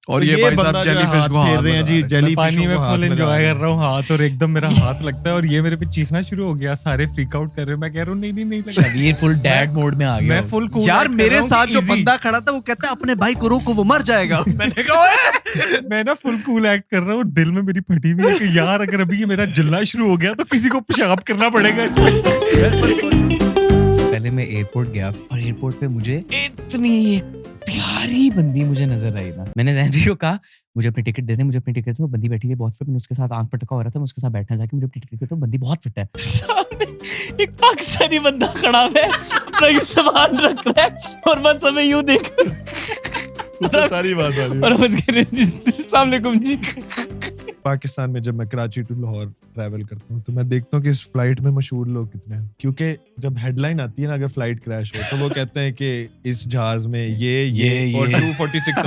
और ये भाई साहब जेलीफिश को फेर रहे हैं जी, जेलीफिश पानी में फुल एंजॉय कर रहा हूँ हाथ, और एकदम मेरा हाथ लगता है और ये मेरे पे चीखना शुरू हो गया, सारे फ्रीक आउट कर रहे हैं। मैं कह रहा हूँ नहीं लगा, ये फुल डैड मोड में आ गया। मैं फुल कूल यार मेरे साथ जो बंदा खड़ा था वो कहता है अपने भाई को रोको, वो मर जाएगा। मैंने कहा मैं ना फुल कूल एक्ट कर रहा हूँ, दिल में मेरी फटी हुई है कि यार अगर अभी ये मेरा जलना शुरू हो गया तो किसी को पेशाब करना पड़ेगा इसमें। पहले मैं एयरपोर्ट गया और एयरपोर्ट पे मुझे इतनी प्यारी बंदी मुझे नजर आई ना, मैंने जैनवी को कहा मुझे अपनी टिकट दे दे, मुझे अपनी टिकट दे। वो बंदी बैठी है बहुत फिट, मैंने उसके साथ आंख पटका हो रहा था, मैं उसके साथ बैठना जाके मुझे अपनी टिकट दे, तो बंदी बहुत फिट है। सामने एक पाकिस्तानी बंदा खड़ा है, अपना ये सामान रख रहा है और बस हमें यूं देख सारी बात आ रही है। और बस कह रहे अस्सलाम वालेकुम जी। पाकिस्तान में जब मैं कराची टू लाहौर ट्रैवल करता हूँ तो मैं देखता हूँ कि इस फ्लाइट में मशहूर लोग कितने हैं, क्योंकि जब हेडलाइन आती है ना अगर फ्लाइट क्रैश हो तो वो कहते हैं कि इस जहाज में ये और 246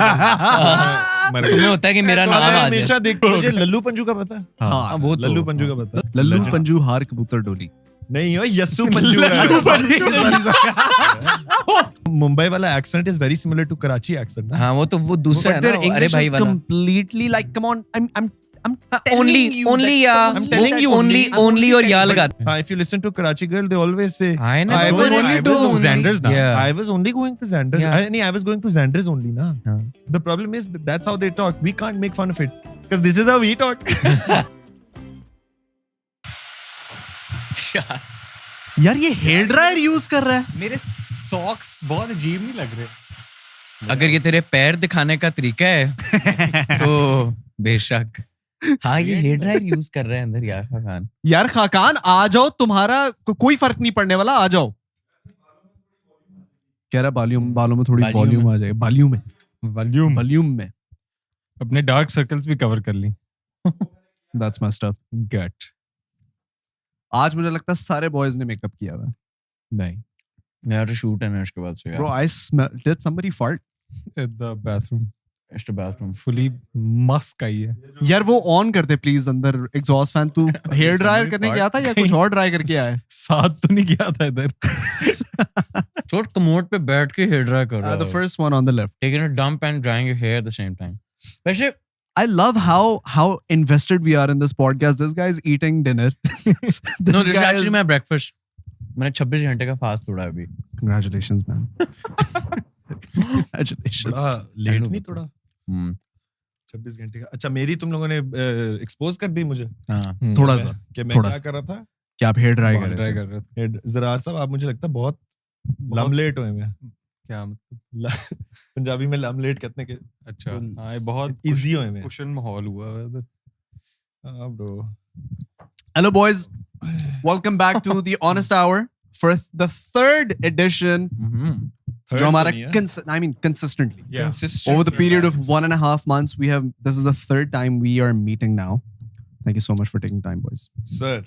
मर गए। तुम्हें होता है कि मेरा नाम आ जाए। हमेशा देखता हूँ। मुझे लल्लू पंजू का पता है? हाँ, वो तो लल्लू पंजू का पता है? लल्लू पंजू हार कबूतर डोली नहीं हो, यस्सू पंजू मुंबई वाला accent is very similar to Karachi accent. हाँ वो तो वो दूसरा है ना, अरे भाई वाला completely like come on I'm only I'm telling you only और या लगाते हैं। If you listen to Karachi girl, they always say I know, I was only to only Xander's now. Yeah. I was only going to Xander's. Yeah. I was going to Xander's only na. The problem is that's how they talk. We can't make fun of it because this is how we talk. यार ये hair dryer use कर रहा है। मेरे socks बहुत अजीब नहीं लग रहे। अगर ये तेरे पैर दिखाने का तरीका है तो बेशक। हाँ ये हेयर ड्रायर यूज कर रहा है अंदर यार खाकान। यार खाकान आ जाओ, तुम्हारा कोई फर्क नहीं पड़ने वाला, आ जाओ। कह रहा बालों में थोड़ी वॉल्यूम आ जाएगा। वॉल्यूम में अपने डार्क सर्कल्स भी कवर कर ली। That's messed up. गट आज मुझे लगता है सारे बॉयज ने मेकअप किया हुआ है। नहीं, मेरा तो शूट है ना इसके बाद से यार। Bro, I smell. Did somebody fart? At the bathroom. Just a bathroom. Fully Musk I है। यार वो ऑन कर दे प्लीज अंदर एग्जॉस्ट फैन। तू हेयर ड्रायर करने गया था या कुछ और ड्राई करके आया है? साथ तो नहीं गया था इधर। छोट कमोड पे बैठ के हेयर ड्राई कर रहा है। The first one on the left. Taking a dump and drying your hair at the same time. वैसे I love how invested we are in this podcast. This guy is eating dinner. no, this is actually my breakfast. मैंने 26 घंटे का fast तोड़ा अभी। Congratulations, man. Congratulations. Late नहीं थोड़ा 26 घंटे का। अच्छा मेरी तुम लोगों ने एक्सपोज कर दी मुझे थोड़ा सा कि मैं क्या कर रहा था कि आप हेयर ड्राई कर रहे थे। जरार साहब आप मुझे लगता है बहुत लमलेट हुए हैं। क्या मतलब? पंजाबी में लमलेट कहते हैं कि अच्छा हाँ, ये बहुत इजी हुए हैं। कुशन माहौल हुआ है इधर। हाँ bro. Hello boys, welcome back to the Honest Hour for the third edition. जो हमारा consistently over the period of 1.5 months this is the third time we are meeting now. Thank you so much for taking time, boys. Sir.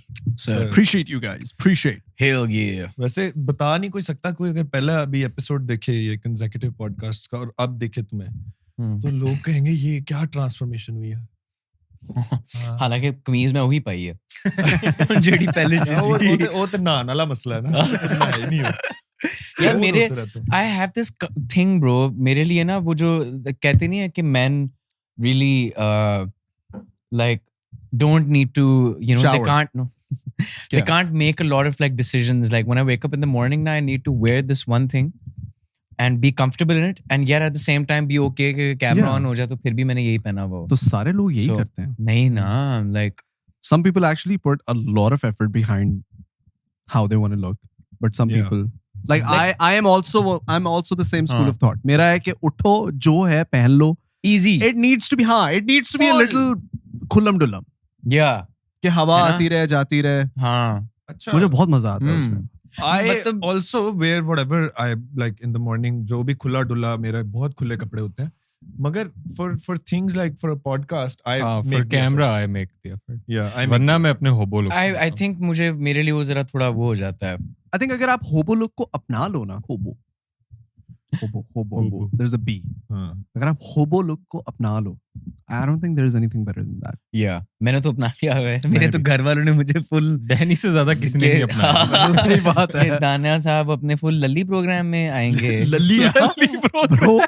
Appreciate you guys. Appreciate. Hell yeah. वैसे बता नहीं कोई सकता कोई अगर पहला अभी एपिसोड देखे ये कंसेक्यूटिव पॉडकास्ट का और अब देखे तुम्हें तो लोग कहेंगे ये क्या ट्रांसफॉर्मेशन हुई है। हालांकि कमीज में वही पाई है जेडी पहले चीज वो तो नान वाला मसला है ना। नहीं हो यार मेरे I have this thing bro, मेरे लिए ना वो जो कहते नहीं है कि men really like don't need to they can't make a lot of like decisions. Like when I wake up in the morning now I need to wear this one thing and be comfortable in it and yet at the same time be okay कि camera on हो जाए तो फिर भी मैंने यही पहना हुआ। तो सारे लोग यही करते हैं। नहीं ना, like some people actually put a lot of effort behind how they want to look, but some people like I'm also the same school of thought. मेरा है कि उठो जो है पहन लो, easy. It needs to be a little Khullam डुल्लम। Yeah. कि हवा आती रहे जाती रहे। हाँ। अच्छा। मुझे बहुत मजा आता है उसमें। I also wear whatever I like in the morning, जो भी खुला डुला मेरा बहुत खुले कपड़े होते हैं। मगर for things like for a podcast I for camera I make the effort. Yeah, वरना मैं अपने होबो लुक I think मुझे मेरे लिए वो जरा थोड़ा वो हो जाता है। I think अगर आप होबो लुक को अपना लो ना, होबो there's a B. अगर आप होबो लुक को अपना लो, I don't think there is anything better than that. Yeah, मैंने तो अपना लिया हुआ है। मेरे तो घर वालों ने मुझे फुल डैनी से ज्यादा किसी ने नहीं अपनाया। सही बात है। दानिया साहब अपने फुल लल्ली प्रोग्राम में आएंगे। लल्ली ब्रो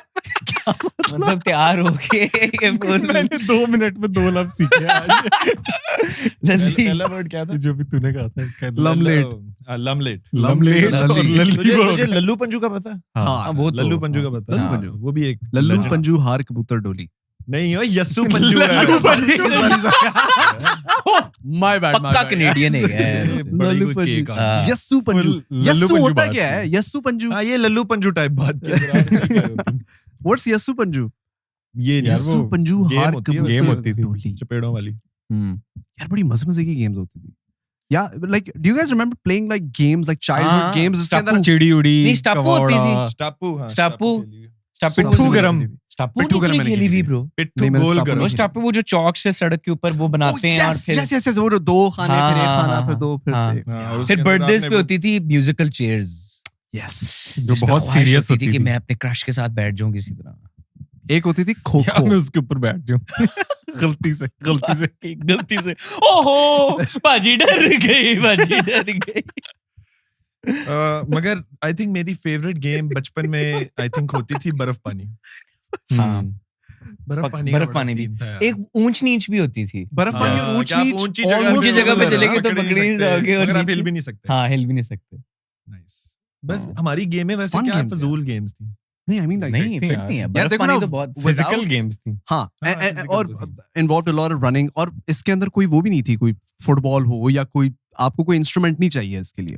मतलब तैयार होके ये फुल मैंने 2 मिनट में 2 लफ्ज सीखे आज। पहला वर्ड क्या था? जो भी तूने कहा था लमलेट। लमलेट और लल्ली मुझे लल्लू पंजू का पता है। हाँ, वो तो लल्लू पंजू का पता है। लल्लू पंजू। वो भी एक लल्लू legend। पंजू हार कबूतर डोली। नहीं हो यस्सू पंजू है। My bad. पक्का कनेडियन है यार। लल्लू पंजू। हाँ। यस्सू पंजू। लल्लू यस्सू पंजू होता बात क्या की। है? यस्सू पंजू। हाँ ये लल्लू पंजू टाइप बात की। व्हाट्स यस्सू पंजू? ये यार यस्सू वो पंजू गेम हार होती है, कबूतर गेम होती थी। डोली। चपेड़ों वाली। यार बड़ी मजे की गेम्स होती थी। Yeah, like, do you guys remember playing like games, like childhood हाँ, games? जिसके अंदर चिड़ी उड़ी नहीं, स्टापू होती थी। स्टापू हाँ स्टापू। खेली हुई। पिट्ठू गरम। स्टापू पिट्ठू गरम नहीं मैंने खेली खेली हुई थी। ब्रो। पिट्ठू नहीं, मैंने गोल स्टापू गरम। वो स्टापू वो जो चौक से सड़क के ऊपर वो बनाते हैं और फिर yes, वो जो 2 खाने हाँ, फिर एक हाँ, खाना हाँ, फिर 2 फिर हाँ। एक। हाँ, और फिर उसके अंदर बर्थडेज आपने पे वो- होती थी म्यूजिकल चेयर्स। Yes. जो बहुत सीरियस होती थी कि थी। मैं अपने क्रश के साथ बैठ जाऊं किसी तरह। एक होती थी खो या मैं खो। उसके ऊपर बैठ जाऊं गलती से गलती से ओहो बाजी डर गई। मगर आई थिंक मेरी फेवरेट गेम बचपन में आई थिंक होती थी बर्फ पानी। हाँ, बर्फ पानी बर्फ का पानी बड़ा भी। scene था यार। एक ऊंच नीच भी होती थी। बर्फ पानी हाँ, ऊंच क्या आप नीच ऊंची almost जगह पे similar चले है। गए तो पकड़ पकड़ नहीं सकते, जाओगे और मगर आप नीचे- हिल भी नहीं सकते। हाँ, हिल भी नहीं सकते। नाइस। बस हाँ। हमारी गेमें वैसे Fun क्या games फजूल गेम्स थी। नहीं, I mean like नहीं, थी फिट यार। नहीं है। यार बर्फ देखो पानी ना, तो बहुत फिजिकल without- गेम्स थी। हाँ, हाँ, और physical तो involve a lot of running, और इसके अंदर कोई वो भी नहीं थी, कोई फुटबॉल हो या कोई आपको कोई इंस्ट्रूमेंट नहीं चाहिए इसके लिए,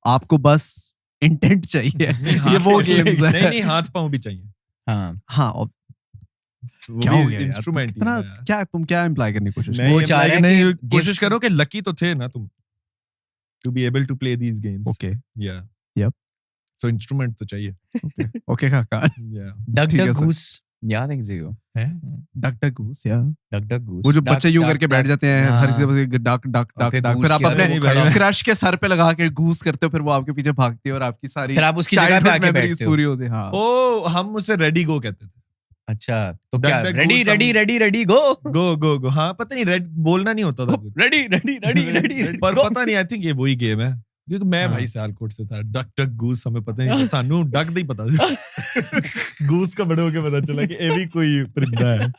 आपको बस इंटेंट चाहिए। ये वो गेम्स है। नहीं हाथ पांव भी चाहिए। हाँ, हाँ, और वो क्या भी हो गया यार? इंस्ट्रूमेंट ही कितना है यार। क्या तुम क्या इम्प्लाई करने की कोशिश? नहीं, वो चाह imply रहा है नहीं, कि कोशिश gifts- करो कि लकी तो थे ना तुम, to be able to play these games. Okay या Yep. सो इंस्ट्रूमेंट तो चाहिए। ओके काका। या डक ठीक है, डक सर। गूस याद है किसी को? डक डक गूस या डक डक गूस। वो जो डक, बच्चे यूं डक, करके बैठ डक। जाते हैं, हाँ। हर किसी बच्चे डक डक और डक फिर डक, गूस फिर आप के अपने आगे वो खड़ा हो। क्रश के सर पे लगा के गूस करते हो, फिर वो आपके पीछे भागती है और आपकी सारी फिर आप उसकी जगह पे childhood आके memories बैठते हो। पूरी होती है। हाँ, ओ हम उसे रेडी गो कहते थे। अच्छा, तो डक क्या डक रेडी गूस रेडी हम- रेडी रेडी गो। गो हाँ पता नहीं रेड बोलना नहीं होता था कुछ। रेडी रेडी रेडी रेडी पर पता नहीं, आई थिंक ये वही गेम है, क्योंकि मैं हाँ। भाई सियालकोट से था। डक डक गूस हमें पता नहीं, सानू डक दा ही पता था। गूस का बड़े होके पता चला कि ये भी कोई परिंदा है।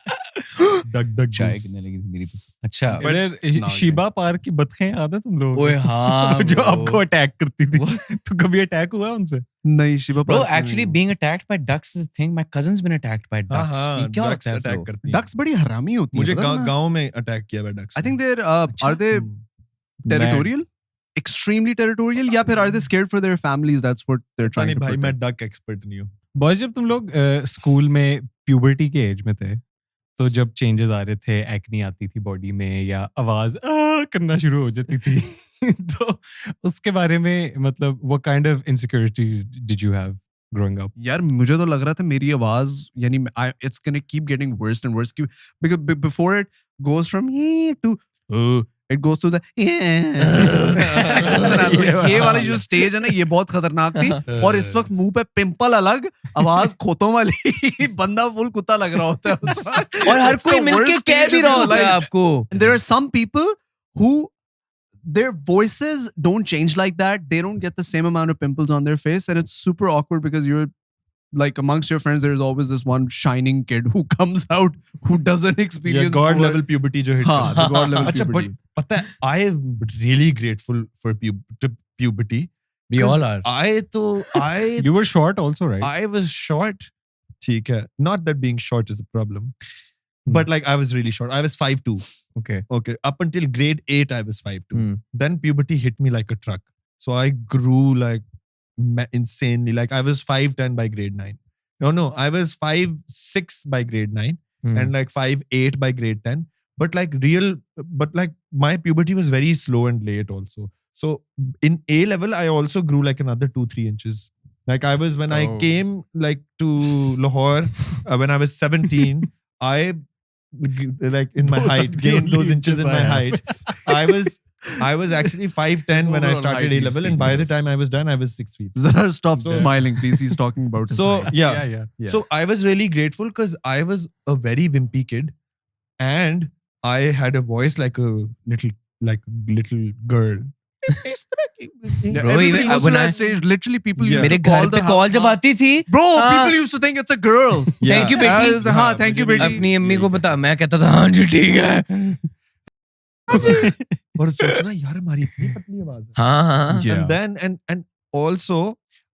डक डक चाय गूस। कितने लगी थी मेरी तो। अच्छा, इधर शिबा पार्क की बतखें याद है तुम लोगों ओए हाँ जो bro। आपको अटैक करती थी। वो- तो कभी अटैक हुआ उनसे? नहीं शिवा Bro, पार्क में actually नहीं being attacked by ducks is a thing. My cousin's been attacked by हाँ ducks. हाँ ये क्या डक्स होता है अटैक bro? करती हुआ। हैं। डक्स बड़ी हरामी होती मुझे हैं, गांव में अटैक किया हुआ ducks. I think there are they territorial, extremely territorial, या फिर are they scared for their families? That's what they're पता trying नहीं to भाई, protect. मैं डक एक्सपर्ट नहीं हूँ। बॉयज जब तुम लोग स्कूल में प्यूबर्टी के एज में थे, तो जब चेंजेस आ रहे थे, एक्नी आती थी बॉडी में या आवाज करना शुरू हो जाती थी, तो उसके बारे में मतलब what kind of insecurities did you have growing up? यार मुझे तो लग रहा था मेरी आवाज यानी it's gonna keep getting worse and worse because before it goes from to it goes to the ये वाली जो स्टेज है ना, ये बहुत खतरनाक थी। और इस वक्त मुंह पे पिंपल अलग, आवाज खोतों वाली, बंदा फुल कुत्ता लग रहा होता है उस वक्त। और हर It's कोई the मिलके worst कह stage भी of रहा your होता है life. आपको। And there are some people who their voices don't change like that. They don't get the same amount of pimples on their face, and it's super awkward because you're like amongst your friends. There's always this one shining kid who comes out who doesn't experience God poor- level puberty जो hit हाँ, करता the god level अच्छा puberty. But पता है, I am really grateful for puberty. We all are. I You were short also, right? I was short. ठीक है. Not that being short is a problem. But like I was really short. I was 5'2". Okay. Okay. Up until grade 8, I was 5'2". Hmm. Then puberty hit me like a truck. So I grew like insanely. Like I was 5'10" by grade 9. No, I was 5'6" by grade 9 Hmm. and like 5'8" by grade 10. But like my puberty was very slow and late also. So in A level, I also grew like another 2-3 inches. Like I was, when I Oh. came like to Lahore, when I was 17, I like in my Those are height, the gained only those inches in inches my I height. I was actually 5'10" when I Overall started height A he's level, and by speaking the of. time I was done, I was 6 feet. Zara, stop So- smiling, please. He's talking about his So height. yeah. So I was really grateful because I was a very wimpy kid, and I had a voice like a little girl. Yeah, Bro, everybody even goes to when that I- stage. Literally, people used मेरे to call घर पे the call जब आती थी, Bro, हाँ, people used to think it's a girl. Thank you बेटी, हाँ, thank you बेटी. अपनी अम्मी को बता, मैं कहता था हाँ जी ठीक है, और सोचना यार हमारी इतनी पतली आवाज है. हाँ हाँ, Yeah. And then and also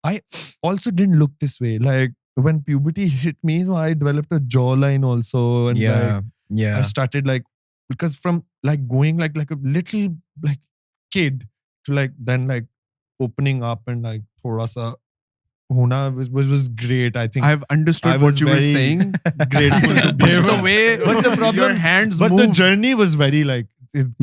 I also didn't look this way. Like when puberty hit me, I developed a jawline also, and like, I yeah. started like, because from like going like a little like kid to like then like opening up and like thoda sa hona was great. I think I've understood I what was you were very saying. grateful to But be the there. way But the problem, your hands but move. the journey was very like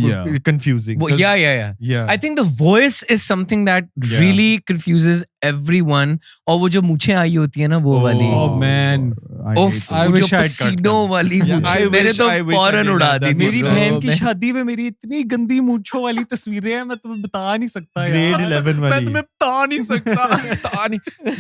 Yeah. confusing. Well, 'cause- yeah. yeah. I think the voice is something that Yeah. really confuses everyone. और वो जो मूछें आई होती है ना वो वाली, Oh man, I of, hate I वो wish जो I'd cut पसीनों them. वाली Yeah, मूछें I मेरे wish- तो I wish I फौरन did उड़ा that. दी That थी मेरी was bro, बहन की मैं- शादी में मेरी इतनी गंदी मूंछों वाली तस्वीरें हैं, मैं तुम्हें बता नहीं सकता Grade यार. 11 मैं वाली. तुम्हें बता नहीं सकता. पता नहीं.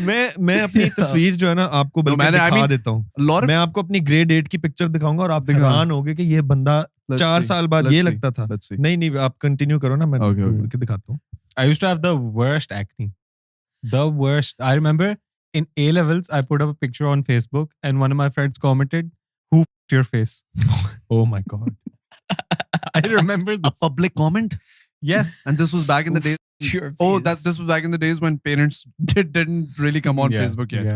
मैं अपनी तस्वीर जो है ना आपको बल्कि मैंने- I दिखा mean, देता हूँ. lot of मैं आपको अपनी ग्रेड 8 की पिक्चर दिखाऊंगा और आप दिखा. हैरान होगे कि ये बंदा Let's 4 see. साल बाद Let's ये see. लगता था. Let's see. नहीं आप कंटिन्यू करो ना, मैं Okay, okay. ढूंढ के दिखाता हूँ. I used to have the worst acne. The worst. I remember in A levels, I put up a picture on Facebook, and one of my friends commented, "Who f***ed your face?" Oh my god. I remember A this. public comment. Yes. And this was back in the days. Your Oh, face. this was back in the days when parents didn't really come on Facebook yet.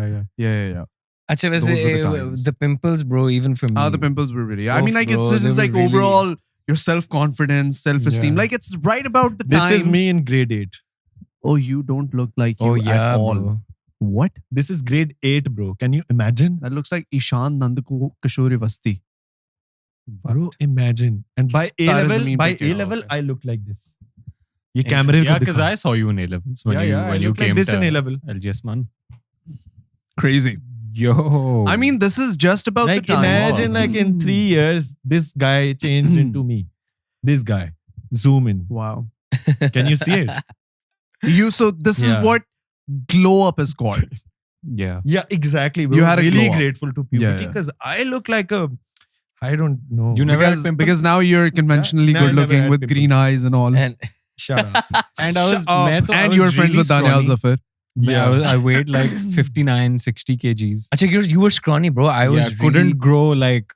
Yeah. अच्छा वैसे Those were the times. the pimples bro, even for me. The pimples were really. I Oh, mean, like bro, it's they just were like really- overall your self-confidence, self-esteem. Yeah. Like it's right about the This time. is me in grade 8. Oh, you don't look like you Oh yeah, at all. bro. What? This is grade 8, bro. Can you imagine? That looks like Ishan Nandakishore Vasti. Bro, imagine. And by A That is a level, mean by picture. A level, Okay. I look like this. ये कैमरे Yeah, को because दिखा. I saw you in A levels when Yeah, you I when you look like came this to in A level. LGS man. Crazy. Yo. I mean, this is just about Like the time. imagine like in 3 years, this guy changed into me. This guy. Zoom in. Wow. Can you see it? So this Yeah. is what glow up is called. yeah. Yeah, exactly. Bro. You had a really glow up. grateful to puberty Yeah. because I look like a, I don't know. You never had because, pimples? because now you're conventionally No, I good never looking had with green pimples. eyes and all. And Shut up. And I was, Shut up. मैं तो- I And was you were friends really with Daniel scrawny. Zafar. Yeah, I weighed like 59, 60 kgs. अच्छा you were scrawny bro. I was Yeah, couldn't grow like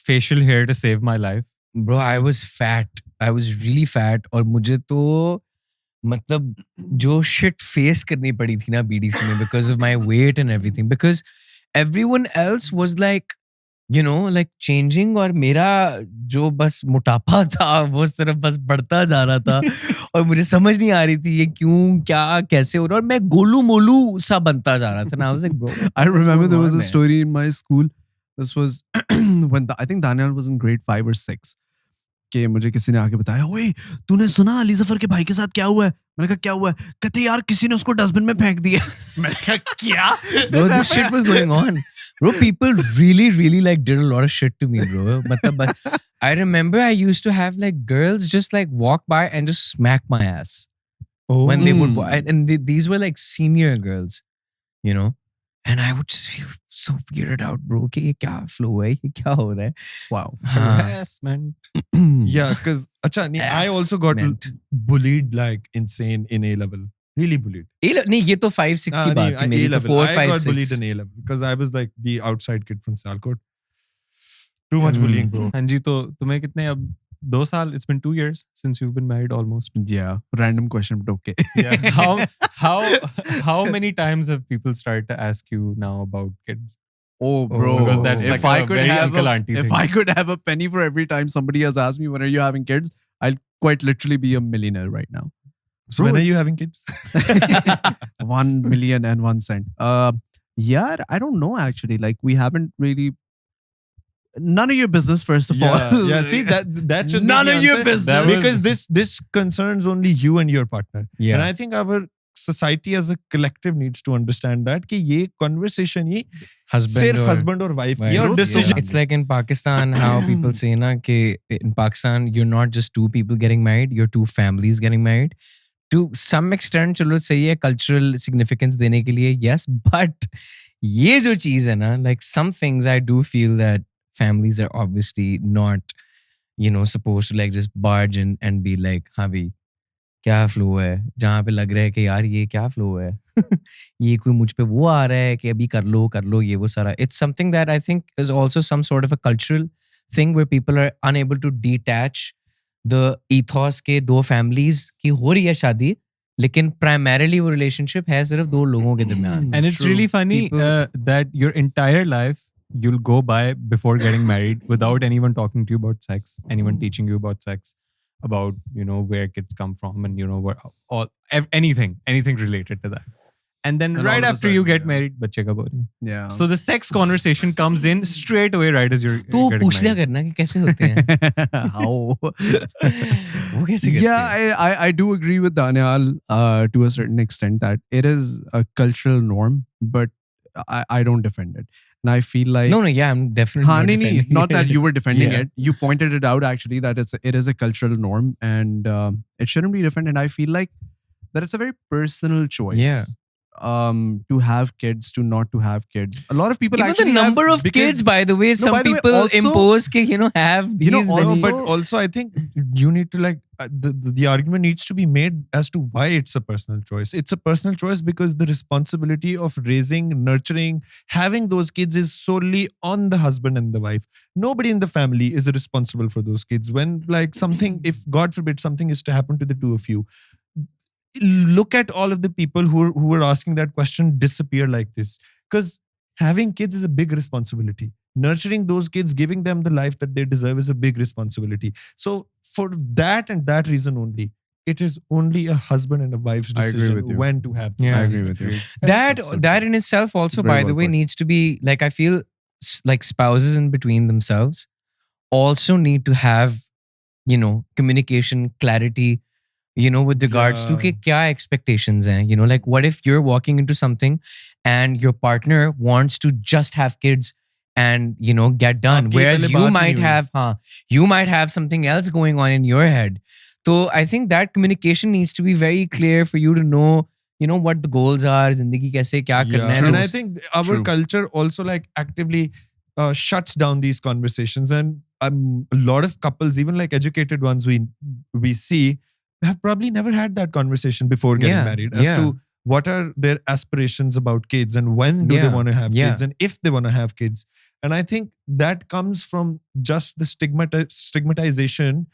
facial hair to save my life. bro, I was fat. I was really fat और मुझे तो मतलब जो shit face करनी पड़ी थी ना BDC में because of my weight and everything, because everyone else was like, you know, like changing और मेरा जो बस मोटापा था वो सिर्फ बस बढ़ता जा रहा था और मुझे समझ नहीं आ रही थी ये क्यों क्या कैसे हो रहा है और मैं गोलू मोलू सा बनता जा रहा था ना. I was like bro, I remember there was a man? story in my school. This was when I think Daniel was in grade 5 or 6. कि मुझे किसी ने आके बताया, ओए तूने सुना अली जफर के भाई के साथ क्या हुआ है? मैंने कहा क्या हुआ है? कहते यार किसी ने उसको डस्टबिन में फेंक दिया. मैंने कहा क्या? bro, this shit was going on. Bro, people really like did a lot of shit to me, bro. But I remember I used to have like girls just like walk by and just smack my ass Oh. when they would, and these were like senior girls, you know, and I would just feel so weirded out, bro. कि ये क्या flow है? ये क्या हो रहा है? Wow. हाँ. Harassment. Yeah, because I also got Assment. bullied like insane in A level. Really bullied. नहीं ये तो 5-6 की बात थी मेरी, तो 4-5-6. I got bullied in A level because I was like the outside kid from Salkot. Too much bullying, bro. हाँ जी, तो तुम्हें कितने अब 2 साल? It's been 2 years since you've been married almost. Yeah. Random question, but okay. Yeah. How many times have people started to ask you now about kids? Oh, bro. Because that's if like I a could very have uncle auntie if thing. I could have a penny for every time somebody has asked me when are you having kids, I'll quite literally be a millionaire right now. So when are you having kids? 1 million and 1 cent. Yeah, I don't know actually. Like we haven't really. None of your business, first of all. Yeah. See that should None be the of your answer. business. Because this concerns only you and your partner. Yeah. And I think our society as a collective needs to understand that कि ये conversation ही सिर्फ husband और wife की और decision. It's like in Pakistan how people say na कि in Pakistan you're not just two people getting married, you're two families getting married. To some extent चलो सही है cultural significance देने के लिए, yes, but ये जो चीज है ना, like some things I do feel that families are obviously not, you know, supposed to like just barge in and be like, हाँ भाई क्या फ्लो है, जहाँ पे लग रहा है कि यार ये क्या फ्लो है ये कोई मुझ पे वो आ रहा है कि अभी कर लो ये वो सारा. It's something that I think is also some sort of a cultural thing where people are unable to detach the ethos के दो families की हो रही है शादी, लेकिन primarily वो relationship है सिर्फ दो लोगों के दरमियान. And it's really funny that your entire life you'll go by before getting married without anyone talking to you about sex, anyone teaching you about sex, about where kids come from, and where anything related to that. And then And right all of a after you sudden, get yeah. married, बच्चे कब हो रहे हैं? Yeah. So the sex conversation comes in straight away right as you're तो getting पूछ लिया married. करना कि कैसे होते हैं. How? वो कैसे करते Yeah, हैं? I do agree with Daniel to a certain extent that it is a cultural norm, but I don't defend it. And I feel like No, yeah, I'm definitely not defending not that it. you were defending Yeah. it. You pointed it out actually that it is a cultural norm and it shouldn't be defended. And I feel like that it's a very personal choice. Yeah. To have kids, to not to have kids. A lot of people Even actually the number have of because- kids, by the way, some by the way, people also- impose ke, have these also- many. But also I think you need to the argument needs to be made as to why it's a personal choice. It's a personal choice because the responsibility of raising, nurturing, having those kids is solely on the husband and the wife. Nobody in the family is responsible for those kids. When something, if God forbid something is to happen to the two of you, look at all of the people who were asking that question disappear like this, because having kids is a big responsibility. Nurturing those kids, giving them the life that they deserve is a big responsibility. So for that and that reason only, it is only a husband and a wife's I agree with decision you. when to have Yeah. I kids. agree with you. That in itself also, It's very by the well way, put. needs to be like, I feel like spouses in between themselves also need to have, communication, clarity, with regards to Yeah. कि क्या expectations हैं, like what if you're walking into something and your partner wants to just have kids and get done, आपकी whereas पहले you बात might नहीं हुई. you might have something else going on in your head. So I think that communication needs to be very clear for you to know what the goals are, जिंदगी कैसे क्या करना है. And तो I think our True. culture also actively shuts down these conversations, and a lot of couples, even educated ones we see, have probably never had that conversation before getting Yeah, married as yeah. to what are their aspirations about kids and when do they Yeah, want to have yeah. kids and if they want to have kids. And I think that comes from just the stigmatization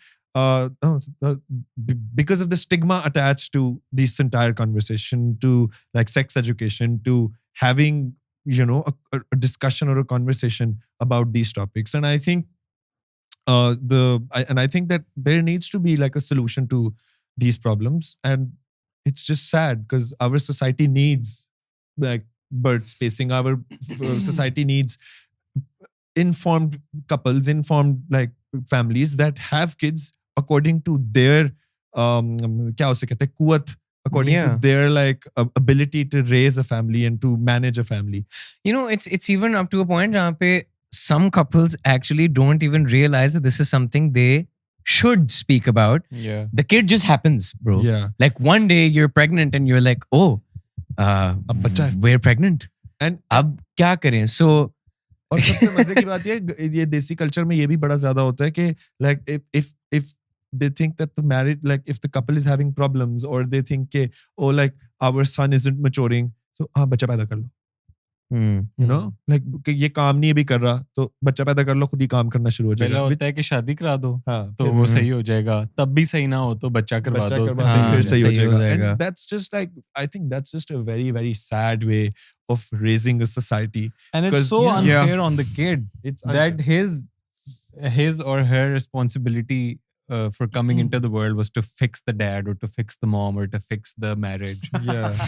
because of the stigma attached to this entire conversation, to sex education, to having a discussion or a conversation about these topics. And I think I think that there needs to be a solution to these problems, and it's just sad because our society needs birth spacing. Our society needs informed couples, informed families that have kids according to their क्या उसे कहते हैं कुवत, according Yeah. to their ability to raise a family and to manage a family. It's even up to a point जहाँ पे some couples actually don't even realize that this is something they should speak about. Yeah. The kid just happens, bro. Yeah. Like one day you're pregnant and you're like, oh, अब बच्चा है. we're pregnant. And अब क्या करें? So और सबसे मजे की बात ये देसी कल्चर में ये भी बड़ा ज्यादा होता है कि if they think that the married if the couple is having problems or they think कि oh our son isn't maturing, so हाँ बच्चा पैदा कर लो. You know, कि ये काम नहीं अभी कर रहा तो बच्चा पैदा कर लो, खुद ही काम करना शुरू हो पहले जाएगा. होता है कि शादी करा दो हाँ, तो वो सही हो जाएगा, तब भी सही ना हो तो बच्चा करवा दो, करवा सही दो, हो फिर जाएगा. सही हो सही हो जाएगा. जाएगा. And that's just I think that's just a very very sad way of raising a society. And it's 'Cause, so yeah. unfair on the kid It's that his or her responsibility for coming into the world was to fix the dad or to fix the mom or to fix the marriage. yeah.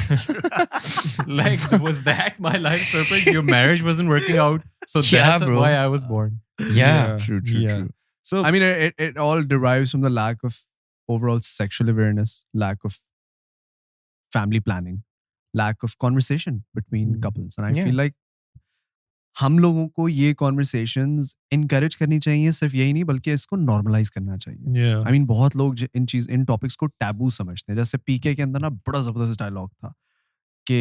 Was that my life's purpose? Your marriage wasn't working out, so Yeah, that's bro. why I was born. yeah. True. Yeah. So I mean, it all derives from the lack of overall sexual awareness, lack of family planning, lack of conversation between couples. And I Yeah. feel like हम लोगों को ये conversations encourage करनी चाहिए, सिर्फ यही नहीं बल्कि इसको normalize करना चाहिए. yeah. I mean, बहुत लोग इन टॉपिक्स को टैबू समझते हैं. जैसे पीके के अंदर ना बड़ा जबरदस्त डायलॉग था कि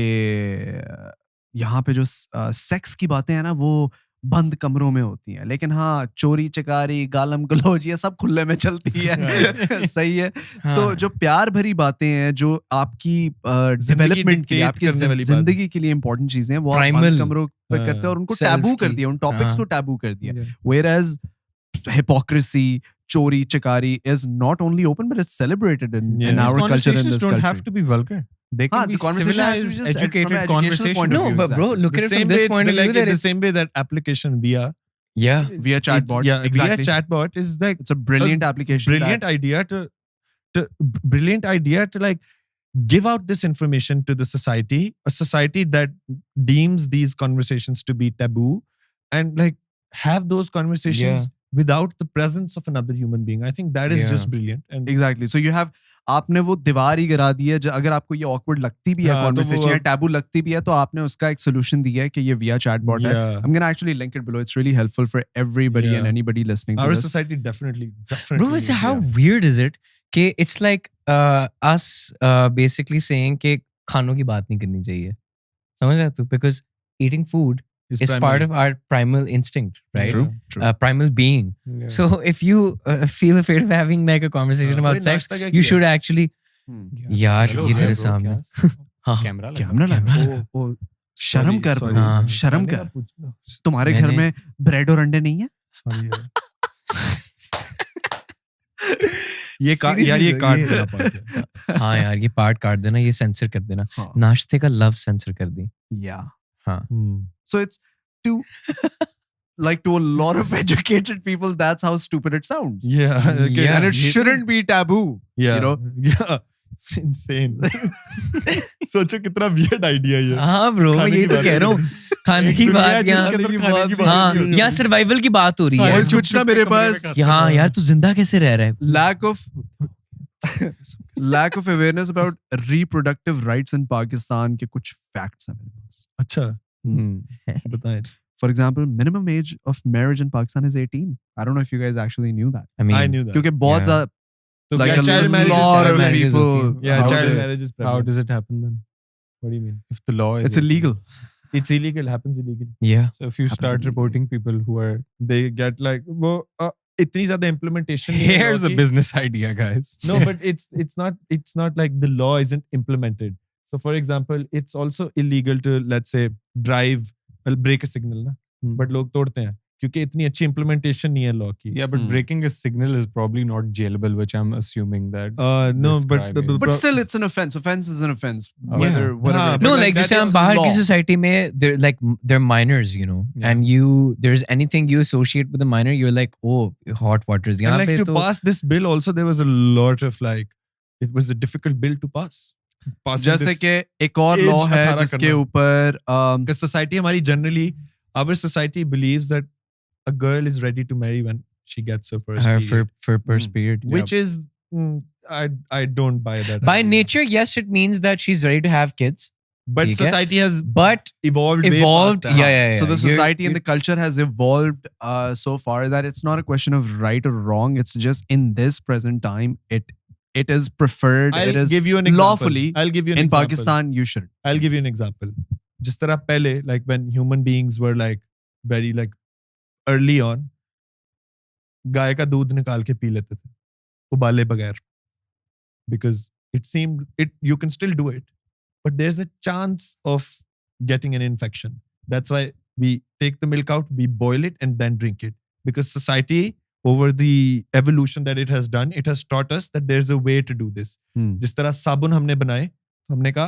यहाँ पे जो सेक्स की बातें हैं ना वो बंद कमरों में होती हैं, लेकिन हाँ चोरी चकारी गालम गलौज ये सब खुले में चलती है। सही है। तो जो प्यार भरी बातें हैं जो आपकी डेवलपमेंट के लिए, आपकी जिंदगी के लिए इंपॉर्टेंट चीजें हैं, वो आप बंद कमरों पे करते हैं और उनको टैबू कर दिया, उन टॉपिक्स को टैबू कर दिया। Whereas hypocrisy, chori chakari is not only open but it's celebrated in our culture, in this don't country. have to be vulgar. They can be the conversation has to be civilized, just from educated an educational conversation. point of No, view, but bro, exactly. look at it from this point of view. That the it's same way that application Viya. Yeah. Via chatbot. Yeah, exactly. Via chatbot is like It's a brilliant application. brilliant idea to like give out this information to the society, a society that deems these conversations to be taboo, and like have those conversations without the presence of another human being. I think that is just brilliant. And Exactly. So you have, आपने वो दीवार ही गिरा दी है। अगर आपको ये awkward लगती भी है conversation या taboo लगती भी है, तो आपने उसका एक solution दिया है कि ये via chatbot है। I'm gonna actually link it below. It's really helpful for everybody and anybody listening to our this. society definitely. Bro, so how weird is it? कि it's like us basically saying कि खानों की बात नहीं करनी चाहिए। समझ रहा तू? Because eating food is part of our primal instinct, right? True. Primal being. Yeah. So if you feel afraid of having like a conversation about sex, you should actually. यार ये तेरे सामने. कैमरा कैमरा शर्म कर, शर्म कर। तुम्हारे घर में ब्रेड और अंडे नहीं है? ये काट देना पार्ट। हाँ यार ये पार्ट काट देना, ये सेंसर कर देना। नाश्ते का लव सेंसर कर दी। Yeah. So it's to like to a lot of educated people, that's how stupid it sounds. Yeah. Okay. And it shouldn't be taboo. Yeah. You know? Yeah. Insane. सोचो कितना weird idea ये। हाँ bro, यही तो कह रहा हूँ। खाने की बात यहाँ, हाँ यहाँ survival की बात हो रही है। कुछ ना मेरे पास। हाँ यार तू जिंदा कैसे रह रहा है? Lack of awareness about reproductive rights in Pakistan के कुछ facts हैं मेरे पास। अच्छा, बताएं। For example, minimum age of marriage in Pakistan is 18. I don't know if you guys actually knew that. I knew that. क्योंकि बहुत ज़्यादा like a child lot of marriages people. Yeah, child marriage is prevalent. How does it happen then? What do you mean? If the law is It's illegal. It's illegal. Happens illegally. Yeah. So if you start reporting people who are, they get like वो इतनी ज़्यादा implementation. Here's a business idea, guys. No, but it's not like the law isn't implemented. So for example, it's also illegal to, let's say, drive, break a signal ना, but लोग तोड़ते हैं क्योंकि इतनी अच्छी implementation नहीं है law की. Yeah, but breaking a signal is probably not jailable, which I'm assuming that. No, but still it's an offense. Offense is an offense. Oh, Whether no, like जैसे हम बाहर की society में they're minors, you know, and there's anything you associate with a minor, you're like, oh, hot waters. And like to pass this bill also, there was a lot of like, it was a difficult bill to pass. जैसे कि एक और law है जिसके ऊपर because society हमारी generally, our society believes that a girl is ready to marry when she gets her first period. First period. Which is, I don't buy that. By nature, yes, it means that she's ready to have kids. But society has evolved way past that. Yeah. So the society and the culture has evolved so far that it's not a question of right or wrong. It's just in this present time, it is preferred. I'll it is give you an example. Lawfully. I'll give you an in example. Pakistan, you should. I'll give you an example. जिस तरह पहले, like when human beings were like very like early on, गाय का दूध निकाल के P लेते थे, उबाले बगैर, because it seemed you can still do it, but there's a chance of getting an infection. That's why we take the milk out, we boil it, and then drink it. Because society, over the evolution that it has done, it has taught us that there's a way to do this. जिस तरह साबुन हमने बनाए, हमने कहा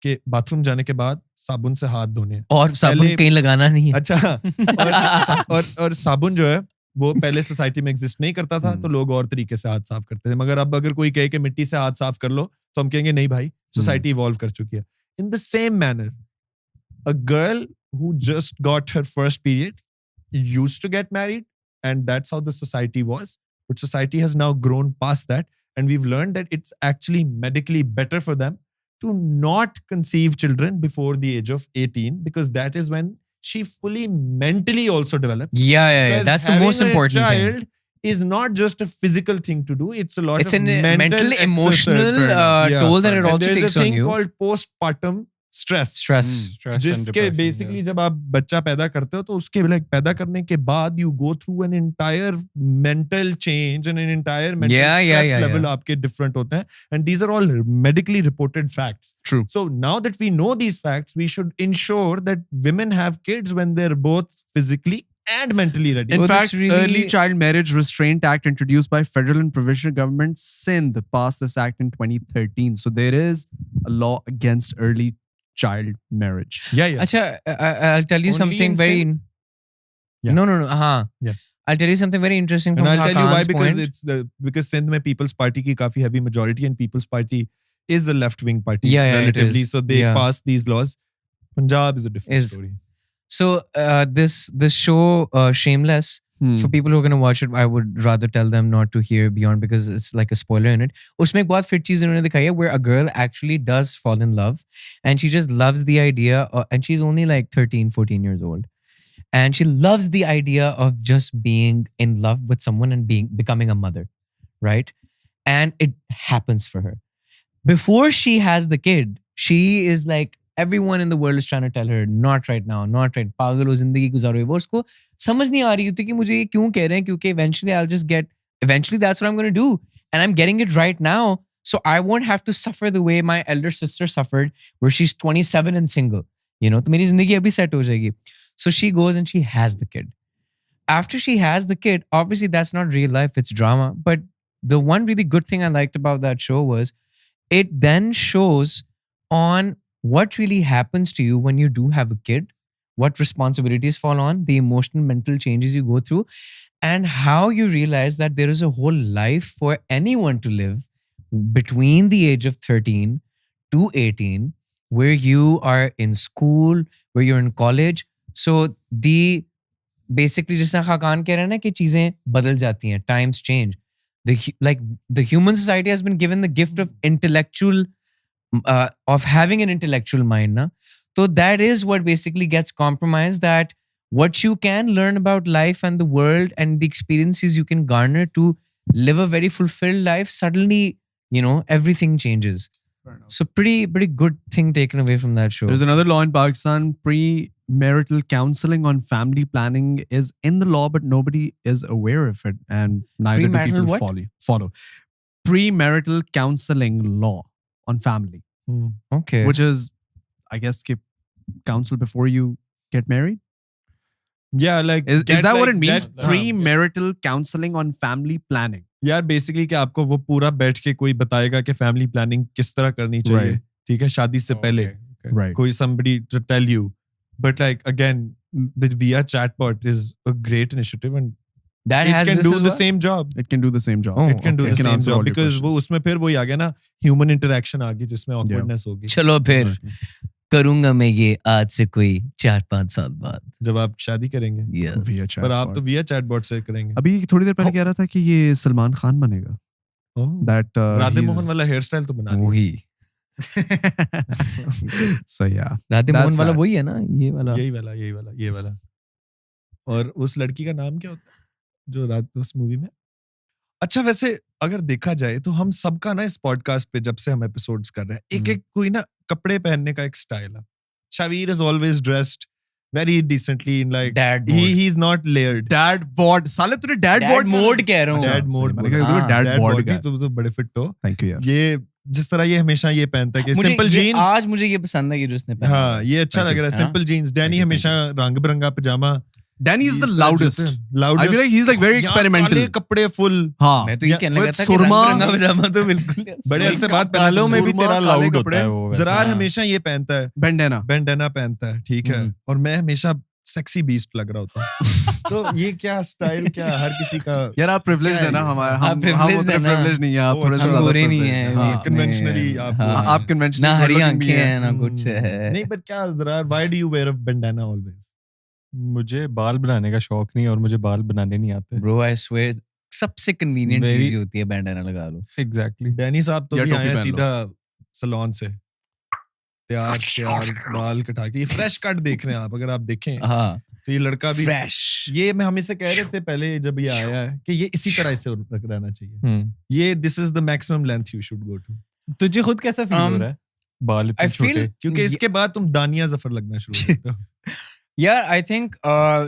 कि bathroom जाने के बाद साबुन से हाथ धोने हैं और साबुन कहीं लगाना नहीं है. अच्छा और साबुन जो है वो पहले सोसाइटी में एग्जिस्ट नहीं करता था, तो लोग और तरीके से हाथ साफ करते थे. मगर अब अगर कोई कहे कि मिट्टी से हाथ साफ कर लो, तो हम कहेंगे नहीं भाई, सोसाइटी इवॉल्व कर चुकी है. In the same manner, a girl who just got her first period used to get married, and that's how the society was. But society has now grown past that, and we've learned that it's actually medically better for them to not conceive children before the age of 18, because that is when she fully mentally also develops. Yeah. That's the most important thing. Child is not just a physical thing to do. It's a lot it's of a mental, emotional toll that it also takes on you. There's a thing called postpartum stress and जिसके depression, basically जब आप बच्चा पैदा करते हो तो उसके like पैदा करने के बाद you go through an entire mental change and an entire mental stress level आपके different होते हैं, and these are all medically reported facts. True. So now that we know these facts, we should ensure that women have kids when they're both physically and mentally ready. In Well, fact, this really- Early Child Marriage Restraint Act introduced by federal and provincial governments Sindh passed this act in 2013. So there is a law against early child marriage. Yeah. Acha, I'll tell you Only something in very. Sindh? Yeah. No. Yeah. I'll tell you something very interesting And from I'll tell you why, Hakan's because point. because Sindh में People's Party की काफी heavy majority, and People's Party is a left-wing party Yeah, it relatively, is. so they Yeah. passed these laws. Punjab is a different Is- story. So this show Shameless, for people who are going to watch it, I would rather tell them not to hear beyond because it's like a spoiler in it. उसमें एक बहुत fit चीज उन्होंने दिखाई है where a girl actually does fall in love and she just loves the idea and she's only like 13, 14 years old. And she loves the idea of just being in love with someone and becoming a mother, right? And it happens for her. Before she has the kid, she is like, everyone in the world is trying to tell her, not right now, not right. पागल हो जिंदगी गुजारो. वो उसको समझ नहीं आ रही होती कि मुझे ये क्यों कह रहे हैं, क्योंकि eventually that's what I'm going to do. And I'm getting it right now. So I won't have to suffer the way my elder sister suffered, where she's 27 and single. You know, तो मेरी जिंदगी अभी set हो जाएगी. So she goes and she has the kid. After she has the kid, obviously that's not real life, it's drama. But the one really good thing I liked about that show was it then shows on what really happens to you when you do have a kid, what responsibilities fall on, the emotional, mental changes you go through, and how you realize that there is a whole life for anyone to live between the age of 13 to 18, where you are in school, where you're in college. So the basically जिसना Khaqan कह रहे हैं ना कि चीजें बदल जाती हैं, times change. The human society has been given the gift of intellectual of having an intellectual mind, na? So that is what basically gets compromised, that what you can learn about life and the world and the experiences you can garner to live a very fulfilled life, suddenly, you know, everything changes. So pretty good thing taken away from that show. There's another law in Pakistan. Premarital counseling on family planning is in the law, but nobody is aware of it, and neither do Premarital people what? follow. Premarital counseling law on family, Okay. which is, I guess, counsel before you get married. Yeah, like Is that what it means? that, Premarital counseling on family planning. यार basically कि आपको वो पूरा बैठ के कोई बताएगा कि फैमिली प्लानिंग किस तरह करनी चाहिए, Right. ठीक है, शादी से पहले Right. कोई somebody to tell you. But like again, the Viya chatbot is a great initiative, and that it has can this do as the well? same job. It can do the same job. Oh, It can do okay. the It can same answer job all your because वो questions. उसमें फिर वही आ गया ना, human interaction आ गई जिसमें awkwardness होगी. चलो फिर करूंगा मैं ये आज से कोई 4-5 साल बाद. जब आप शादी करेंगे. Yes. Via chatbot. पर आप तो Viya chatbot से करेंगे. अभी थोड़ी देर पहले कह रहा था कि ये सलमान खान बनेगा. Oh. That Radhe he's- Mohan वाला हेयर स्टाइल तो बना लिया. वही So yeah. Radhe That's Mohan वाला that. वही है ना, ये वाला. ये वाला. और उस लड़की का नाम क्या होता है जो रात उस मूवी में? अच्छा, वैसे अगर देखा जाए तो हम सबका ना इस पॉडकास्ट पे जब से हम एपिसोड्स कर रहे हैं, एक कोई ना कपड़े पहनने का एक स्टाइल है. Shavir is always dressed very decently in like Dad mode. he's not layered. Dad bod. साले तूने dad bod मोड कह रहा हूँ. Dad mode. मैंने कहा हाँ, dad bod भी का. तुम तो बड़े फिट हो. Thank you यार. ये जिस तरह ये हमेशा ये पहनता है कि मुझे सिंपल ये- जीन्स. आज मुझे ये पसंद है कि जो उसने पहना. हाँ, ये अच्छा Thank लग you. रहा है. Simple jeans. डैनी you, हमेशा रंग बिरंगा पजामा. Danny is the He's loudest. loudest. I feel like he's like very यहाँ experimental. काले कपड़े फुल. हाँ. मैं तो ये या- कहने लगा with था कि सुरमा- रंग-बिरंगा पजामा तो बिल्कुल बड़े अरसे बाद कालों में भी सुरमा, तेरा काले लाउड कपड़े. होता है वो वैसे. जरार हाँ। हमेशा ये पहनता है. Bandana. बैंडेना पहनता है, ठीक है. और मैं हमेशा सेक्सी बीस्ट लग रहा होता हूँ. तो ये क्या स्टाइल, क्या हर किसी का. यार आप privileged है ना, हमारा हम privileged उतने है ना. privileged नहीं है. आप वो थोड़े से हम ज्यादा गोरे नहीं privileged हैं. हैं. हाँ. अपने- conventionally आप- हाँ. आप conventionally ना हरी good looking भी आंखें हैं. हैं ना कुछ है. नहीं, बट क्या Zarar, why do you wear a bandana always? मुझे बाल बनाने का शौक नहीं और मुझे बाल बनाने नहीं आते. Bro, I swear सबसे convenient Very- चीज ये होती है बैंडाना लगा लो. Exactly. डैनी साहब तो या भी टोपी आए हैं पहन लो. सीधा सलोन से, तैयार बाल कटा के. ये फ्रेश कट देख रहे हैं आप, अगर आप देखें हाँ. तो ये लड़का भी Fresh. ये मैं हमें से कह रहे थे पहले जब ये आया है कि ये इसी तरह से रहना चाहिए. ये this is the maximum length you should go to. तुझे खुद कैसा फील हो Um, रहा है? बाल इतने I feel छोटे। क्योंकि इसके बाद तुम दानिया जफर लगना शुरू करते हो। Yeah, I think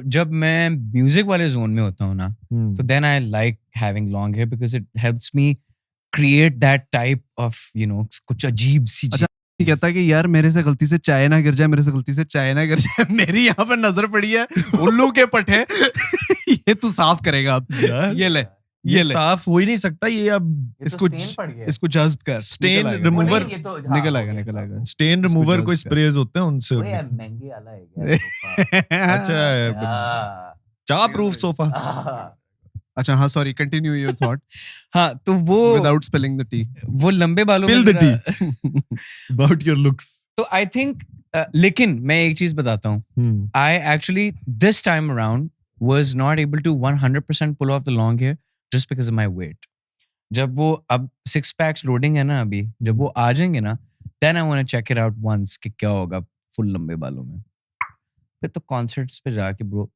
जब मैं म्यूजिक वाले जोन में होता हूँ ना, तो then I like having long hair because it helps me create that type of, you know, कुछ अजीब सी चीज। ये कहता है कि यार मेरे से गलती से चाय ना गिर जाए, मेरे से गलती से चाय ना गिर जाए, मेरी यहाँ पर नजर पड़ी है उल्लू के पट्टे, ये तू साफ करेगा अब। ये ले, ये साफ हो ही नहीं सकता, ये अब इसको जज़्ब कर, स्टेन रिमूवर निकल आएगा। स्टेन रिमूवर कोई स्प्रेज होते हैं उनसे। महंगे वाला है क्या? अच्छा, चाप प्रूफ सोफा। अच्छा हाँ, सॉरी, कंटिन्यू योर थॉट। हाँ, तो वो विदाउट स्पिलिंग द टी, वो लंबे बालों में spill the T about your looks. तो आई थिंक लेकिन मैं एक चीज बताता हूँ, I actually this time around was not able to 100% pull off the long hair just because of my weight. जब वो अब 6 packs loading है ना अभी, जब वो आ जाएंगे ना, then I want to check it out once कि क्या होगा फुल लंबे बालों में। फिर तो concerts पे जाके bro,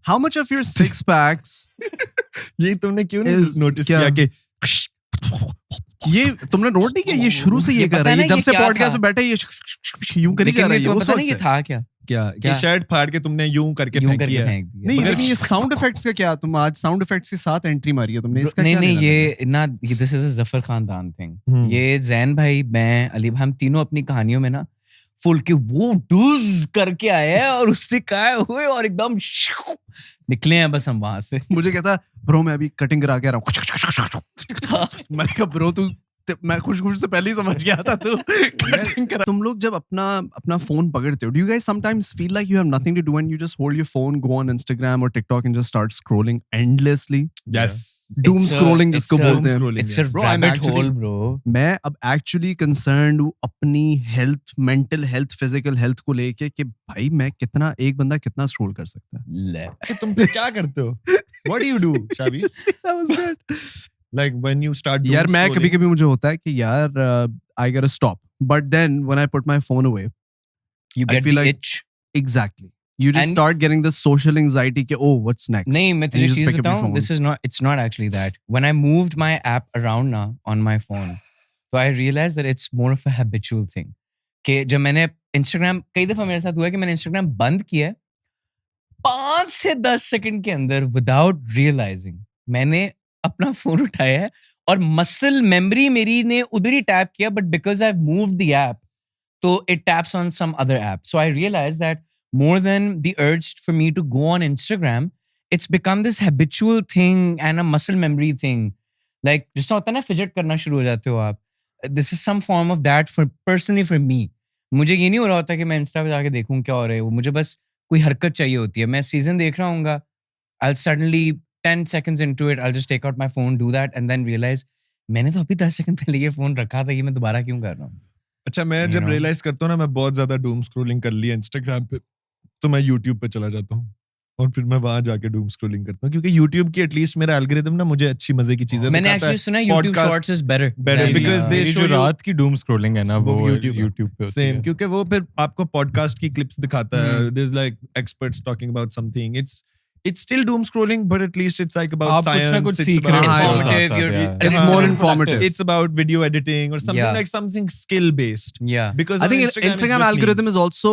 how much of your 6 packs ये तुमने क्यों नहीं नोटिस किया कि ये तुमने नोट नहीं किया, ये शुरू से ये कर रहा है, ये जब से पॉडकास्ट में बैठे ये यूं करी जा रहा है, ये पता नहीं ये था क्या? क्या शर्ट फाड़ के तुमने यूं करके फेंक दिया? नहीं, लेकिन ये साउंड इफेक्ट्स का क्या, तुम आज साउंड इफेक्ट्स के साथ एंट्री मारी है तुमने, इसका नहीं क्या? नहीं, ये ना, दिस इज अ जफर खानदान थिंग। ये जैन भाई, मैं, अली, हम तीनों अपनी कहानियों में ना फुल के वो डूज करके आए हैं और उससे काय हुए और एकदम निकले हैं बस हम वहां से। मुझे कहता ब्रो मैं अभी कटिंग करा के आ रहा हूँ। मैंने कहा ब्रो तू, मैं खुश से पहले ही समझ गया था तू कटिंग करा। तुम लोग जब अपना फोन पकड़ते हो, do you guys sometimes feel like you have nothing to do and you just hold your phone, go on Instagram or TikTok and just start scrolling endlessly? Yes. Doom scrolling जिसको बोलते हैं। It's a rabbit hole bro। मैं अब actually concerned हूँ अपनी health, mental health, physical health को लेके कि भाई मैं कितना, एक बंदा कितना scroll कर सकता है। कि तुम फिर क्या करते हो? What do you do, Shavi? That was good. Like when you start doom यार मैं scrolling- कभी-कभी मुझे होता है कि यार I gotta stop, but then when I put my phone away, You I get feel the like- itch। exactly, you just And- start getting this social anxiety कि oh what's next? नहीं, मैं And तुझे you just चीज pick up your बताऊं, phone. it's not actually that। When I moved my app around now on my phone, so I realized that it's more of a habitual thing। कि जब मैंने Instagram, कई दफा मेरे साथ हुआ है कि मैंने Instagram बंद किया है 5 से 10 सेकंड के अंदर without realizing मैंने अपना फोन उठाया है और मसल मेमोरी मेरी ने उधर ही टैप किया, but because I moved the app तो it taps on some other app. So I realize that more than the urge for me to go on Instagram, it's become this habitual thing and a muscle memory thing. Like जैसा होता है ना, fidget करना शुरू हो जाते हो आप। This is some form of that for personally for me. मुझे ये नहीं हो रहा होता कि मैं इंस्टा पे जाके देखूं क्या हो रहा है, वो मुझे बस कोई हरकत चाहिए होती है। मैं सीजन देख रहा हूँगा, I'll suddenly 10 seconds into it, I'll just take out my phone, do that and then realize मैंने तो अभी 10 सेकंड पहले ये फोन रखा था, ये मैं दोबारा क्यों कर रहा हूँ। अच्छा, मैं जब रियलाइज करता हूँ ना मैं बहुत ज्यादा डूम स्क्रोलिंग कर लिया इंस्टाग्राम पे, तो मैं यूट्यूब पे चला जाता हूँ और फिर मैं वहां जाके डूम स्क्रोलिंग करता हूँ, क्योंकि यूट्यूब की एटलीस्ट मेरा एल्गोरिदम ना मुझे अच्छी मजे की चीजें मैंने एक्चुअली सुना YouTube shorts is better because they जो show you- रात की डूम स्क्रोलिंग है ना वो YouTube YouTube पे होती सेम, है। क्योंकि वो फिर आपको पॉडकास्ट की क्लिप्स दिखाता है, there is like experts talking about something, it's still doom scrolling but at least it's like about आप कुछ science, ना कुछ it's सीख about- रहे हो Informative, साथ साथ, you're- yeah. It's more informative. it's about video editing or something Yeah. like something skill based, Yeah. because I think on it's Instagram just algorithm memes. is also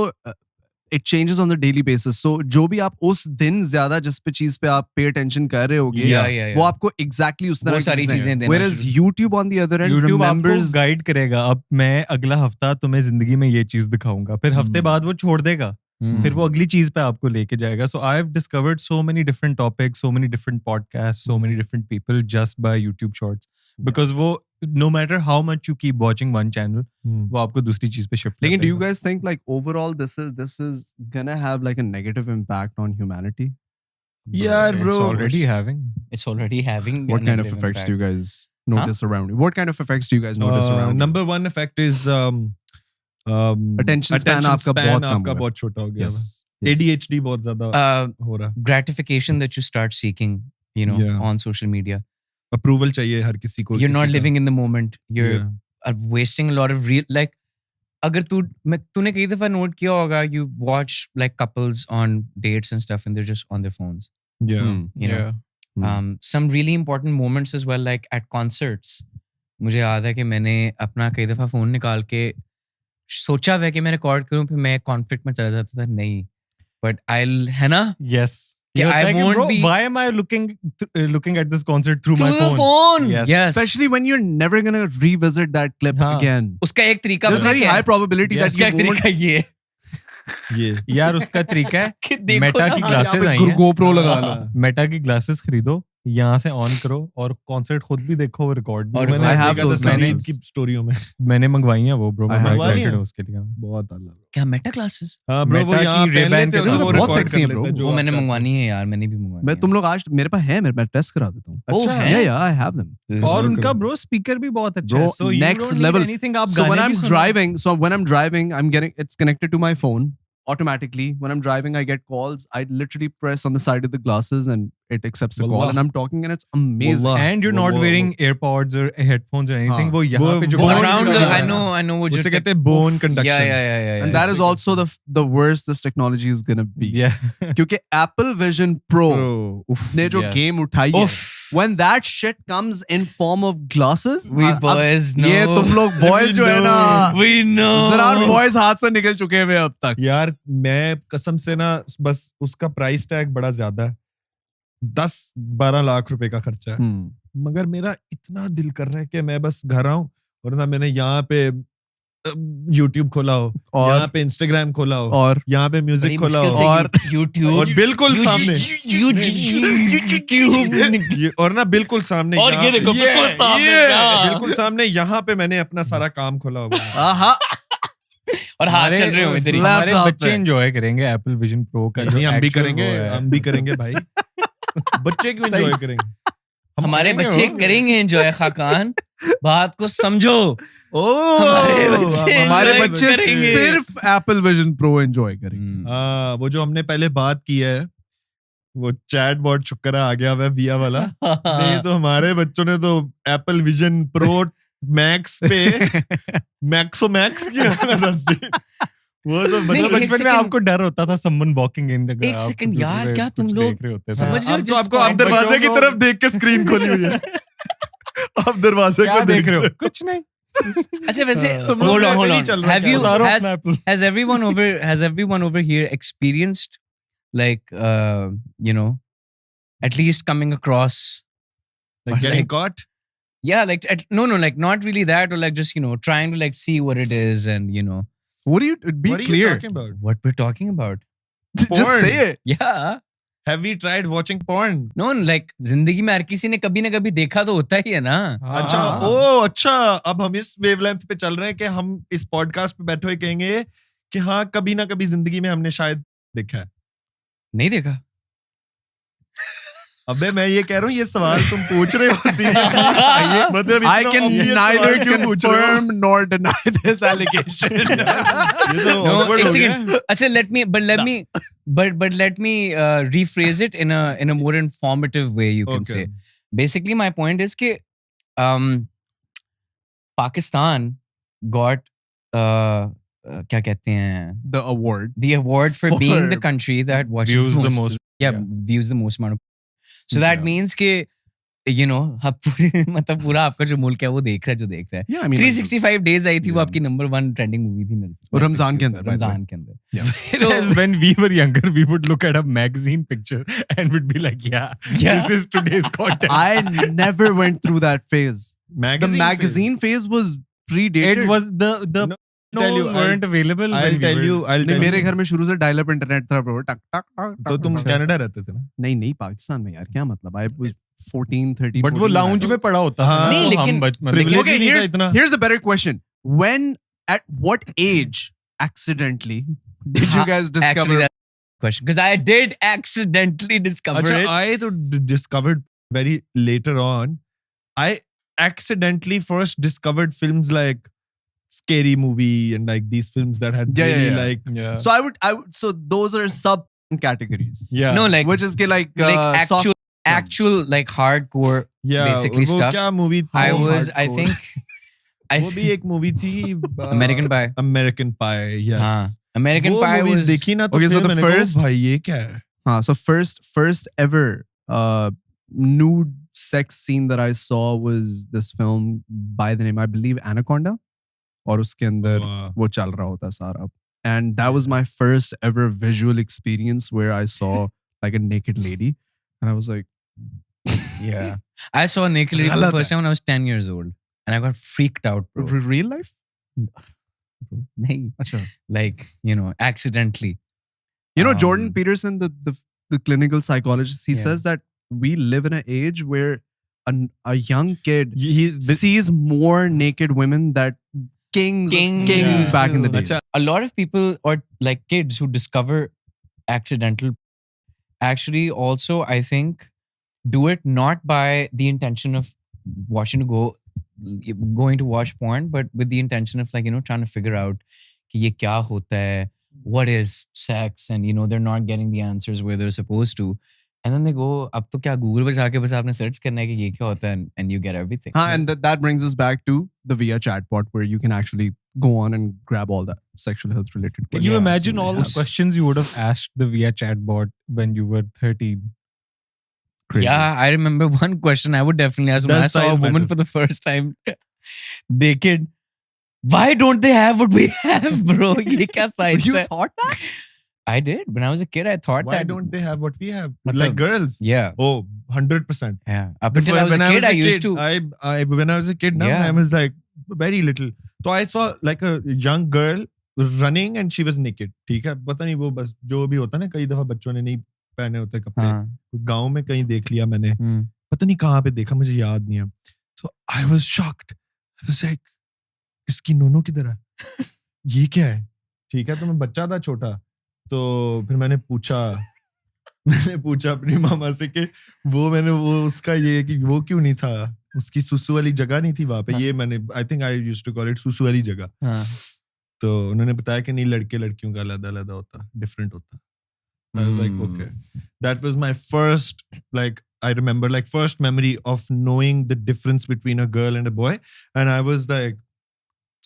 it changes on the daily basis. So जो भी आप उस दिन ज्यादा जिस पे चीज पे आप pay attention कर रहे होगे, Yeah. वो आपको exactly उस तरह वो की सारी चीजें देना Whereas शुरू- YouTube on the other end YouTube आपको remembers गाइड करेगा, अब मैं अगला हफ्ता तुम्हें जिंदगी में ये चीज दिखाऊंगा, फिर हफ्ते बाद वो छोड़ देगा, फिर वो अगली चीज पे आपको लेके जाएगा। So I have discovered so many different topics, so many different podcast, so many different people just by YouTube shorts, because वो no matter how much you keep watching one channel, वो आपको दूसरी चीज पे शिफ्ट लेकिन do you guys think like overall this is gonna have like a negative impact on humanity? Yeah, bro. It's already having. It's already having What a kind of negative effects do you impact. guys notice around you? What kind of effects do you guys notice around you? number one effect is Attention span आपका बहुत कम आपका हुआ है। बहुत छोटा हो गया Yes. है। ADHD बहुत ज्यादा हो रहा है। Gratification that you start seeking, you know, Yeah. on social media. Approval चाहिए हर किसी को, You're not किसी का। living in the moment. You're Yeah. wasting a lot of real, like, अगर तूने कई दफा नोट किया होगा, you watch like couples on dates and stuff and they're just on their phones. Yeah. Hmm. You know, some really important moments as well, like at concerts. मुझे याद है कि मैंने अपना कई दफा फोन निकाल के सोचा हुआ कि मैं रिकॉर्ड करूं, फिर मैं कॉन्फ्लिक्ट में चला जाता था, नहीं बट आई, है ना, Yes. कि You're I like, won't bro, be why am I looking at this concert through my through phone? the phone. Yes. Yes. Especially when you're never gonna revisit that clip हाँ. again. उसका एक तरीका There's पता है very क्या high है? probability Yes. that उसका you एक won't. तरीका ये है ये यार उसका तरीका कि है देखो मेटा ना, की यहाँ ग्लासेस पे आई हैं, GoPro लगा लो. मेटा की ग्लासेस खरीदो, यहाँ से ऑन करो और कॉन्सर्ट खुद भी देखो, रिकॉर्ड भी. और मैंने I have देखा था those संदीप glasses. की स्टोरियों में मैंने मंगवाई हैं वो, ब्रो. I मैं have excited those. हूँ उसके लिए. बहुत अलग. क्या मेटा क्लासेस? हाँ ब्रो, वो Meta यहाँ की पहन Ray-Ban लेते के हो ना, साथ वो बहुत रिकॉर्ड sexy कर है लेते bro. हैं जो वो आप मैंने चाहते हो. मंगवानी है यार, मैंने भी मंगवानी मैं है. तुम लोग आज मेरे पास है, मैं टेस्ट करा देता हूँ. ओ, अच्छा है? Yeah, I have them. और बिल्कुल. उनका ब्रो स्पीकर भी बहुत अच्छा Bro, है, so you next don't need level. anything. आप So when गाने I'm भी सुनो. driving, I'm getting it's connected to my phone automatically. When I'm driving, I get calls. I literally press on the side of the glasses and it accepts the call, Wallah. and I'm talking, and it's amazing. Wallah. And you're not वो- wearing AirPods or headphones or anything. हाँ. वो यहाँ पे जो वो bone Around का the, है I ना, know वो जो उसे कहते हैं bone conduction. yeah. And that is also the worst this technology is gonna be. Yeah. क्योंकि Apple Vision Pro Bro, uff. ने जो Yes. game उठाई है, Oof. when that shit comes in form of glasses, We अब boys know. ये तुम लोग boys जो है ना, We know. जरा boys हाथ से निकल चुके हैं अब तक. यार मैं कसम से ना, बस उसका प्राइस टैग बड़ा ज्यादा है, 10-12 लाख रुपए का खर्चा है, मगर मेरा इतना दिल कर रहा है कि मैं बस घर आऊं और ना मैंने यहाँ पे YouTube खोला हो, और- यहाँ पे Instagram खोला हो, और यहाँ पे म्यूजिक बड़ी खोला मुश्किल हो, से और- YouTube और बिल्कुल सामने YouTube और ना बिल्कुल सामने और यहाँ ये देखो पे- बिल्कुल सामने क्या? बिल्कुल सामने यहाँ पे मैंने अपना सारा काम खोला हुआ है। आहा, और हाथ चल रहे हो इधर ही. हमारे Laptop बच्चे पे। एंजॉय करेंगे Apple Vision Pro का. नहीं, जो हम भी actual करेंगे, वो है. हम भी करेंगे भाई। बच्चे क्यों सही। एंजॉय करेंगे? हम हमारे करेंगे बच्चे वो। करेंगे एंजॉय, खाकान बात को समझो. ओह, हमारे बच्चे हमारे enjoy बच्चे करेंगे. सिर्फ Apple Vision Pro enjoy करेंगे. हाँ, वो जो हमने पहले बात की है, वो चैट बॉट शुक्रा आ गया हुआ है विया वाला। नहीं तो हमारे बच्चों ने तो एप्पल विजन प्रो मैक्स पे मैक्सो मैक्स किया था से। वो तो नहीं, मतलब एक बचपन में second- आपको डर होता था someone walking in. एक second यार, क्या तुम लोग समझ समझ रहे हो अब तो जिस आपको आप point दरवाजे की बच्चों तरफ देख के स्क्रीन खोली हुई है। आप दरवाजे क्या को देख रहे हो? कुछ नहीं. अच्छा वैसे तुम hold लोग on, में hold नहीं on. चल रहा Have क्या? you उतारो has अपना Apple. has everyone over here experienced like you know, at least coming across Like getting like- caught? yeah, like no like not really that, or like just you know trying to like see what it is and you know What do you be What are you clear? talking about? what we're talking about. Just Porn. say it. Yeah. Have we tried watching porn? No, like जिंदगी में हर किसी ने कभी ना कभी देखा तो होता ही है ना. अच्छा, हाँ. ओ अच्छा, अब हम इस वेवलेंथ पे चल रहे हैं कि हम इस पॉडकास्ट पे बैठे हुए कहेंगे कि हाँ, कभी ना कभी जिंदगी में हमने शायद देखा है। नहीं देखा. अबे मैं ये कह रहा हूँ, ये सवाल तुम पूछ रहे हो seriously? मतलब I इतना can obvious neither सवाल क्यों पूछ रहे हो? confirm nor deny this allegation. ये तो No, awkward एक हो गया। second. अच्छा, let me rephrase it in a more informative way, you can Okay. say. Basically, my point is कि Pakistan got क्या कहते हैं, The award. the award for being the For country that watches Views the most. yeah, views the most amount of. So that Yeah. means कि you know मतलब पूरा आपका जो मुल्क है वो देख रहा है जो देख रहा है. Yeah, I mean, 365 days आई थी वो Yeah. आपकी नंबर 1 ट्रेंडिंग मूवी थी और रमजान के अंदर, by the way. रमजान के अंदर. Yeah. So As when we were younger, we would look at a magazine picture and would be like, yeah, Yeah. this is today's content. I never went through that phase. The Magazine magazine phase was predated. It was the tell you, notes weren't available. I'll when we tell were- you, I'll नहीं, tell मेरे you. घर में शुरू से dial up internet था bro. टक टक टक. तो तुम टक. कनाडा रहते थे ना? नहीं पाकिस्तान में यार, क्या मतलब? I was 14, 13. But वो 14 lounge में पड़ा होता था. हाँ, ना, नहीं, तो हम लेकिन- मतलब privilege Okay, ही नहीं था इतना। here's a better question. When, at what age, accidentally, did you guys discover? actually that question because I did accidentally discover अच्छा, it. I तो discovered very later on. I accidentally first discovered films like Scary Movie and like these films that had Yeah, really yeah, yeah. like yeah. So I would, so those are sub categories. yeah No, like Which is ke like, actual soft actual like hardcore. yeah basically वो stuff. क्या movie थी? I was I hardcore. think वो भी एक movie थी American Pie. American Pie, yes. हाँ, American वो Pie movies was देखी ना तो Okay, so फिर the मैंने कहा, first- भाई ये क्या है? So first ever nude sex scene that I saw was this film by the name, I believe, Anaconda. और उसके अंदर वो चल रहा होता सारा. And that was my first ever visual experience where I saw like a naked lady. And I was like, Yeah. I saw a naked lady for the first time when I was 10 years old. And I got freaked out, bro. Real life? Nahi. Like, accidentally. Jordan Peterson, the clinical psychologist, he says that we live in an age where a young kid sees more naked women that kings back in the day. A lot of people, or like kids who discover accidental, actually also, I think, do it not by the intention of going to watch porn, but with the intention of like, trying to figure out कि ये क्या होता है, what is sex, and they're not getting the answers where they're supposed to. And then they go, अब तो क्या Google पर जाके बस आपने search करना है कि ये क्या होता है, and you get everything. And that brings us back to the Viya chatbot, where you can actually go on and grab all that sexual health related questions. Can you imagine all the questions you would have asked the Viya chatbot when you were 13? Crazy. Yeah, I remember one question I would definitely ask when I saw a woman for the first time naked. Why don't they have what we have, bro? Ye kya science You hai? thought that? I did. When I was a kid, I thought Why that. don't they have what we have? Matlab, Like girls? Yeah. Oh, 100%. Yeah. Up until I was a kid, I used to. When I was a kid, now I was like very little. So I saw like a young girl running and she was naked. ठीक है, पता नहीं वो बस जो भी होता है ना, कई दफा बच्चों ने नहीं पहने होते कपड़े. गांव में कहीं देख लिया मैंने. पता नहीं कहाँ पे देखा, मुझे याद नहीं है. So I was shocked. I was like, इसकी नोनो किधर है? ये क्या है? ठीक है, तो मैं बच्चा था छोटा. तो फिर मैंने पूछा अपनी मामा से कि वो उसका ये कि वो क्यों नहीं था, उसकी सुसु वाली जगह नहीं थी वहां पे. ये मैंने I think I used to call it सुसु वाली जगह. तो उन्होंने बताया कि नहीं, लड़के लड़कियों का अलग होता, डिफरेंट होता. I was like, okay. That was my first, like, I remember, like, first memory of knowing the difference between a girl and a boy. And I was like,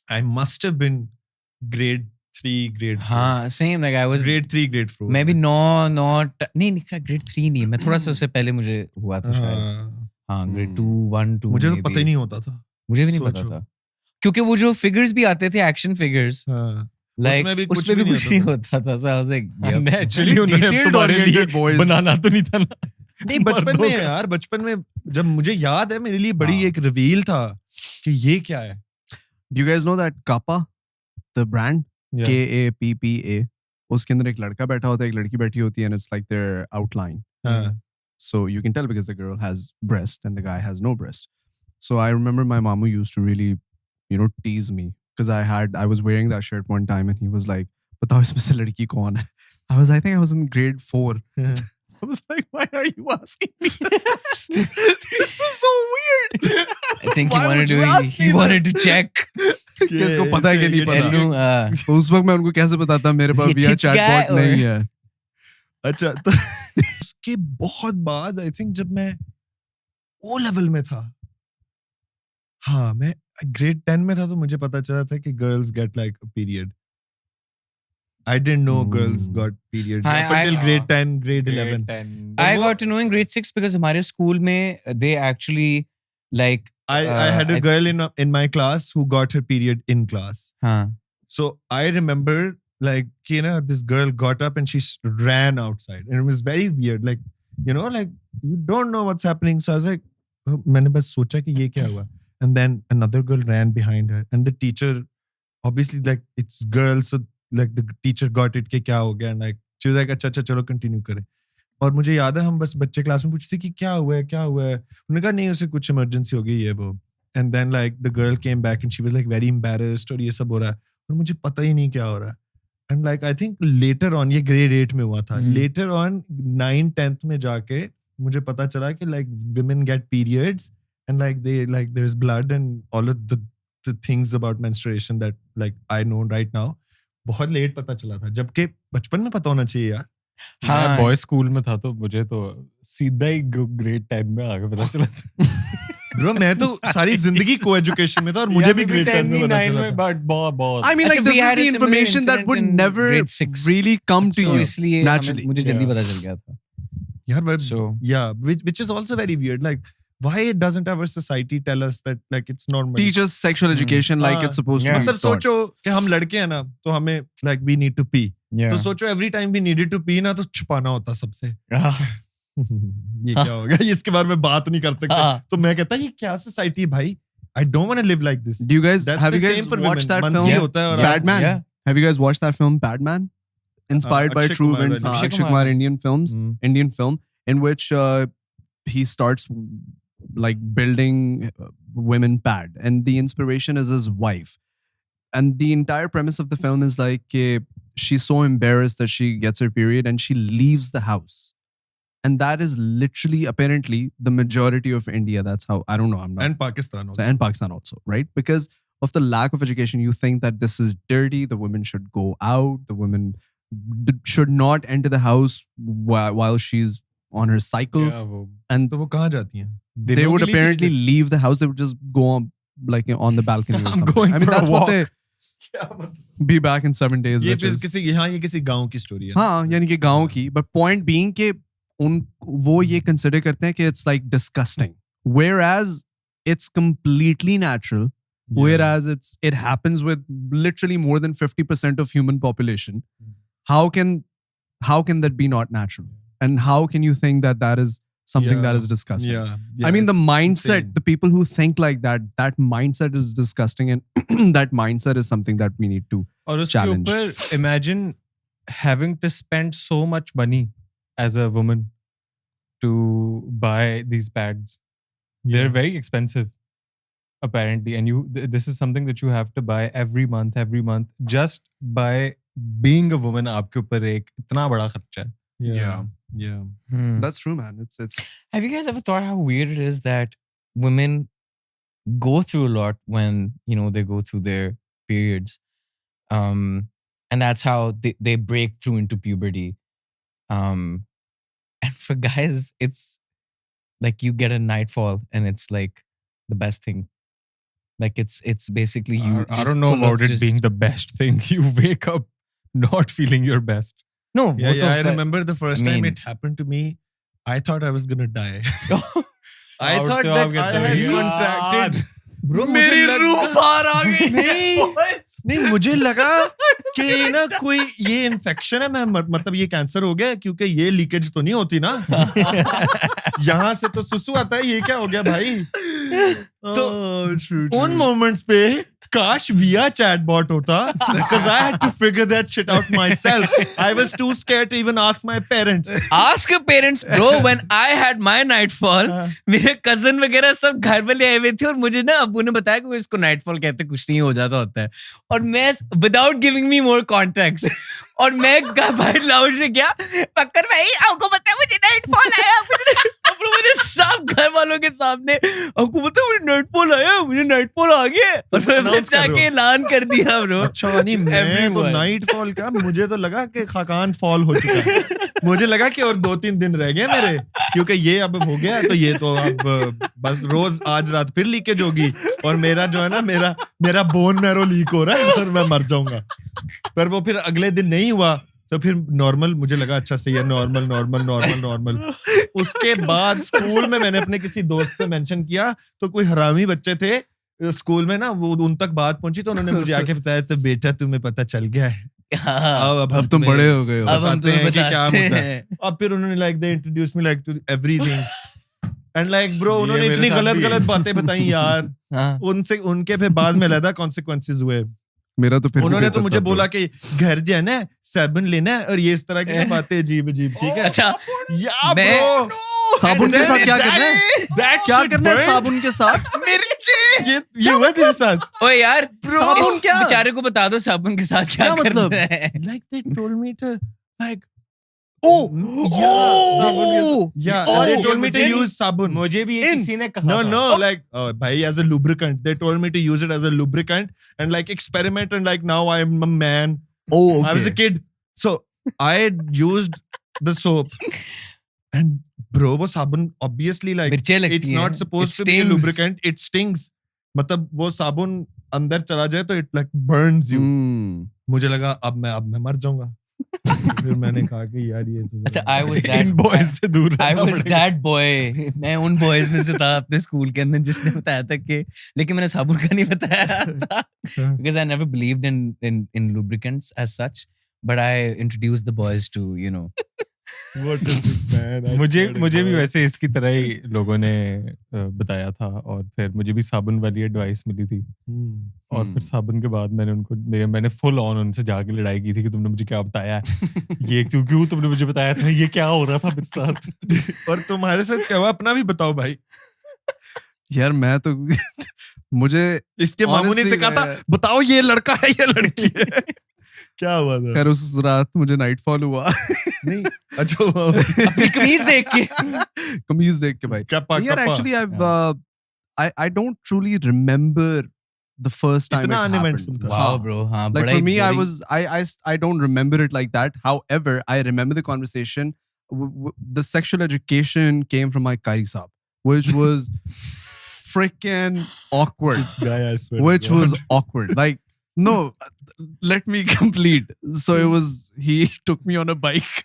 I must have been grade 3, grade 4. हाँ, same, like I was grade 3, grade 4. Maybe नहीं grade 3 नहीं, मैं थोड़ा सा उससे पहले मुझे हुआ था शायद. हाँ, grade 2, 1, 2. मुझे तो पता ही नहीं होता था. मुझे भी नहीं पता था. क्योंकि वो जो figures भी आते थे, action figures. Like उसमें भी कुछ नहीं होता था. So I was like, naturally उन्होंने तुम्हारे लिए बनाना तो नहीं था ना. नहीं, बचपन में यार, बचपन में जब मुझे याद है, मेरे लिए बड़ी एक रिवील था कि ये क्या है. Do you guys know that Kappa, the brand? KAPPA. उसके अंदर एक लड़का बैठा होता है, एक लड़की बैठी होती है, and it's like their outline. So you can tell because the girl has breast and the guy has no breast. So I remember my mamu used to really, tease me because I was wearing that shirt one time and he was like, "Batao isme se ladki kaun hai?" I think I was in grade 4. I was like, why are you asking me this? This is so weird. I think he wanted to check. किसको पता है कि नहीं पता. उस वक्त मैं उनको कैसे बताता, मेरे पास Viya chatbot नहीं है. अच्छा, तो उसके बहुत बाद आई थिंक जब मैं ओ लेवल में था, हाँ मैं ग्रेड 10 में था, तो मुझे पता चला था कि girls get like a period. I didn't know girls got periods up until grade 10, grade 11. I got to know in grade 6 because हमारे school में they actually like I had a girl in my class who got her period in class. So I remember like this girl got up and she ran outside and it was very weird, like like you don't know what's happening. So I was like, मैंने बस सोचा कि ये क्या हुआ. And then another girl ran behind her and the teacher, obviously like it's girls, so like the teacher got it कि क्या हो गया, and like she was like अच्छा चलो कंटिन्यू करें. और मुझे याद है हम बस बच्चे क्लास में पूछते कि क्या हुआ है. उन्होंने कहा नहीं, उसे कुछ इमरजेंसी हो गई है वो. And then like the girl came back and she was like very embarrassed और ये सब हो रहा है और मुझे पता ही नहीं क्या हो रहा है. And like I think later on, ये grade 8 में हुआ था. Later on 9, 10th में जाके मुझे पता चला कि like women get periods and like they like there's blood and all of the things about menstruation that like I know right now. बहुत लेट पता चला था, जबकि बचपन में पता होना चाहिए यार. हाँ, बॉय स्कूल में था तो मुझे तो सीधा ही ग्रेड 10 में आगे पता चला था. ब्रो मैं तो सारी जिंदगी को एजुकेशन में था और मुझे भी ग्रेड 10 में पता चला था. बट बहुत I mean like this is the information that would never really come to you naturally. मुझे जल्दी पता चल गया था यार. So yeah, which is also very weird. Like why doesn't our society tell us that like it's normal? Teach us sexual education like it's supposed to be मतलब taught. सोचो कि हम लड़के हैं ना तो हमें like we need to pee. Yeah. तो सोचो every time we needed to pee ना तो छुपाना होता सबसे. ये क्या हो गया? इसके बारे में बात नहीं कर सकते. तो मैं कहता ये क्या society है भाई? I don't want to live like this. Do you guys That's have the you guys same for watched women. that Manji film होता है और Padman? Yeah. Have you guys watched that film Padman? Inspired by Akshay true Kumar events, वाली. Akshay Akshay Kumar. Kumar Indian films, Mm. Indian film in which he starts like building women pad, and the inspiration is his wife, and the entire premise of the film is like she's so embarrassed that she gets her period and she leaves the house, and that is literally apparently the majority of India. That's how, I don't know, I'm not, And Pakistan also. so, and Pakistan also, right? Because of the lack of education, you think that this is dirty. The women should go out. The women should not enter the house while she's on her cycle. Yeah, वो And तो वो कहाँ जाती हैं? they दिनों would के लिए apparently cheese leave the house. They would just go on, like on the balcony or I'm something. going I mean, for a that's what walk. they be back in 7 days. ये Which फिर is, किसी यहाँ ये किसी गांव की story है. हाँ, यानी कि गांव की. But point being कि वो ये consider करते हैं कि it's like disgusting, whereas it's completely natural. Whereas it happens with literally more than 50% of human population. How can that be not natural? And how can you think that that is something that is disgusting? Yeah. I mean, the it's mindset, insane. the people who think like that mindset is disgusting, and that mindset is something that we need to और उसके challenge. ऊपर imagine having to spend so much money as a woman to buy these pads. They're very expensive apparently, and this is something that you have to buy every month just by being a woman. आपके ऊपर एक इतना बड़ा खर्चा है. Yeah. That's true, man. It's Have you guys ever thought how weird it is that women go through a lot when, you know, they go through their periods? And that's how they break through into puberty. And for guys, it's like you get a nightfall and it's like the best thing. Like it's basically you. I just don't know full of about it just- being the best thing. You wake up not feeling your best. No, Yeah, वो तो I remember the first time mean- it happened to me. I thought I was gonna die. I Out thought to that आप I कहते had हो, contracted. Bro, मेरी रूह बाहर आ गई. नहीं मुझे लगा कि ना कोई ये इन्फेक्शन है. मैं मतलब ये कैंसर हो गया क्योंकि ये लीकेज तो नहीं होती ना. यहाँ से तो सुसु आता है. ये क्या हो गया भाई? तो उन मोमेंट्स पे काश विया चैटबॉट होता, because I had to figure that shit out myself. I was too scared to even ask my parents. Ask your parents, bro. When I had my nightfall, मेरे cousin वगैरह सब घर वाले आए हुए थे और मुझे ना अब्बू ने बताया कि वो इसको nightfall कहते, कुछ नहीं हो जाता होता है. और मैं without giving me more context, और मैं भाई लाउंज में गया, पक्कर भाई आपको पता है मुझे nightfall आया. अब मेरे सब घर वालों के सामने आपको पता है मुझे nightfall आया, मुझे nightfall आ गया. और मैं जाके ऐलान कर दिया ब्रो. अच्छा नहीं मैं तो नाइट फॉल का मुझे तो लगा कि खाकान फॉल हो चुका है. मुझे लगा कि और 2-3 दिन रह गए मेरे, क्योंकि ये अब हो गया तो ये तो अब बस रोज आज रात फिर लीकेज होगी और मेरा जो है ना मेरा बोन मैरो लीक हो रहा है और मैं मर जाऊंगा. पर वो फिर अगले दिन नहीं हुआ तो फिर नॉर्मल मुझे लगा अच्छा सही है. नॉर्मल. उसके बाद स्कूल में मैंने अपने किसी दोस्त से मेंशन किया तो कोई हरामी बच्चे थे स्कूल में ना, वो उन तक बात पहुंची तो उन्होंने मुझे आके बताया तो बेटा तुम्हें पता चल गया है. अब तुम बड़े हो गए हो. अब हम तुम्हें बताते हैं. अब फिर उन्होंने like they introduce me like to everything and like bro उन्होंने इतनी गलत बातें बताई यार. उनसे उनके फिर बाद में अलग कॉन्सिक्वेंसेस हुए. मेरा तो फिर उन्होंने तो मुझे बोला कि घर जाना है, साबुन लेना है और ये इस तरह की बातें अजीब. ठीक है. अच्छा या ब्रो साबुन के साथ क्या करना है? क्या करना है साबुन के साथ? ये हुआ तेरे साथ? ओए यार साबुन क्या? बेचारे को बता दो साबुन के साथ क्या मतलब? करना है. Like they told me to like Yeah, they told me to use sabun. मुझे भी ये किसी ने कहा था. No, like bhai as a lubricant. They told me to use it as a lubricant and like experiment and like now I am a man. Oh, okay. I was a kid, so I used the soap and bro वो साबुन obviously like मिर्चें लगती it's हैं. not supposed It to be a stings. lubricant. It stings. मतलब वो साबुन अंदर चला जाए तो it like burns you. Hmm. मुझे लगा अब मैं मर जाऊंगा. फिर मैंने कहा कि यार ये तो अच्छा I was that बॉयज से दूर I रहना was पड़ेगा। that boy. मैं उन बॉयज में से था अपने स्कूल के अंदर जिसने बताया था कि, लेकिन मैंने साबुन का नहीं बताया था because I never believed in lubricants as such, but I introduced the boys to, you know. What is this man? I मुझे swear to मुझे भी God. वैसे इसकी तरह ही लोगों ने बताया था, और फिर मुझे भी साबुन वाली एडवाइस मिली थी, और फिर साबुन के बाद मैंने फुल ऑन उनसे जाके लड़ाई की थी कि तुमने मुझे क्या बताया है, ये क्यों तुमने मुझे बताया था, ये क्या हो रहा था मेरे साथ। और तुम्हारे साथ क्या हुआ अपना भी बताओ भाई। यार मैं तो मुझे इसके मामू ने से कहा था बताओ ये लड़का है या लड़की है। क्या हुआ था? खैर उस रात मुझे नाइटफॉल हुआ। नहीं अच्छा हुआ अपनी कमीज देख के कमीज देख के भाई। कप्पा यार actually I don't truly remember the first time इतना it uneventful happened. था। wow bro हाँ Like बड़ा for he me, boring. I don't remember it like that. However, I remember the conversation. The sexual education came from my Kari Saab, which was freaking awkward. This guy, I swear to Which God. was awkward. Like, no, let me complete. So it was, he took me on a bike.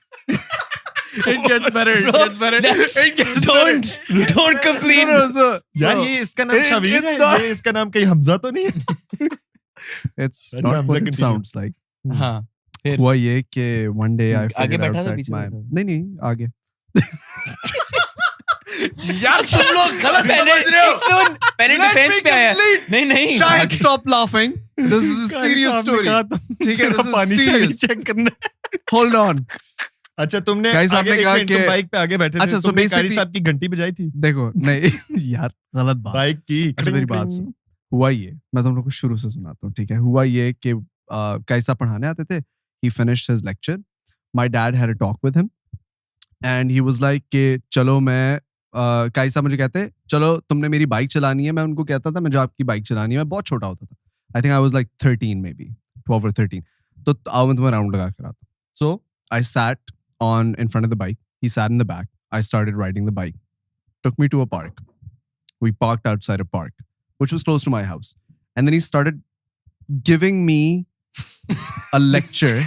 It gets better. It Bro, gets better. that's- It gets don't better. complete. No, so, यार so ये इसका नाम Shabir it's है, not- ये इसका नाम कहीं हमजा तो नहीं है? it's अच्छा, not Hamza what it continue. sounds like. हाँ फिर हुआ ये कि one day I आगे figured बैठा out था that पीछे my बैठा था? नहीं आगे। यार सब लोग गलत पहले समझ रहे हो। एक सुन पहले Let डिफेंस me पे आया complete. नहीं Shahid, आगे। stop laughing. This is a serious story. ठीक है, this is पानी serious. चेक करना। Hold on. अच्छा तुमने Guys, आगे आपने एक कहा second, तुम कि- बाइक पे आगे बैठे थे, अच्छा, so तुमने कारी basically- साहब की घंटी बजाई थी देखो नहीं यार गलत बात। बाइक की। अच्छा मेरी बात सुन। हुआ ये, मैं तुम लोग को शुरू से सुनाता हूँ, ठीक है। हुआ ये कि कैसा पढ़ाने आते थे। He finished his lecture. My dad had a talk with him, and he was like कि चलो मैं कैसा मुझे कहते चलो तुमने मेरी बाइक चलानी है। मैं उनको कहता था मुझे आपकी बाइक चलानी है। मैं बहुत छोटा होता था। I think I was like 13 maybe 12 or 13. तो आओ मैं तुम्हें राउंड लगा कर आता हूँ। So I sat on in front of the bike. He sat in the back. I started riding the bike. Took me to a park. We parked outside a park, which was close to my house. And then he started giving me a lecture.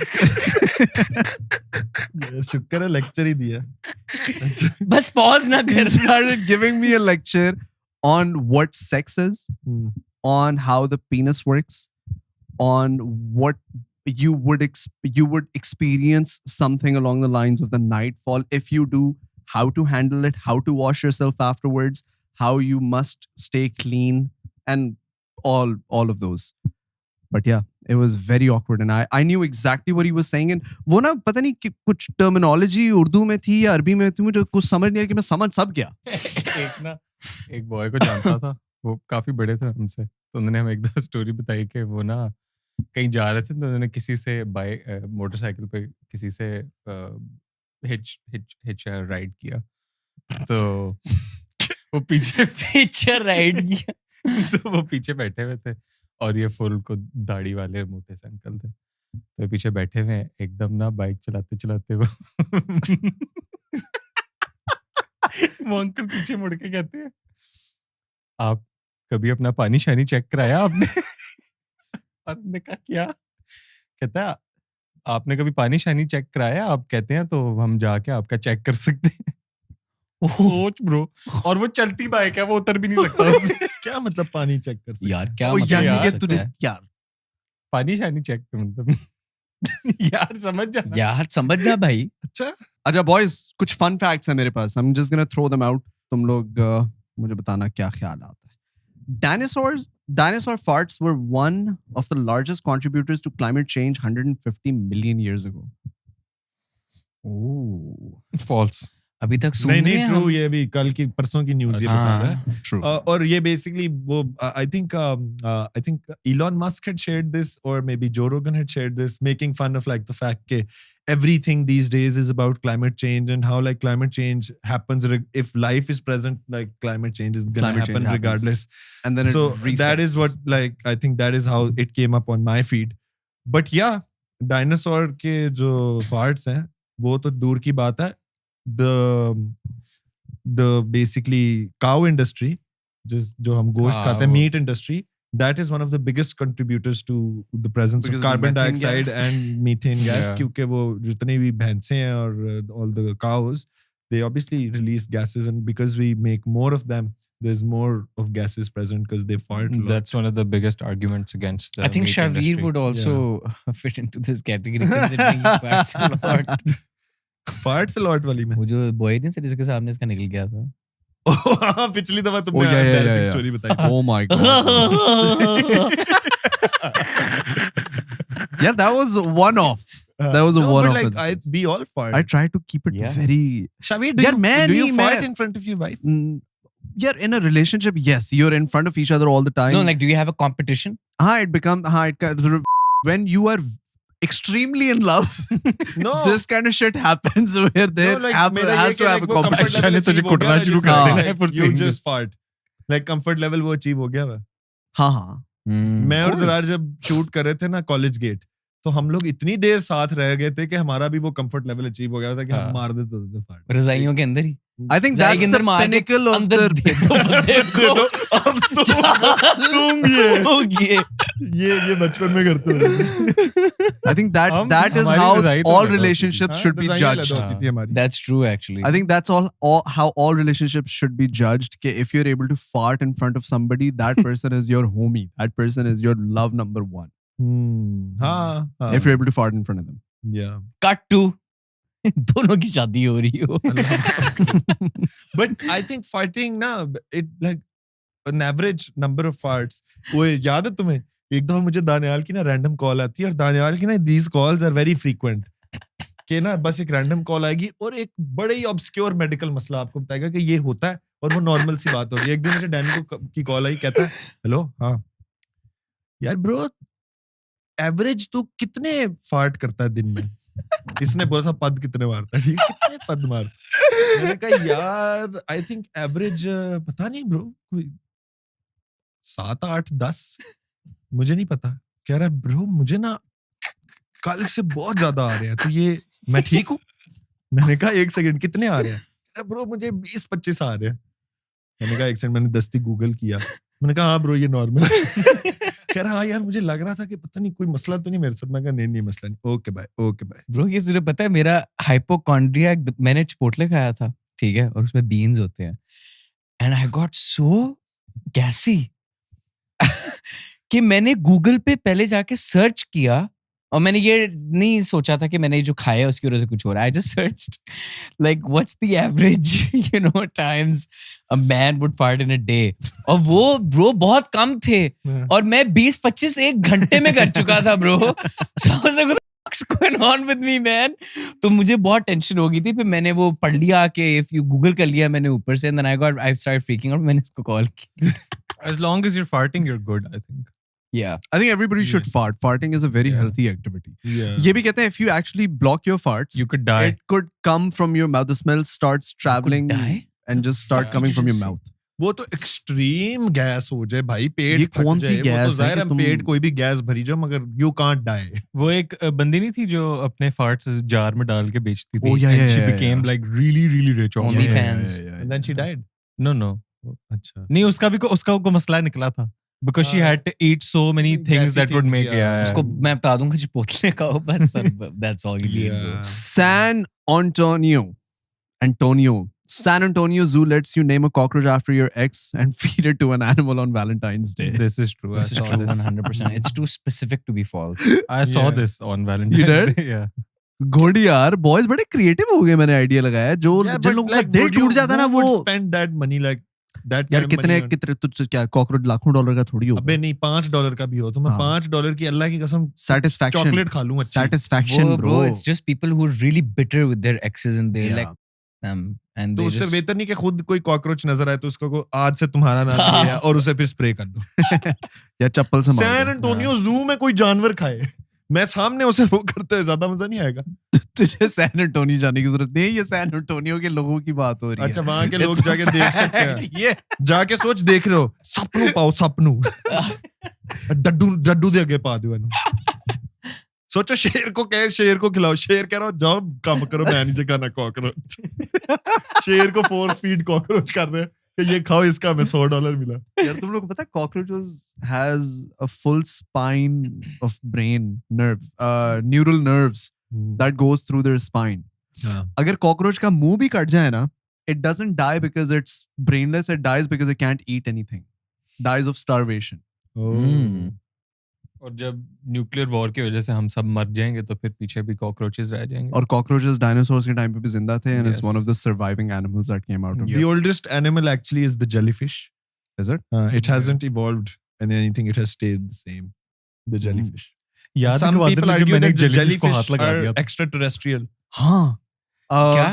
शुक्र है lecture ही दिया। बस pause ना He कर started giving me a lecture on what sex is, on how the penis works, on what you would experience something along the lines of the nightfall if you do, how to handle it, how to wash yourself afterwards, how you must stay clean, and all of those. But yeah, it was very awkward, and I knew exactly what he was saying. And वो ना पता नहीं कि कुछ terminology Urdu में थी या अरबी में थी, मुझे कुछ समझ नहीं आया कि मैं समझ सब गया। एक बॉय को जानता था, वो काफी बड़े थे हमसे, तो उन्होंने हमें एक दो स्टोरी बताई कि वो ना कहीं जा रहे थे, तो उन्होंने किसी से मोटरसाइकिल पे किसी से हिच राइड किया, तो वो पिक्चर राइड किया। तो वो पीछे बैठे हुए थे, और ये फुल को दाढ़ी वाले मोटे से अंकल थे, तो पीछे बैठे हुए एकदम ना बाइक चलाते चलाते वो अंकल पीछे मुड़ के कहते हैं, आप कभी अपना पानी शानी चेक कराया आपने? और हमने कहा क्या? कहता है आपने कभी पानी शानी चेक कराया? आप कहते हैं तो हम जाके आपका चेक कर सकते हैं। सोच ब्रो, और वो चलती बाइक है, वो उतर भी नहीं सकता उससे। क्या मतलब पानी चेक करते यार क्या ओ मतलब यार हो ये सकता तुझे है? यार पानी शानी चेक मतलब यार समझ जा ना। यार समझ जा भाई। अच्छा बॉयज, कुछ फन फैक्ट्स हैं मेरे पास। I'm just gonna throw them out. तुम लोग मुझे बताना क्या ख्याल आता है। Dinosaur farts were one of the largest contributors to climate change 150 million years ago. False. अभी तक सुन नहीं रहे नहीं हैं ट्रू, हम? ये भी कल की परसों की न्यूज़ ये बता रहा है। हाँ, True. और ये बेसिकली वो I think Elon Musk had shared this, or maybe Joe Rogan had shared this, making fun of like the fact that everything these days is about climate change, and how like climate change happens if life is present, like climate change is gonna Climate change happen happens. regardless. And then So it that is resets. what like I think that is how it came up on my feed. But yeah, dinosaur के जो farts हैं वो तो दूर की बात है. The basically cow industry, जो हम गोश्त खाते हैं, वो- meat industry, that is one of the biggest contributors to the presence Because of carbon methane dioxide gas. and methane gas. Yeah. क्योंकि वो जितनी भी भैंसें हैं और all the cows, they obviously release gases, and because we make more of them, there's more of gases present because they fart a lot. That's one of the biggest arguments against the I think meat Shavir industry. would also fit into this category considering he farts a lot. Farts a lot वाली में. वो जो boy नहीं था जिसके सामने इसका निकल गया था. हाँ, पिछली दफा तुमने Oh, yeah, yeah, embarrassing yeah. story बताई. Oh my god. Yeah, that was one off. That was a No, one but off. like we all fart. I try to keep it Yeah. very. Shavir, do यार मैं you नहीं, fart मैं- in front of your wife? Yeah, in a relationship, yes, you're in front of each other all the time. No, like, do you have a competition? When you are extremely in love, No. this kind of shit happens where there No, like, मेरा has ये to कि have like a वो comfort competition. level ने तुझे achieve हो कुटना गया शुरू ना, कर जिसका देना है for you saying just this. fart. Like comfort level वो achieve हो गया हुआ. हाँ हाँ. मैं और course. जरार जब शूट कर रहे थे ना कॉलेज गेट, तो हम लोग इतनी देर साथ रह गए थे कि हमारा भी वो कंफर्ट लेवल अचीव हो गया था कि हम हाँ. मार देते थे फाड़. रजाइयों के अंदर ही. I think जाए that's के the अंदर मार के pinnacle of अंदर the. दे दो बंदे को. अब सूंघ ये बचपन में करते थे. I think that हम- that is हमारी how रज़ाई तो all लगा होती थी. relationships should be रज़ाइयाँ judged. लगा होती थी हमारी. That's true actually. I think that's all how all relationships should be judged. कि if you're able to fart in front of somebody, that person is your homie. That person is your love number one. हाँ, हाँ. If you're able to fart in front of them. Yeah. Cut to दोनों की शादी हो रही हो. But I think farting ना, it like an average number of farts. वो याद है तुम्हें? एक दफा मुझे दानियाल की ना रैंडम कॉल आती है, और दानियाल की ना these calls are very frequent. कि ना बस एक रैंडम कॉल आएगी और एक बड़े ही ऑब्सक्योर मेडिकल मसला आपको बताएगा कि ये होता है, और वो नॉर्मल सी बात होगी. एक दिन मुझे डैनी की कॉल आई, कहता है हेलो, हाँ यार ब्रो, एवरेज तू कितने फार्ट करता है दिन में? इसने बोला था पद कितने मारता है, ठीक है, कितने पद मार. मैंने कहा यार आई थिंक एवरेज पता नहीं ब्रो, कोई 7, 8, 10, मुझे नहीं पता. कह रहा है ब्रो मुझे ना कल से बहुत ज्यादा आ रहे हैं, तो ये मैं ठीक हूँ? मैंने कहा एक सेकंड, कितने आ रहे हैं? कह रहा ब्रो मुझे 20-25 आ रहे हैं. मैंने कहा एक सेकंड, मैंने दस्ती गूगल किया. मैंने कहा हाँ ब्रो ये नॉर्मल है. कह रहा हाँ यार मुझे लग रहा था कि पता नहीं कोई मसला तो नहीं मेरे साथ. मैं कहा नहीं मसला नहीं. Okay bye. ब्रो ये तुझे पता है मेरा हाइपोकॉन्ड्रिया, मैंने चिपोटले खाया था, ठीक है, और उसमें बीन्स होते हैं, एंड आई गॉट सो गैसी कि मैंने गूगल पे पहले जाके सर्च किया, और मैंने ये नहीं सोचा था कि मैंने जो खाया उसकी वजह से कुछ हो रहा है. I just searched like what's the average you know times a man would fart in a day, और वो ब्रो बहुत कम थे, और मैं 20-25 एक घंटे में कर चुका था bro. What's going on with me man? तो मुझे बहुत टेंशन हो गई थी. फिर मैंने वो पढ़ लिया कि इफ यू गूगल कर लिया मैंने ऊपर से, and then I started freaking out. मैंने इसको कॉल की. As long as you're farting, you're good, I think. Yeah. I think everybody should fart. Farting is a very Yeah. healthy activity. Yeah. ये भी कहते हैं if you actually block your farts, You could die. it could come from your mouth. The smell starts traveling die? and just start What coming did from you your say? mouth. वो तो extreme gas हो जाए भाई, पेट ये फट कौन सी जाए, वो गैस तो है जाहिर कि है तुम- पेट कोई भी गैस भरी जाओ, मगर यू कांट डाई. वो एक बंदी नहीं थी जो अपने farts जार में डाल के बेचती थी. Oh, yeah, and yeah, she yeah, became yeah. like really, really rich. on Only it. fans. And then she died. No. अच्छा. नहीं, उसका को मसला निकला था. Because she had to eat so many things Gassy that would things, make yeah. उसको मैं बता दूंगा चिपोटले खाओ बस. That's all you need. Yeah. bro. San Antonio Zoo lets you name a cockroach after your ex and feed it to an animal on Valentine's Day. This is true. This is I saw true this. 100%. It's too specific to be false. I saw Yeah. this on Valentine's did? Day. Yeah. Good यार, boys बड़े creative हो गए. मैंने idea लगाया जो Yeah, Jin but लोगों का like, दिल would you- टूट जाता है ना, who would वो spend that money like that यार kind of money on- कितने तुझसे क्या कॉकरोच लाखों डॉलर का थोड़ी अबे होगा. नहीं, $5 का भी हो तो मैं हाँ. $5 की अल्लाह की कसम Satisfaction. चॉकलेट खा लूं. अच्छी. Satisfaction, bro, it's just people who are really bitter with their exes and they Yeah. like them and तो they उससे just बेहतर नहीं कि खुद कोई कॉकरोच नजर आए तो उसको को आज से तुम्हारा नाम हाँ. लिया और उसे फिर स्प्रे कर दो. या चप्पल से मार सैन दो. एंटोनियो जू में कोई जानवर खाए, मैं सामने उसे वो करते हुए ज्यादा मजा नहीं आएगा. तुझे सैन एंटोनियो जाने की जरूरत नहीं है. ये सैन एंटोनियो के लोगों की बात हो रही है. अच्छा, वहां के लोग It's a जाके देख सकते हैं. fact. ये जाके सोच, देख रहे हो सपनू पाओ सपनू. डड्डू दे अगे पा दो इन्हू. सोचो शेर को खिलाओ. शेर कह रहा हो जाओ काम करो, मैं नहीं खाना कॉकरोच. शेर को फोर्स फीड कॉकरोच कर रहे हैं. कि ये खाओ, इसका हमें $100 मिला। यार तुम लोग को पता है cockroaches has a full spine of brain neural nerves that goes through their spine. अगर कॉकरोच का मुंह भी कट जाए ना, it doesn't die because it's brainless, it dies because it can't eat anything. Dies of starvation. और जब nuclear war की वजह से हम सब मर जाएंगे तो फिर पीछे भी कॉकरोचेस रह जाएंगे। और कॉकरोचेस डायनासोर्स के टाइम पे भी जिंदा थे and it's one of the surviving animals that came out of The oldest animal actually is the jellyfish. Is it? It hasn't evolved in anything, it has stayed the same. The jellyfish. याद Some Gwadar people में जब argue मैंने that एक the jellyfish को हाथ jellyfish लगा are दिया था। extraterrestrial. हाँ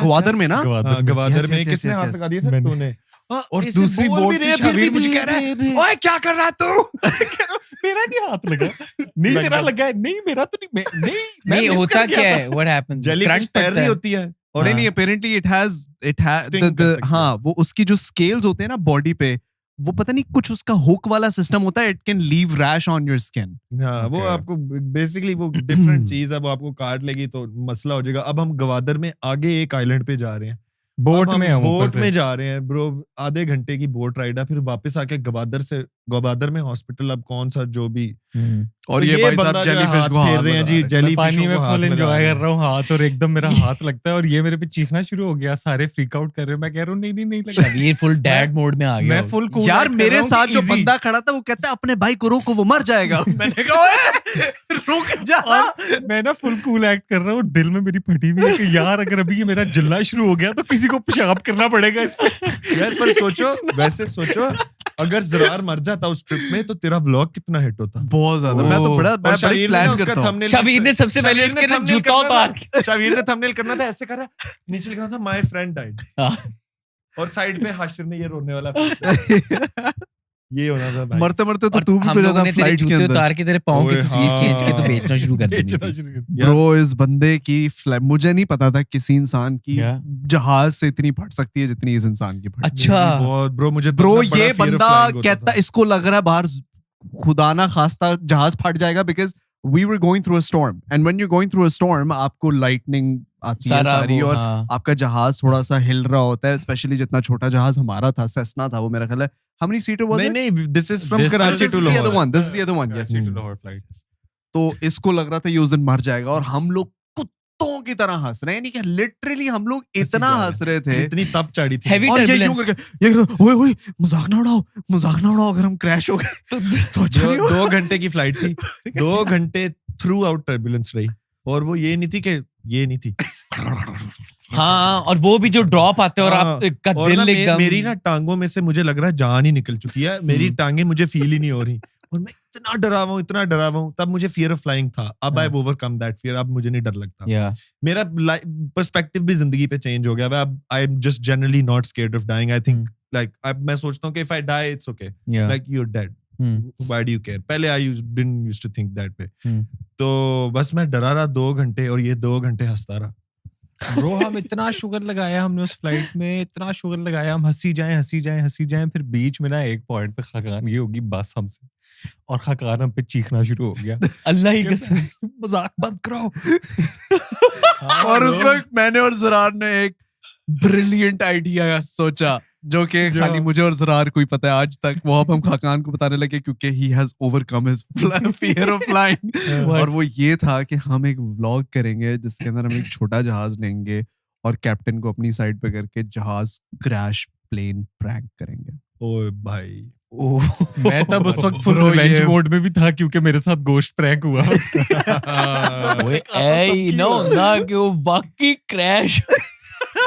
ग्वादर में ना, गवादर Yes, में yes, किसने yes, हाथ yes. लगा दिया था? मैंने। तूने। और इसे दूसरी बोल बोर्ड भी से रहे, फिर शावीर भी मुझे कह रहा है, ओए क्या कर रहा है तू? मेरा नहीं हाथ लगा। नहीं लग तेरा गया। लगा है, नहीं मेरा तो नहीं, मैं नहीं miss होता कर गया क्या था। है? What happens? जेलीफिश Crunch तैर पड़ता रही है। होती है और नहीं नहीं apparently it has Sting कर सकती है। हाँ वो उसकी जो स्केल्स होते हैं ना बॉडी पे, वो पता नहीं कुछ उसका हुक वाला सिस्टम होता है, it can leave rash on your skin. हाँ वो Okay. आपको बेसिकली वो डिफरेंट चीज है, वो आपको काट लेगी तो मसला हो जाएगा। अब हम गवादर में आगे एक आइलैंड पे जा रहे हैं, बोट अब हम में हम ऊपर बोट से। में जा रहे हैं ब्रो, आधे घंटे की बोट राइड है, फिर वापस आके गवादर में हॉस्पिटल, अब कौन सा जो भी। और तो ये भाई बंदा साहब जो है जेलीफिश हाथ को फेर हाथ रहे हैं लगा जी, रहे हैं। मैं जेलीफिशों पानी में को हाथ फुल लगा एंजॉय रहे कर हैं। रहा हूँ हाथ, और एकदम मेरा हाथ लगता है और ये मेरे पे चीखना शुरू हो गया, सारे फ्रीक आउट कर रहे हैं। मैं कह रहा हूँ नहीं नहीं लगा। ये फुल डैड मोड में आ गया। मैं फुल कूल यार मेरे साथ जो बंदा खड़ा था वो कहता है अपने भाई को रोको, वो मर जाएगा। मैंने कहा ओए रुक जा। मैं ना फुल कूल एक्ट कर रहा हूँ और दिल में मेरी फटी हुई है कि यार अगर अभी ये मेरा जलना शुरू हो गया तो किसी को पेशाब करना पड़ेगा इस पे। यार पर सोचो, वैसे सोचो अगर ज़रार मर जाता उस ट्रिप में तो तेरा व्लॉग कितना हिट होता। बहुत ज्यादा। मैं तो बड़ा बड़ी प्लान करता हूँ। शबीर ने सबसे पहले उसके ना जूता उतार के, शबीर ने थंबनेल करना था, ऐसे करा, नीचे लिखना था माय फ्रेंड डाइड, और साइड पे हाशिर ने ये रोने वाला face। ये होना था भाई। मरते मरते तो और तू भी हम हो लोगों जाता ने तेरे फ्लाइट के जूते अंदर। उतार के तेरे पाँव की ओए तस्वीर खींच के तो हाँ। बेचना शुरू कर देनी थी। ब्रो इस बंदे की मुझे नहीं पता था किसी इंसान की क्या? जहाज से इतनी फट सकती है जितनी इस इंसान की फट। अच्छा बहुत ब्रो, मुझे ब्रो तो बड़ा ये fear of बंदा flying होता कहता था। इसको लग रहा है बाहर खुदा ना खास्ता जहाज फट जाएगा, because we were going through a storm, and when you going through a storm आपको लाइटनिंग आती है सारा सारी, वो, और हाँ। आपका जहाज थोड़ा सा हिल रहा होता है, स्पेशली जितना छोटा जहाज हमारा था, सेस्ना था वो, मेरा ख्याल है how many seater was नहीं it? नहीं, this is from This Karachi This to is the other Lahore। one. This is the other one. Yes. Karachi yes, to yes, Lahore yes, flight. yes. तो इसको लग रहा था ये उस दिन मर जाएगा, और हम लोग कुत्तों की तरह हंस रहे हैं, नहीं कि लिटरली हम लोग इतना हंस रहे थे। इतनी तप चढ़ी थी। Heavy और ये यूं turbulence। करके ये ओए ओए मजाक ना उड़ाओ अगर हम क्रैश हो गए तो अच्छा नहीं होगा। 2 घंटे की फ्लाइट थी, 2 घंटे थ्रू आउट टर्बुलेंस रही, और वो ये नहीं थी कि ये नहीं थी। हाँ, और वो भी जो ड्रॉप आते हैं और हाँ, आपका और दिल ना एकदम मेरी ना टांगों में से मुझे लग रहा है जान ही निकल चुकी है, मेरी टांगें मुझे फील ही नहीं हो रही, और मैं इतना डरा हुआ हूँ। तब मुझे फियर ऑफ फ्लाइंग था, अब आई ओवरकम दैट फियर, अब मुझे नहीं डर लगता। या मेरा पर्सपेक्टिव भी जिंदगी पे चेंज हो गया है। अब I am just generally not scared of dying. I think like मैं सोचता हूँ कि if I die it's okay, या like you are dead, why do you care. पहले I didn't used to think that way. तो बस मैं डरा रहा 2 घंटे, और ये 2 घंटे हंसता रहा। ब्रो हम इतना शुगर लगाया हमने उस फ्लाइट में, इतना शुगर लगाया, हम हंसी जाएं, फिर बीच में ना एक पॉइंट पे खकान ये होगी बस हमसे, और खकान हम पे चीखना शुरू हो गया। अल्लाह ही कसम। मजाक बंद करो। और उस वक्त मैंने और जरार ने एक ब्रिलियंट आइडिया सोचा, जो कि खाली मुझे और जरार को ही पता है आज तक। वो अब हम खाकान को बताने लगे क्योंकि he has overcome his fear of flying। और वो ये था कि हम एक व्लॉग करेंगे जिसके अंदर हम एक छोटा जहाज लेंगे और कैप्टन को अपनी साइड पे करके जहाज क्रैश प्लेन प्रैंक करेंगे। ओए भाई, मैं तब उस वक्त फुल Bro, रिवेंज ये- मोड में भी था क्योंकि मेरे साथ गोश्त प्रैंक हुआ। ओए ऐ नो ना कि वो वाकई क्रैश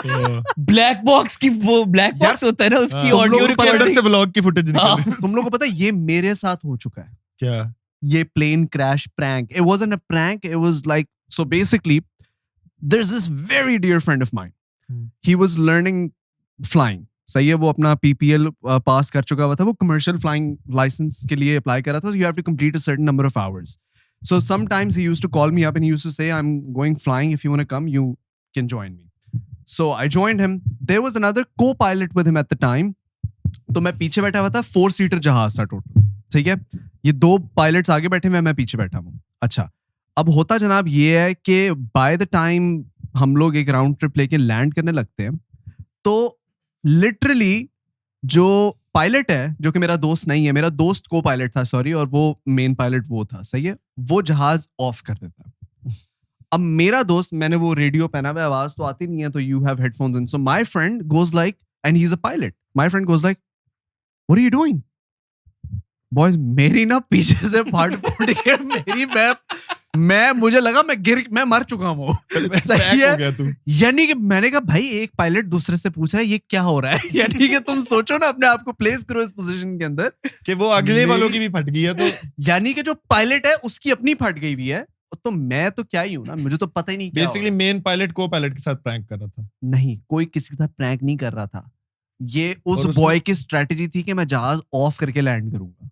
ब्लैक बॉक्स की, वो ब्लैक बॉक्स होता है ना उसकी तुम ऑडियो लोग उसके अंदर रिकॉर्डिंग। से व्लॉग की फुटेज निकाली। तुम लोग को पता है ये मेरे साथ हो चुका है, क्या? ये plane crash prank. It wasn't a prank, it was like, so basically there's this very dear friend of mine. He was learning flying. सही है, वो अपना PPL पास कर चुका हुआ था, वो कमर्शियल फ्लाइंग लाइसेंस के लिए अप्लाई कर रहा था। You have to complete a certain number of hours. So sometimes he used to call me up and he used to say, I'm going flying, if you want to come you can join me. So I joined him. There was another co-pilot with him at the time. तो मैं पीछे बैठा हुआ था, 4-seater जहाज था total, ठीक है। ये 2 पायलट्स आगे बैठे हुए, मैं पीछे बैठा हूँ। अच्छा, अब होता जनाब ये है कि बाय द टाइम हम लोग एक राउंड ट्रिप लेके लैंड करने लगते हैं, तो लिटरली जो पायलट है, जो कि मेरा दोस्त नहीं है, मेरा दोस्त को पायलट था सॉरी, और वो मेन पायलट वो था, सही है, वो जहाज ऑफ कर देता है। अब मेरा दोस्त, मैंने वो रेडियो पहना हुआ, आवाज तो आती नहीं है, तो you have headphones in, so my friend goes like, and he is a pilot, my friend goes like, what are you doing boys? मेरी ना पीछे से फट फुट के मेरी मैं मुझे लगा मैं मर चुका हूँ। सही है, यानी कि मैंने कहा भाई एक पायलट दूसरे से पूछ रहा है ये क्या हो रहा है। यानी कि तुम सोचो ना, अपने आप को प्लेस करो इस पोजीशन के अंदर कि वो अगले वालों की भी फट गई है, तो यानी कि जो पायलट है उसकी अपनी फट गई हुई है, तो मैं तो क्या ही हूँ ना, मुझे तो पता ही नहीं। बेसिकली मेन पायलट को पायलट के साथ प्रैंक कर रहा था। नहीं, कोई किसी के साथ प्रैंक नहीं कर रहा था, ये उस बॉय की स्ट्रेटेजी थी कि मैं जहाज ऑफ करके लैंड करूंगा,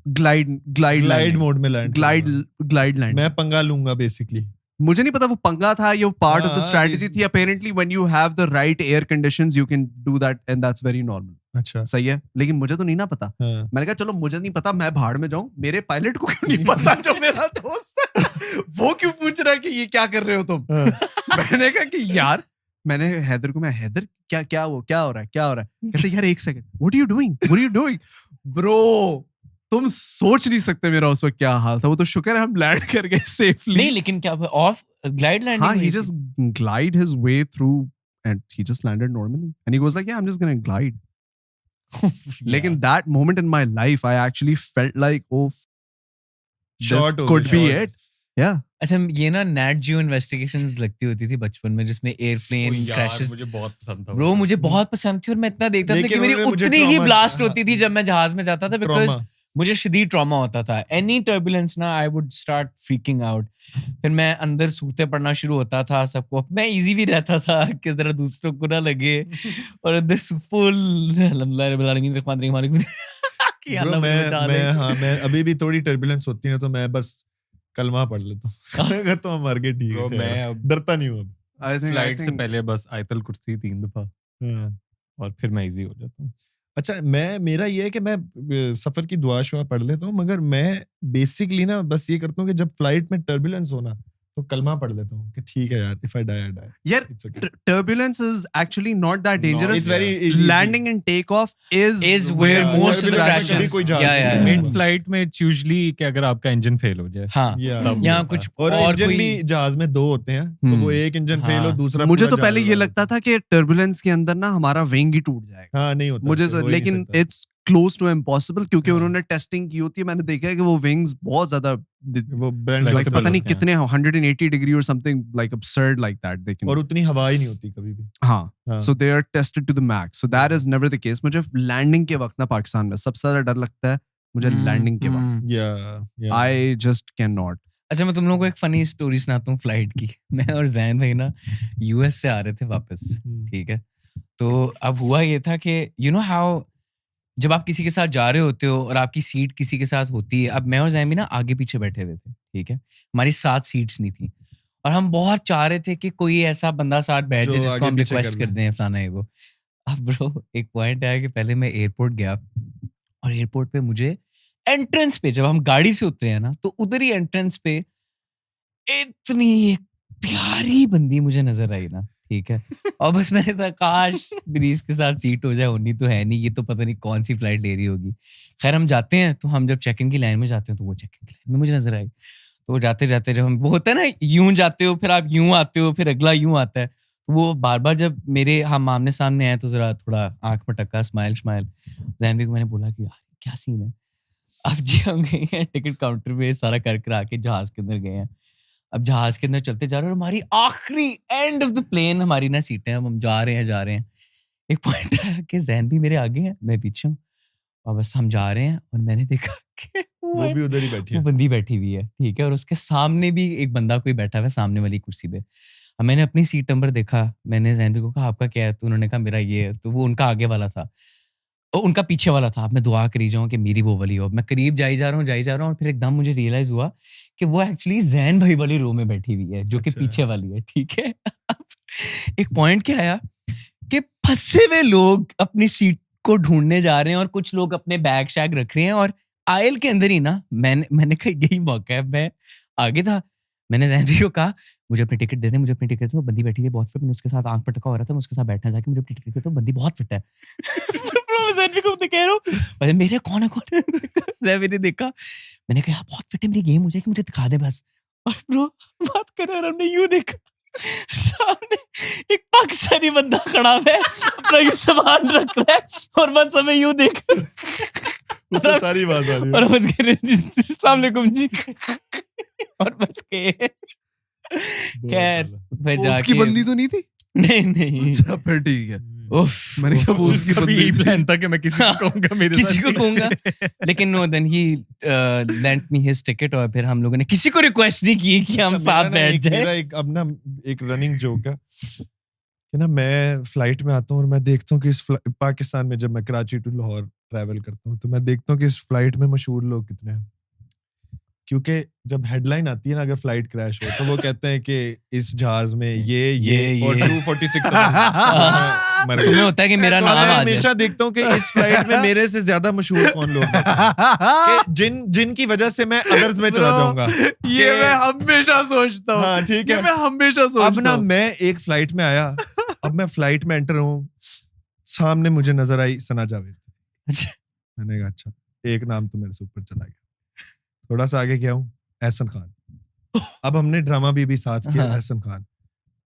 ग्लाइड मोड में लैंड, ग्लाइड लैंड। मैं पंगा लूंगा बेसिकली। मुझे नहीं पता वो पंगा था, ये पार्ट ऑफ द स्ट्रेटजी थी। Apparently when you have the right air conditions you can do that and that's very normal. अच्छा, सही है, लेकिन मुझे तो नहीं ना पता। मैंने कहा चलो मुझे नहीं पता, मैं भाड़ में जाऊं, मेरे पायलट को क्यों नहीं पता जो मेरा दोस्त है वो क्यों पूछ रहा है कि ये क्या कर रहे हो तुम। मैंने कहा कि यार, मैंने हैदर को, मैं हैदर क्या हो रहा है। कहते यार एक second, what are you doing bro, तुम सोच नहीं सकते मेरा उस वक्त क्या हाल था। वो तो शुक्र है हम लैंड कर गए सेफली। नहीं, लेकिन क्या ऑफ ग्लाइड लैंडिंग? हाँ, he just glide his way through and he just landed normally and he goes like, yeah, I'm just gonna glide. Lekin that moment in my life I actually felt like, oh, this could be it. Yeah. अच्छा, ये ना net जियो investigations लगती होती थी बचपन में, जिसमें airplane crashes. मुझे बहुत पसंद था ब्रो, मुझे बहुत पसंद थी, और मैं इतना देखता था कि मेरी उतनी ही ब्लास्ट होती थी जब मैं जहाज में जाता था, बिकॉज मुझे शदीद ट्रॉमा होता था। एनी टर्बुलेंस ना, I would start freaking out. फिर मैं अंदर सूखते पड़ना शुरू होता था सबको। मैं इजी भी रहता था कि जरा दूसरों को ना लगे, और अंदर फुल मैं अभी भी थोड़ी टर्बुलेंस होती है तो मैं बस कलमा पढ़ लेता हूँ तो हम मर गए, ठीक है, मैं डरता नहीं हूँ अब। फ्लाइट से पहले बस आयतल कुर्सी 3 दफा, और फिर मैं इजी हो जाता हूँ। अच्छा, मेरा ये है कि मैं सफर की दुआ शुआ पढ़ लेता हूँ, मगर मैं बेसिकली ना बस ये करता हूँ कि जब फ्लाइट में टर्बुलेंस हो ना, तो कलमा पढ़ लेता हूँ कि ठीक है यार, if I die, I die. यार, turbulence is actually not that dangerous. It's very landing and takeoff is where most of the crashes. Mid flight में it's usually कि अगर आपका इंजन फेल हो जाए, हाँ, यहाँ कुछ और इंजन भी जहाज में 2 होते हैं, तो वो एक इंजन फेल हो, दूसरा। मुझे तो पहले ये लगता था कि टर्बुलेंस के अंदर ना हमारा विंग ही टूट जाएगा। हाँ, नहीं होता मुझे, लेकिन इट्स क्लोज टू इम्पॉसिबल, क्योंकि उन्होंने टेस्टिंग की होती है। मैंने देखा है कि वो विंग्स बहुत ज्यादा, वो पता नहीं कितने 180 डिग्री और something like absurd like that they can, और उतनी हवा ही नहीं होती कभी भी। हाँ, so they are tested to the max, so that is never the case. मुझे लैंडिंग के वक्त ना पाकिस्तान में सबसे ज्यादा डर लगता है मुझे लैंडिंग के वक्त। I just cannot. अच्छा, मैं तुम लोगों को एक फनी स्टोरी सुनाता हूँ फ्लाइट की। मैं और जैन भाई ना यूएस से आ रहे थे वापस, ठीक है। तो अब हुआ ये था कि यू नो हाउ जब आप किसी के साथ जा रहे होते हो और आपकी सीट किसी के साथ होती है। अब मैं और जैन भी ना आगे पीछे बैठे हुए थे, ठीक है। हमारी 7 सीट्स नहीं थी, और हम बहुत चाह रहे थे कि कोई ऐसा बंदा साथ बैठ जाए जिसको हम रिक्वेस्ट कर दें, फलाना है वो। अब ब्रो, एक पॉइंट आया कि पहले मैं एयरपोर्ट गया, और एयरपोर्ट पे मुझे एंट्रेंस पे, जब हम गाड़ी से उतरे हैं ना, तो उधर ही एंट्रेंस पे इतनी एक प्यारी बंदी मुझे नजर आई ना, ठीक है। और बस मैंने कहा काश मेरी इसके साथ सीट हो जाए, होनी तो है नहीं, ये तो पता नहीं कौन सी फ्लाइट ले रही होगी। खैर हम जाते हैं, तो हम जब चेक इन की लाइन में जाते हैं, तो वो चेक इन की लाइन में मुझे नजर आई। तो वो जाते जाते, जब हम, वो होता है ना, यूं जाते हो, फिर आप यूं आते हो, फिर अगला यूं आता है, तो वो बार बार जब मेरे हम आमने सामने आए, तो जरा थोड़ा आंख में टक्का, स्माइल जैन को मैंने बोला कि यार क्या सीन है। अब जी हम गए हैं टिकट काउंटर में, सारा कर आके जहाज के अंदर गए हैं। अब जहाज के अंदर चलते जा रहे हैं, और हमारी आखिरी एंड ऑफ द प्लेन हमारी ना सीटें, हम जा रहे हैं। एक पॉइंट आया कि जैन भी मेरे आगे है, मैं पीछे हूँ, और बस हम जा रहे हैं, और मैंने देखा कि वो भी उधर ही बैठी है, वो बंदी बैठी हुई है, ठीक है। और उसके सामने भी एक बंदा कोई बैठा हुआ है सामने वाली कुर्सी पे। अब मैंने अपनी सीट नंबर देखा, मैंने जैन भी को कहा आपका क्या है, तो उन्होंने कहा मेरा ये है। तो वो उनका आगे वाला था, उनका पीछे वाला था। अब मैं दुआ करी जाऊँ कि मेरी वो वाली हो। मैं करीब जाई जा रहा हूँ, और फिर एकदम मुझे रियलाइज हुआ कि वो एक्चुअली जैन भाई वाली रो में बैठी हुई है, जो कि पीछे वाली है, ठीक है। एक पॉइंट क्या आया कि फंसे हुए लोग अपनी सीट को ढूंढने जा रहे हैं, और कुछ लोग अपने बैग शैग रख रहे हैं, और आयल के अंदर ही ना मैंने कहा यही मौका है। मैं आगे था, मैंने जैन भाई को कहा मुझे अपनी टिकट दे दे, मुझे अपनी टिकट दे। वो बंदी बैठी हुई है बहुत फिट, मैंने उसके साथ आंख पर टका हो रहा था, मैं उसके साथ बैठना जाके मुझे अपनी टिकट दे दो, बंदी बहुत फिट है। जैनवी को कह रहा हूँ अरे मेरे कौन है जैनवी ने देखा, मैंने कहा यार बहुत फिट है, मेरी गेम हो जाएगी, मुझे दिखा दे बस। और ब्रो बात कर रहे हैं, हमने यूं देखा सामने एक पाकिस्तानी बंदा खड़ा है, अपना ये सामान रख रहा है और बस हमें यूं देख उससे सारी बात आ रही है और बस कह रहे अस्सलाम वालेकुम जी और बस के खैर फिर जाके उसकी बंदी तो नहीं थी? नहीं अच्छा फिर ठीक है। उफ मैंने कहा वो उसकी उसका भी बंदी यही थी। प्लान था कि मैं किसी को कहूंगा मेरे किसी साथ को चले कहूंगा चले। लेकिन no then he lent me his ticket और फिर हम लोगों ने किसी को रिक्वेस्ट नहीं की कि हम अच्छा, साथ मेरा ना बैठ मेरा जाए। एक अब ना एक रनिंग जोक है कि ना मैं फ्लाइट में आता हूँ और मैं देखता हूँ कि पाकिस्तान में जब मैं कराची टू लाहौर ट्रैवल करता हूँ तो मैं देखता हूँ कि इस फ्लाइट में मशहूर लोग कितने हैं, क्योंकि जब हेडलाइन आती है ना अगर फ्लाइट क्रैश हो तो वो कहते हैं कि इस जहाज में ये और 246 मर गए। तुम्हें होता है कि मेरा तो नाम मैं आ जाए। हमेशा देखता हूँ कि इस फ्लाइट में मेरे से ज्यादा मशहूर कौन लोग हैं कि जिनकी वजह से मैं अदर्स में चला Bro, जाऊंगा। ये कि- मैं हमेशा सोचता हूँ। हाँ ठीक ये है। मैं हमेशा अब सोचता ना हूँ। मैं एक फ्लाइट में आया, अब मैं फ्लाइट में एंटर हूँ, सामने मुझे नजर आई सना जावेद। अच्छा। मैंने कहा अच्छा एक नाम तो मेरे से ऊपर चला गया। थोड़ा सा आगे गया हूँ, एहसन खान। अब हमने ड्रामा भी साथ किया, हाँ। एहसन खान।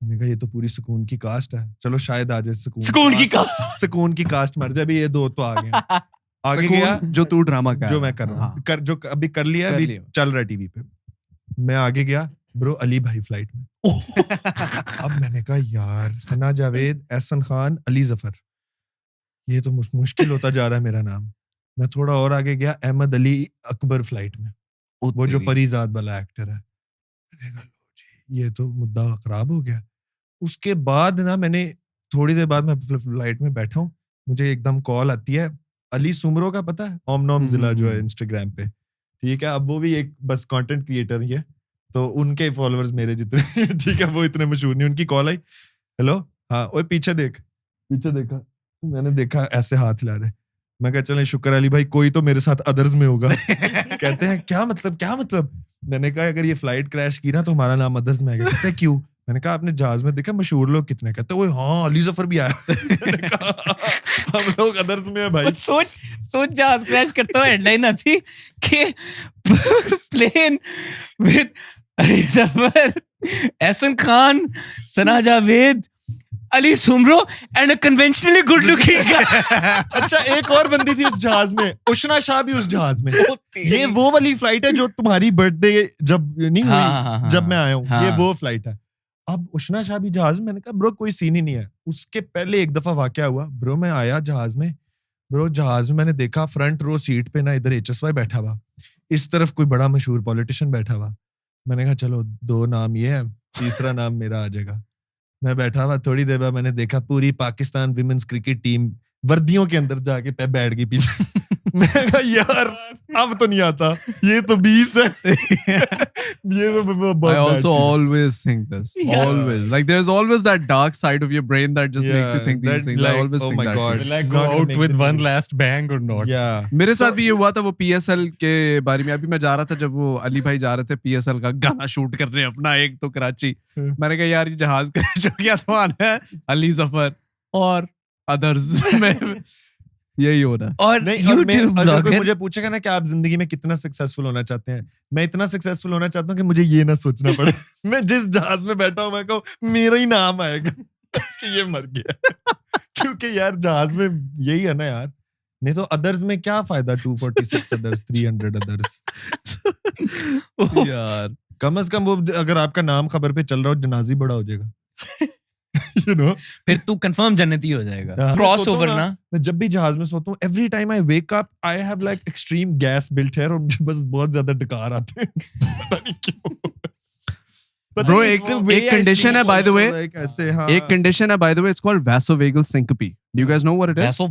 मैंने कहा ये तो पूरी सुकून की कास्ट है, चलो शायद आ जाए सुकून की सुकून की कास्ट मर जाए, अभी ये दो तो आ गए। आगे सुकून गया जो तू ड्रामा कर जो रहा मैं है। कर रहा हूँ, हाँ। जो अभी कर लिया, कर अभी लिया। चल रहा है टीवी पे। मैं आगे गया, ब्रो अली भाई फ्लाइट में। अब मैंने कहा यार सना जावेद, एहसन खान, अली जफर, ये तो मुश्किल होता जा रहा है मेरा नाम। मैं थोड़ा और आगे गया, अहमद अली अकबर फ्लाइट में, वो जो परीजाद वाला एक्टर है। मैंने कहा लो जी ये तो मुद्दा खराब हो गया। उसके बाद ना मैंने थोड़ी देर बाद मैं फ्लाइट में बैठा हूँ, मुझे एकदम कॉल आती है, अली सुमरो का पता है, ओम नॉम जिला जो है इंस्टाग्राम पे, ठीक है। अब वो भी एक बस कंटेंट क्रिएटर ही है, तो उनके फॉलोअर्स मेरे जितने ठीक है, वो इतने मशहूर नहीं। उनकी कॉल आई, हेलो हाँ ओए पीछे देख। पीछे देखा, मैंने देखा ऐसे हाथ हिला रहे। मैं कहा चले शुक्र अली भाई कोई तो मेरे साथ अदर्स में होगा। कहते हैं क्या मतलब। मैंने कहा अगर ये फ्लाइट क्रैश की ना तो हमारा नाम अदर्स में आएगा। कहते हैं क्यों? मैंने कहा आपने जहाज में देखा मशहूर लोग कितने? कहते हैं वो हाँ अली जफर भी आया। मैंने कहा हम लोग अदर्स में है भाई। सोच जहाज क्रैश करता हुआ हेडलाइन आती कि plane with Ali Zafar, Ehsan Khan, Sana Javed, Ali Soomro and a conventionally good looking guy. अच्छा एक और बंदी थी उस जहाज में, उशना शाह भी उस जहाज में। ये वो वाली फ्लाइट है जो तुम्हारी बर्थडे जब नहीं हुई, हाँ, जब मैं आया हूँ, हाँ। ये वो फ्लाइट है। अब उशना शाह भी जहाज में। मैंने कहा ब्रो कोई सीन ही नहीं है। उसके पहले एक दफा वाकया हुआ ब्रो, मैं आया जहाज में, ब्रो जहाज में मैंने देखा फ्रंट रो सीट पे ना इधर HSY बैठा हुआ, इस तरफ कोई बड़ा मशहूर पॉलिटिशियन बैठा हुआ। मैंने कहा चलो दो नाम ये है, तीसरा नाम मेरा आ जाएगा। मैं बैठा हुआ, थोड़ी देर बाद मैंने देखा पूरी पाकिस्तान विमेंस क्रिकेट टीम वर्दियों के अंदर जाके पे बैठ गई पीछे। मैं कहा यार अब तो नहीं आता, ये तो 20 है। ये तो बहुत I also bad scene है। always think this. Yeah. Always. Like there's always that dark side of your brain that just makes you Yeah, think these that things. I like, always oh think my that. God. way. Will I Not go gonna out make with the one news. last bang or not? Yeah. मेरे साथ भी ये हुआ था वो PSL के बारे में। अभी मैं जा रहा था जब वो अली भाई जा रहे थे PSL का गाना शूट कर रहे हैं अपना एक तो कराची। मैंने कहा यार ये जहाज क्रैश हो गया तो आना है अली जफर और अदर्स में यही हो रहा है। और नहीं, और मैं, YouTube अगर कोई ब्लॉगर मुझे पूछेगा ना कि आप जिंदगी में कितना सक्सेसफुल होना चाहते हैं, मैं इतना सक्सेसफुल होना चाहता हूँ कि मुझे ये ना सोचना पड़े। मैं जिस जहाज में बैठा हूँ मैं कहूँ मेरा ही नाम आएगा कि ये मर गया। क्योंकि यार जहाज में यही है ना यार, नहीं तो अदर्स में क्या फायदा, 246 अदर्स, 300 अदर्स। यार कम से कम वो अगर आपका नाम खबर पे चल रहा हो जनाजी बड़ा हो जाएगा। You know? फिर तू कंफर्म जन्नती हो जाएगा। हाँ, क्रॉस सोता हूँ ओवर ना। मैं जब भी जहाज में सोता हूँ, every time I wake up I have like extreme gas built है और मुझे बस बहुत ज्यादा डकार आते हैं। पता नहीं क्यों। Bro, एक condition है by the way, हाँ। एक condition है by the way, it's called vasovagal syncope. Do you guys know what it is?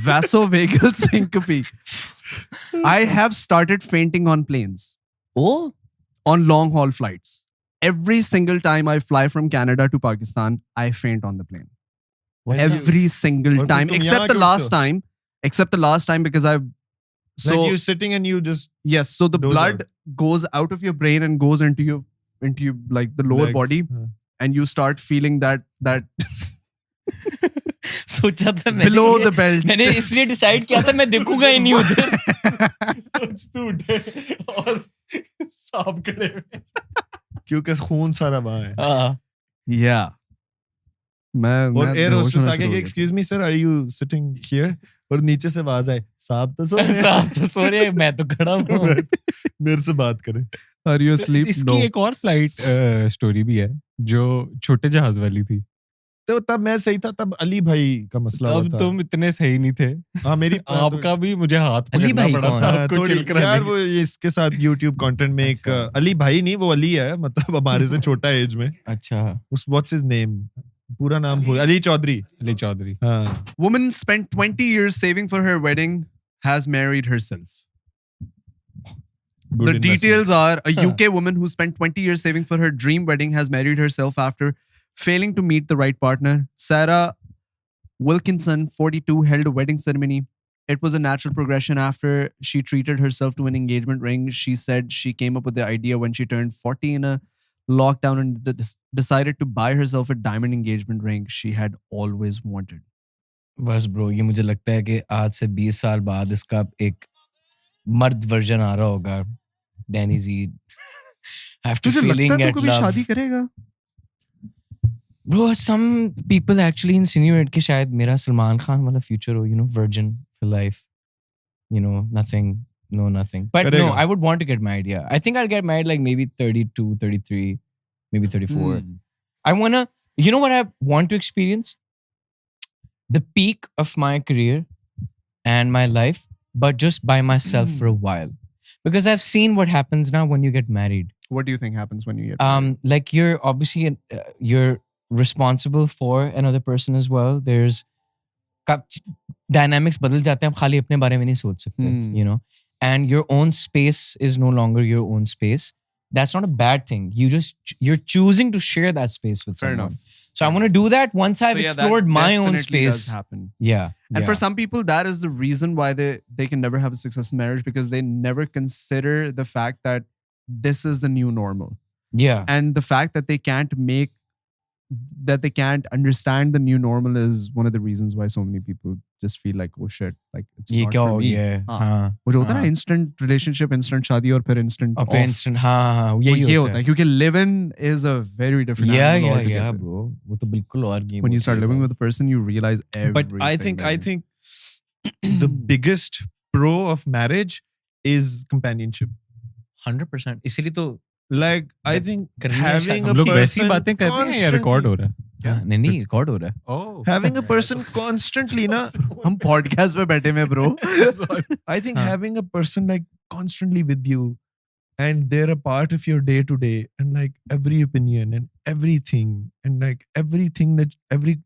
Vasovagal syncope. I have started fainting on planes, Oh, on long haul flights. Every single time I fly from Canada to Pakistan, I faint on the plane. Every single और फिर time, तुम except यहाँ the क्यों last उठते time. Except the last time because I've so like you sitting and you just yes, so the Doze blood goes out of your brain and goes into your like the lower legs, body, हाँ. and you start feeling that सोचा था मैंने Below the belt. मैंने इसलिए decide किया था मैं देखूंगा ही नहीं उधर. तू उठे और सांप खड़े हुए. क्योंकि खून सारा वहाँ है. हाँ. Yeah. और एयर होस्टेस आगे कि excuse me sir are you sitting here और नीचे से आवाज आए साहब तो सो रहे हैं. साहब तो सो रहे हैं, मैं तो खड़ा हूँ. मेरे से बात करें. Are you asleep? इसकी एक और फ्लाइट स्टोरी भी है जो छोटे जहाज वाली थी. तो तब मैं सही था, तब अली भाई का मसला हुआ तब था. तुम इतने सही नहीं थे. हाँ मेरी आपका भी मुझे हाथ अली पकड़ना भाई पड़ा कौन? था हाँ, आपको थोड़ी चिल कराने यार के वो ये इसके साथ YouTube कंटेंट में एक अली भाई नहीं वो अली है, मतलब हमारे से छोटा एज में. अच्छा. उस व्हाट्स हिज नेम, पूरा नाम भूल. अली चौधरी. अली चौधरी. हाँ. Woman spent 20 years saving for her wedding, has married herself. Good The investment. details are a UK woman who spent 20 years saving for her dream wedding has married herself after failing to meet the right partner. Sarah Wilkinson, 42, held a wedding ceremony. It was a natural progression after she treated herself to an engagement ring. She said she came up with the idea when she turned 40 in a lockdown and decided to buy herself a diamond engagement ring she had always wanted. बस bro ये मुझे लगता है कि आज से 20 साल बाद इसका एक मर्द वर्जन आ रहा होगा. डैनी ज़ीड. After तुझे feeling लगता है at तू कभी love. शादी करेगा? Bro, some people actually insinuate कि शायद मेरा सलमान खान वाला future हो, you know, virgin for life. You know, nothing, no nothing. But करेगा. no, I would want to get married, yeah. I think I'll get married like maybe 32, 33, maybe 34. Hmm. I want to, you know what I want to experience? The peak of my career and my life, but just by myself for a while. Because I've seen what happens now when you get married. What do you think happens when you get married? Like you're obviously you're responsible for another person as well. There's dynamics badal jate hain, aap khali apne bare mein nahi soch sakte, you know. And your own space is no longer your own space. That's not a bad thing. You're choosing to share that space with Fair someone. enough. So I want to do that once I've explored my own space. Does happen. Yeah. And for some people, that is the reason why they can never have a successful marriage, because they never consider the fact that this is the new normal. Yeah. And the fact that they can't understand the new normal is one of the reasons why so many people just feel like, oh shit, like it's ये not क्या for हो me. गया है? हाँ. हाँ. वो जो होता है ना हाँ. instant relationship, instant शादी और फिर instant और off. फिर instant हाँ वो यही ये होता होता है क्योंकि live in is a very different Yeah, animal yeah, altogether. yeah, bro. वो तो बिल्कुल और game When you होती start है living bro. with a person, you realize everything. But I think man. the biggest pro of marriage is companionship. 100%. इसीलिए तो Like I think करनी है शायद having हम a हम लोग वैसी person बातें कर रहे हैं या रिकॉर्ड हो रहा है? नहीं रिकॉर्ड हो रहा है. Oh. having a person constantly na, हम podcast पे बैठे में bro. I think having a person like constantly with you and they're a part of your day to day and like every opinion and everything and like every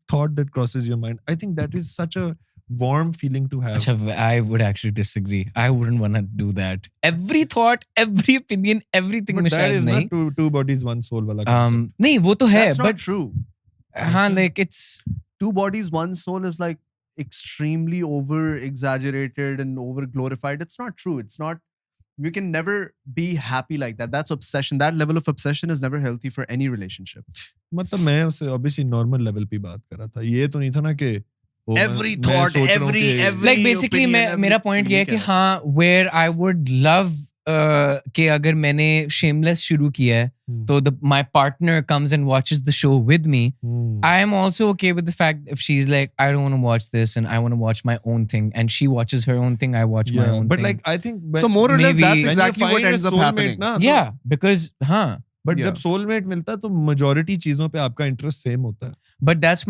thought that crosses your mind, I think that is such a warm feeling to have. अच्छा, I would actually disagree. I wouldn't want to do that. Every thought, every opinion, everything में But that शायद is नहीं. not two bodies one soul wala concept. नहीं वो तो है That's not but true. हाँ like it's Two bodies, one soul is like extremely over exaggerated and over glorified. It's not true. It's not. You can never be happy like that. That's obsession. That level of obsession is never healthy for any relationship. मतलब मैं उसे obviously normal level पे बात कर रहा था. ये तो नहीं था ना कि Every thought, every like basically मेरा point ये है कि हाँ where I would love कि अगर मैंने shameless शुरू किया है तो my partner comes and watches the show with me. I am also okay with the fact if she's like I don't want to watch this and I want to watch my own thing and she watches her own thing, I watch my own but thing. like I think So more or less, maybe that's when exactly you what find ends a up soulmate happening. ना, yeah because हाँ but Yeah. जब soulmate मिलता है तो majority चीजों पे आपका interest same होता है. but that's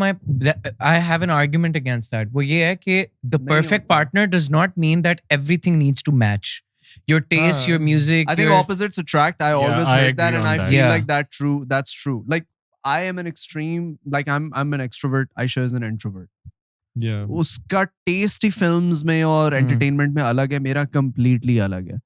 I have an argument against that. वो ये है कि the नहीं perfect होता. partner does not mean that everything needs to match your taste, your music. I think your, opposites attract. I always I heard that, agree and on I that. feel Yeah. like that's true. Like I am an extreme. Like I'm an extrovert. Aisha is an introvert. Yeah. उसका taste ही films में और entertainment में अलग है. मेरा completely अलग है.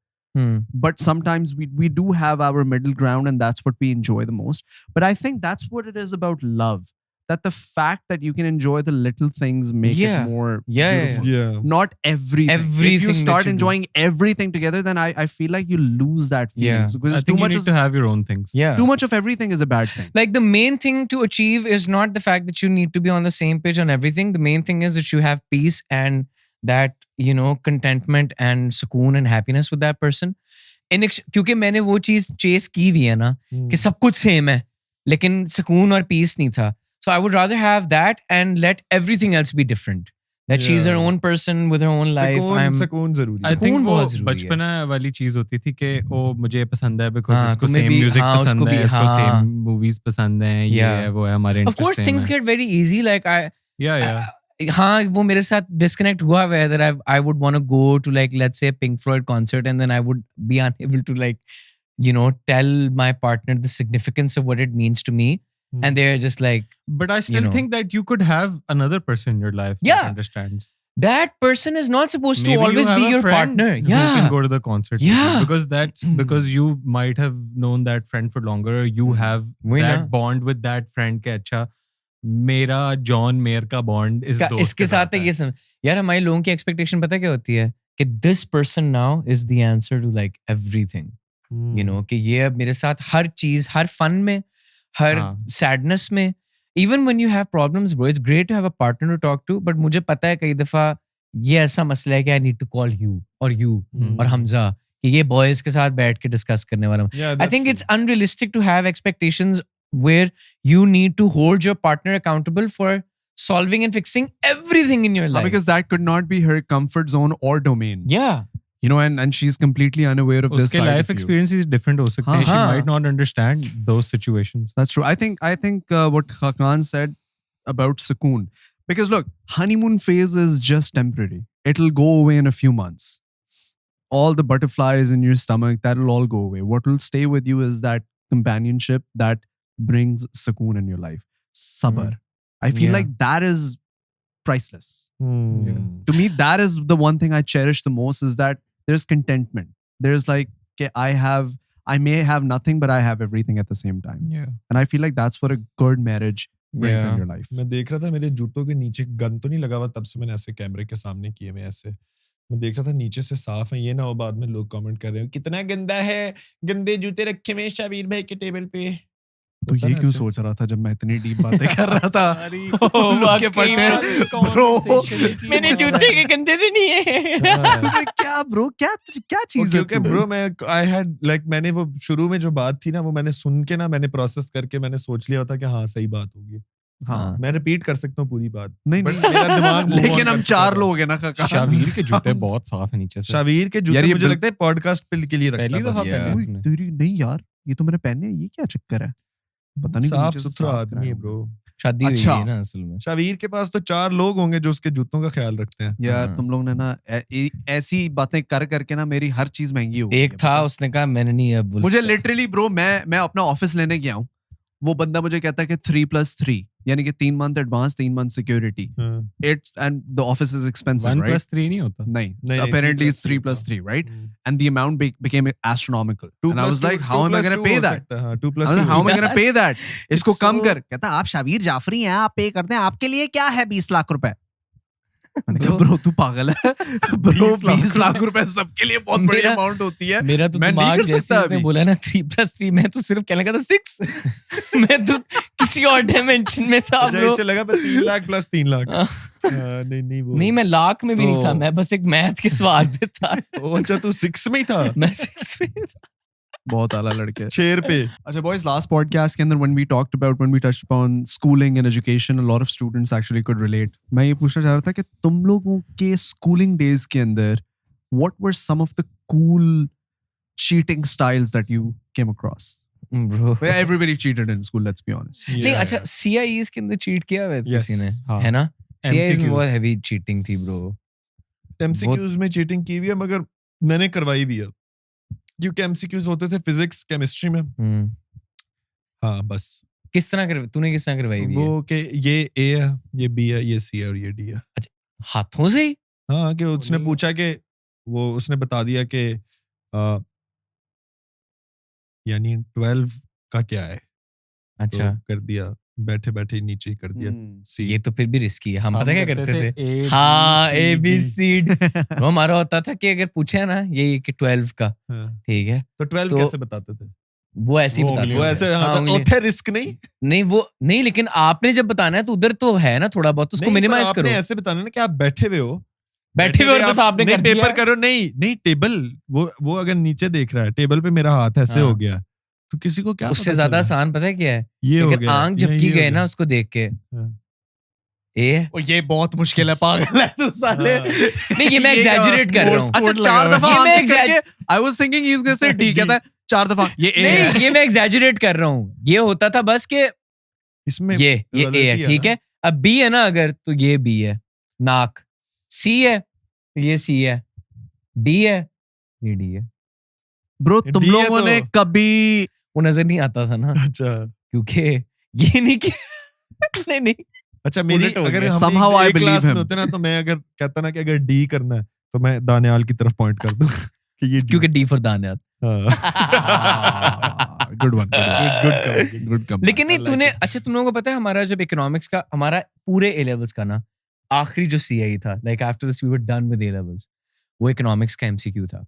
But sometimes we do have our middle ground, and that's what we enjoy the most. But I think that's what it is about love. that the fact that you can enjoy the little things make it more beautiful. Yeah. Not everything. If you Everything that start you do. enjoying everything together, then I feel like you lose that feeling. Yeah. So, because I it's too think you much need to have your own things. Yeah. too much of everything is a bad thing. Like the main thing to achieve is not the fact that you need to be on the same page on everything. The main thing is that you have peace and that, you know, contentment and sukoon and happiness with that person. क्योंकि मैंने वो चीज chess की भी है ना कि सब कुछ सेम है लेकिन सुकून और पीस नहीं था. So I would rather have that and let everything else be different. That she's her own person with her own life. सुकून जरूरी I है. think वो बहुत जरूरी है. बचपना वाली चीज होती थी कि वो मुझे पसंद है because हाँ, उसको तुम्हें same भी- music हाँ, पसंद उसको है, भी- उसको हाँ. same movies पसंद हैं, ये Yeah. है वो है, हमारे Of interest course, same things है. get very easy. Like Yeah. हाँ, वो मेरे साथ disconnect हुआ है that I would want to go to like let's say a Pink Floyd concert and then I would be unable to like, you know, tell my partner the significance of what it means to me, and they're just like, But I still know. think that you could have another person in your life Yeah. that understands. that person is not supposed Maybe to always you have be a your friend partner. who Yeah. can go to the concert with you. Yeah. because you might have known that friend for longer. You have वही that ना. bond with that friend के अच्छा मेरा John mayor का bond इस दोस्त इसके के साथ है ये समझ यार हमारे लोगों की एक्सपेक्टेशन पता क्या होती है कि this person now is the answer to like everything you know कि ये अब मेरे साथ हर चीज हर फन में हर हाँ. सैडनेस में even when you have problems bro it's great to have a partner to talk to but मुझे पता है कई दफा ये ऐसा मसला है कि I need to call you और हमजा कि ये बॉयज के साथ बैठ के डिस्कस करने वाला I think it's unrealistic to have expectations where you need to hold your partner accountable for solving and fixing everything in your life. Because that could not be her comfort zone or domain. Yeah. You know, and she's completely unaware of this उसके side life of you. experience is different हो सकते हैं. She हाँ. might not understand those situations. That's true. I think what Hakan said about sukoon. Because look, honeymoon phase is just temporary. It'll go away in a few months. All the butterflies in your stomach, that'll all go away. What will stay with you is that companionship that brings sukoon in your life. Sabr. I feel Yeah. like that is priceless. Yeah. To me, that is the one thing I cherish the most is that there's contentment. There's like, okay, I may have nothing, but I have everything at the same time. Yeah. And I feel like that's what a good marriage brings Yeah. in your life. मैं देख रहा था मेरे जूतों के नीचे gun तो नहीं लगा हुआ तब से मैंने ऐसे कैमरे के सामने किए मैं ऐसे मैं देख रहा था नीचे से साफ है ये ना हो बाद में लोग कमेंट कर रहे हो कितना गंदा है गंदे जूते रखे में शाबीर भाई के टेबल पे तो होता ये ना क्यों ऐसे? सोच रहा था जब मैं इतनी डीप बातें कर रहा था वाकई के पट्टे ब्रो मेरे जूते के गंदे से नहीं है हाँ। क्या ब्रो क्या चीज है क्योंकि तू? ब्रो मैं आई हैड लाइक मैंने वो शुरू में जो बात थी ना वो मैंने सुन के ना मैंने प्रोसेस करके मैंने सोच लिया था कि हाँ सही बात होगी हाँ मैं रिपीट कर सकता हूँ पूरी बात नहीं But नहीं मेरा दिमाग move on लेकिन हम कर चुका चार था। लोग हैं ना काका शावीर के जूते बहुत साफ है नीचे से. शावीर के यार जूते ये मुझे बिल- लगता है पॉडकास्ट के लिए रखता पहली था दफा बस। Yeah. पहने ओए, अपने. तेरी नहीं यार ये तो मैंने पहने हैं, ये क्या चक्कर है पता नहीं साफ नीचे से सुथरा साफ आदमी कराया है होगा। ब्रो शादी हुई अच्छा। है ना असल में शावीर के पास तो 4 लोग होंगे जो उसके जूतों का ख्याल रखते हैं यार हाँ। तुम लोग ने ना ऐसी बातें कर करके ना मेरी हर चीज महंगी हो गई एक है, था पता? उसने कहा मैंने नहीं अब मुझे लिटरली ब्रो मैं अपना ऑफिस लेने गया हूँ वो बंदा मुझे कहता है कि 3+3 यानी कि 3 मंथ एडवांस 3 मंथ सिक्योरिटी हाँ। It's and the office is expensive 1+3 नहीं होता. नहीं नहीं, apparently it's 3+3 3+3 right hmm. and the amount became astronomical 2 and I was plus like 2 how am I 2 going to plus pay 2 हो that सकता है, हाँ, 2 I plus was like, 2 how am I going to pay that इसको कम so- कर कहता आप शावीर जाफरी हैं आप पे करते हैं आपके लिए क्या है 20 लाख रुपए मैंने कहा Bro- ब्रो तू पागल है ब्रो 20 20 लाख रुपए सबके लिए बहुत बड़ी मेरा- अमाउंट होती है मेरा तो मैं नहीं दिमाग कर जैसे सकता उसने अभी। बोला ना 3+3 मैं तो सिर्फ कहने लगा था 6 मैं तो किसी और डायमेंशन में था अच्छा ब्रो इससे लगा मैं 3 लाख प्लस 3 लाख हाँ। हाँ, नहीं वो नहीं मैं लाख में भी नहीं था तो- मैं बस एक मैथ के सवाल पे था ओ, अच्छा तू 6 में ही था मैं 6 में था बहुत आला लड़के शेर पे अच्छा boys last podcast के अंदर when we touched upon schooling and education a lot of students actually could relate मैं ये पूछना चाह रहा था कि तुम लोगों के schooling days के अंदर what were some of the cool cheating styles that you came across bro where everybody cheated in school let's be honest नहीं अच्छा CIEs के अंदर चीट किया हुआ है Yes, किसी ने हाँ। है ना CIEs में MCQs. बहुत हेवी चीटिंग थी ब्रो एमसीक्यूज में चीटिंग की हुई है मगर मैंने करवाई भी है क्योंकि एमसीक्यूज होते थे फिजिक्स केमिस्ट्री में हाँ बस किस तरह कर तूने किस तरह करवाई हुई है वो कि ये ए है ये बी है ये सी है और ये डी है हाथों से ही हाँ कि उसने नहीं। पूछा कि वो उसने बता दिया कि यानी 12 का क्या है अच्छा तो कर दिया बैठे बैठे ही नीचे ही कर दिया सी। ये तो फिर भी रिस्की है। हम पता क्या करते थे? A, हाँ, B, ABCD। वो हमारा होता था कि अगर पूछे ना ये कि 12 का, ठीक है, तो 12 कैसे बताते थे? वो ऐसे ही वो बताते उंगली थे। वो ऐसे हाँ, उंगली। थे रिस्क नहीं नहीं वो नहीं, लेकिन आपने जब बताना है तो उधर तो है ना थोड़ा बहुत, उसको मिनिमाइज करो। आपने ऐसे बताना ना कि आप बैठे हुए हो, बैठे हुए और बस आपने कर दिया। पेपर करो, नहीं टेबल, वो अगर नीचे देख रहा है, टेबल पे मेरा हाथ ऐसे हो गया, तो किसी को क्या उससे ज्यादा आसान पता है क्या है? ये हो अगर गया, आंख झपकी गए ना उसको देख के, ये बहुत मुश्किल है, पागल है तू साले। नहीं ये मैं एग्जैजुरेट कर रहा हूँ। अच्छा 4 दफा ये मैं आंख करके I was thinking he is gonna say D, कहता है 4 दफा ये ए है। नहीं ये मैं एग्जैजुरेट कर रहा हूँ। ये होता था बस के इसमें ये ए है, ठीक है। अब बी है ना अगर, तो ये बी है नाक, सी है तो ये सी है, डी है ये डी है। ब्रो तुम लोगों ने कभी वो नजर नहीं आता था ना, अच्छा क्योंकि ये नहीं कि नहीं अच्छा मेरी उलट हो अगर गया। हम Somehow I एक believe क्लास में him. होते ना, तो मैं अगर कहता ना कि अगर डी करना है तो मैं दानियाल की तरफ पॉइंट कर दूं कि ये D। क्योंकि D for Daniyal. Good one, good come. लेकिन नहीं तूने, अच्छा तुम लोगों को पता है हमारा जब इकोनॉमिक्स का, हमारा पूरे ए लेवल्स का ना आखिरी जो सीआई था, like after this we were done with A levels, वो इकोनॉमिक्स का एमसीक्यू था।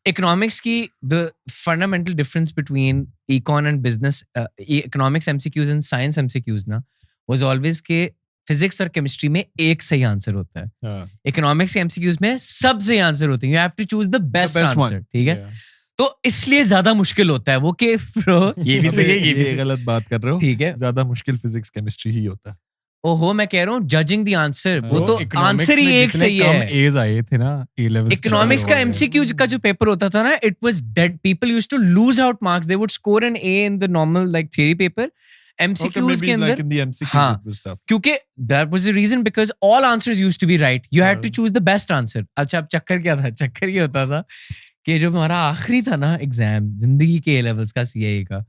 इकोनॉमिक्स की the fundamental difference between econ and business, economics MCQs and science MCQs ना वाज ऑलवेज के फिजिक्स और केमिस्ट्री में एक सही आंसर होता है, इकोनॉमिक्स के एमसीक्यूज में सब सही आंसर होते हैं, you have to choose the best answer, ठीक है। तो इसलिए ज्यादा मुश्किल होता है वो कि ब्रो ये भी सही है ये भी गलत बात कर रहे हो, ठीक है। ज्यादा मुश्किल फिजिक्स केमिस्ट्री ही होता है। ओहो मैं कह रहा हूँ जजिंग द आंसर, वो तो आंसर ही एक सही है। एज आए थे ना ए लेवल इकोनॉमिक्स का एमसीक्यू का जो पेपर होता था ना, it was dead, people used to lose out marks, they would score an A in the normal like theory paper, MCQs के अंदर हाँ, क्योंकि that was the reason because all answers used to be right, you had to choose the best answer. अच्छा अब चक्कर क्या था? चक्कर ये होता था कि जो हमारा आखिरी था ना एग्जाम जिंदगी के ए लेवल्स का सीआई का,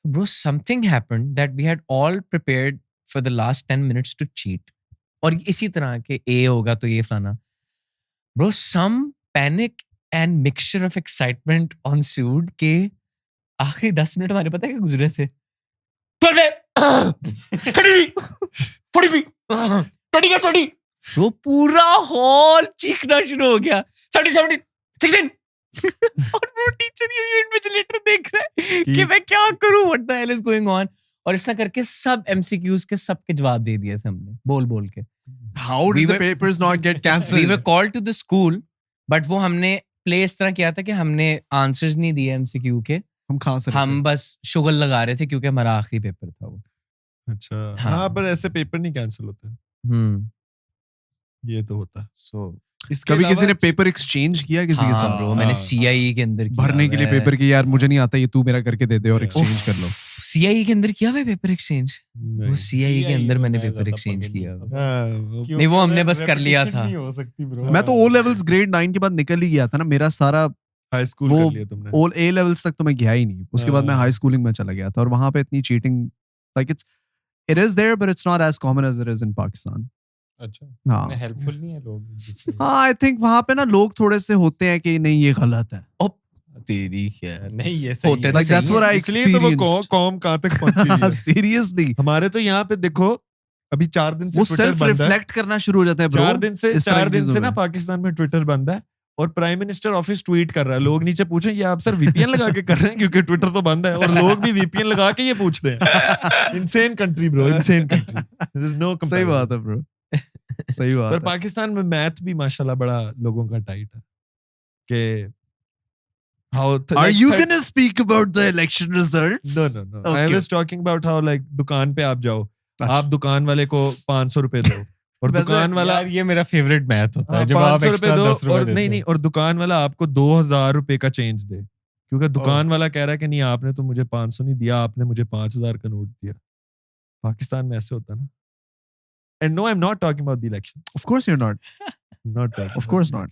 bro something happened that we had all prepared for the last 10 minutes to cheat, और इसी तरह के ए होगा तो ये फलाना, bro some panic and mixture of excitement ऑनसूड के आखिरी 10 मिनट हमारे पता है क्या गुजरे थे? 20 वो पूरा हॉल चीखना शुरू हो गया 17 16 और वो टीचर ये इन्विजिलेटर देख रहा है कि मैं क्या करूं, what the hell is going on, और ऐसा करके सब एमसीक्यूज के सबके जवाब दे दिए थे हमने बोल बोल के। How did the papers not get cancelled? We were called to the school, but वो हमने प्ले इस तरह किया था कि हमने आंसर्स नहीं दिए एमसीक्यू के, हम बस शुगल लगा रहे थे क्योंकि हमारा आखिरी पेपर था वो। अच्छा हाँ पर ऐसे पेपर नहीं कैंसिल होते, ये तो होता। सो कभी किसी ने पेपर एक्सचेंज किया किसी के साथ? ब्रो मैंने सीआईई के अंदर किया भरने के लिए पेपर की, यार मुझे नहीं आता ये तू मेरा करके दे दे और एक्सचेंज कर लो। सीआईई के अंदर किया हुआ पेपर एक्सचेंज? वो सीआईई के अंदर मैंने पेपर एक्सचेंज किया। नहीं वो हमने बस कर लिया था। मैं तो ओ लेवल्स ग्रेड 9 के बाद निकल ही गया था ना, मेरा सारा हाई स्कूल कर लिया तुमने। ऑल ए लेवल्स तक तो मैं गया ही नहीं, उसके बाद मैं हाई स्कूलिंग में चला गया था, और वहां पे इतनी cheating like it is there but it's not as common as it is in Pakistan. अच्छा हाँ हेल्पफुल नहीं है लोग। हाँ आई थिंक वहां पे ना लोग थोड़े से होते हैं कि नहीं ये गलत है, तेरी खैर नहीं ये सही होते है। like that's what I इसलिए तो वो experienced. कौम कहाँ तक पहुंची है। सीरियसली हमारे तो यहाँ पे देखो अभी 4 दिन से वो ट्विटर सेल्फ बंद है। रिफ्लेक्ट करना शुरू हो जाता है ब्रो। 4 दिन से ना पाकिस्तान में ट्विटर बंद है और प्राइम मिनिस्टर ऑफिस ट्वीट कर रहा है। लोग नीचे पूछे ये आप सर वीपीएन लगा के कर रहे हैं क्योंकि ट्विटर तो बंद है, और लोग भी वीपीएन लगा के ये पूछ रहे हैं। Insane country bro, insane country, there is no सही बात है ब्रो, सही बात पर है। पाकिस्तान में मैथ भी माशाल्लाह बड़ा लोगों का टाइट है कि how Are you gonna speak about the election results? No. I was talking about how like दुकान पे आप जाओ, आप दुकान वाले को 500 रुपए दो और दुकान वाला यार ये मेरा फेवरेट मैथ होता है जब आप 500 रुपए एक्स्ट्रा दो 10 रुपए और देते नहीं और दुकान वाला आपको 2000 रुपए का चेंज दे, क्योंकि दुकान वाला कह रहा है कि नहीं आपने तो मुझे 500 नहीं दिया, आपने मुझे 5000 का नोट दिया। पाकिस्तान में ऐसे होता है ना। And no, I'm not talking about the elections. Of course you're not. Not talking. Of course not.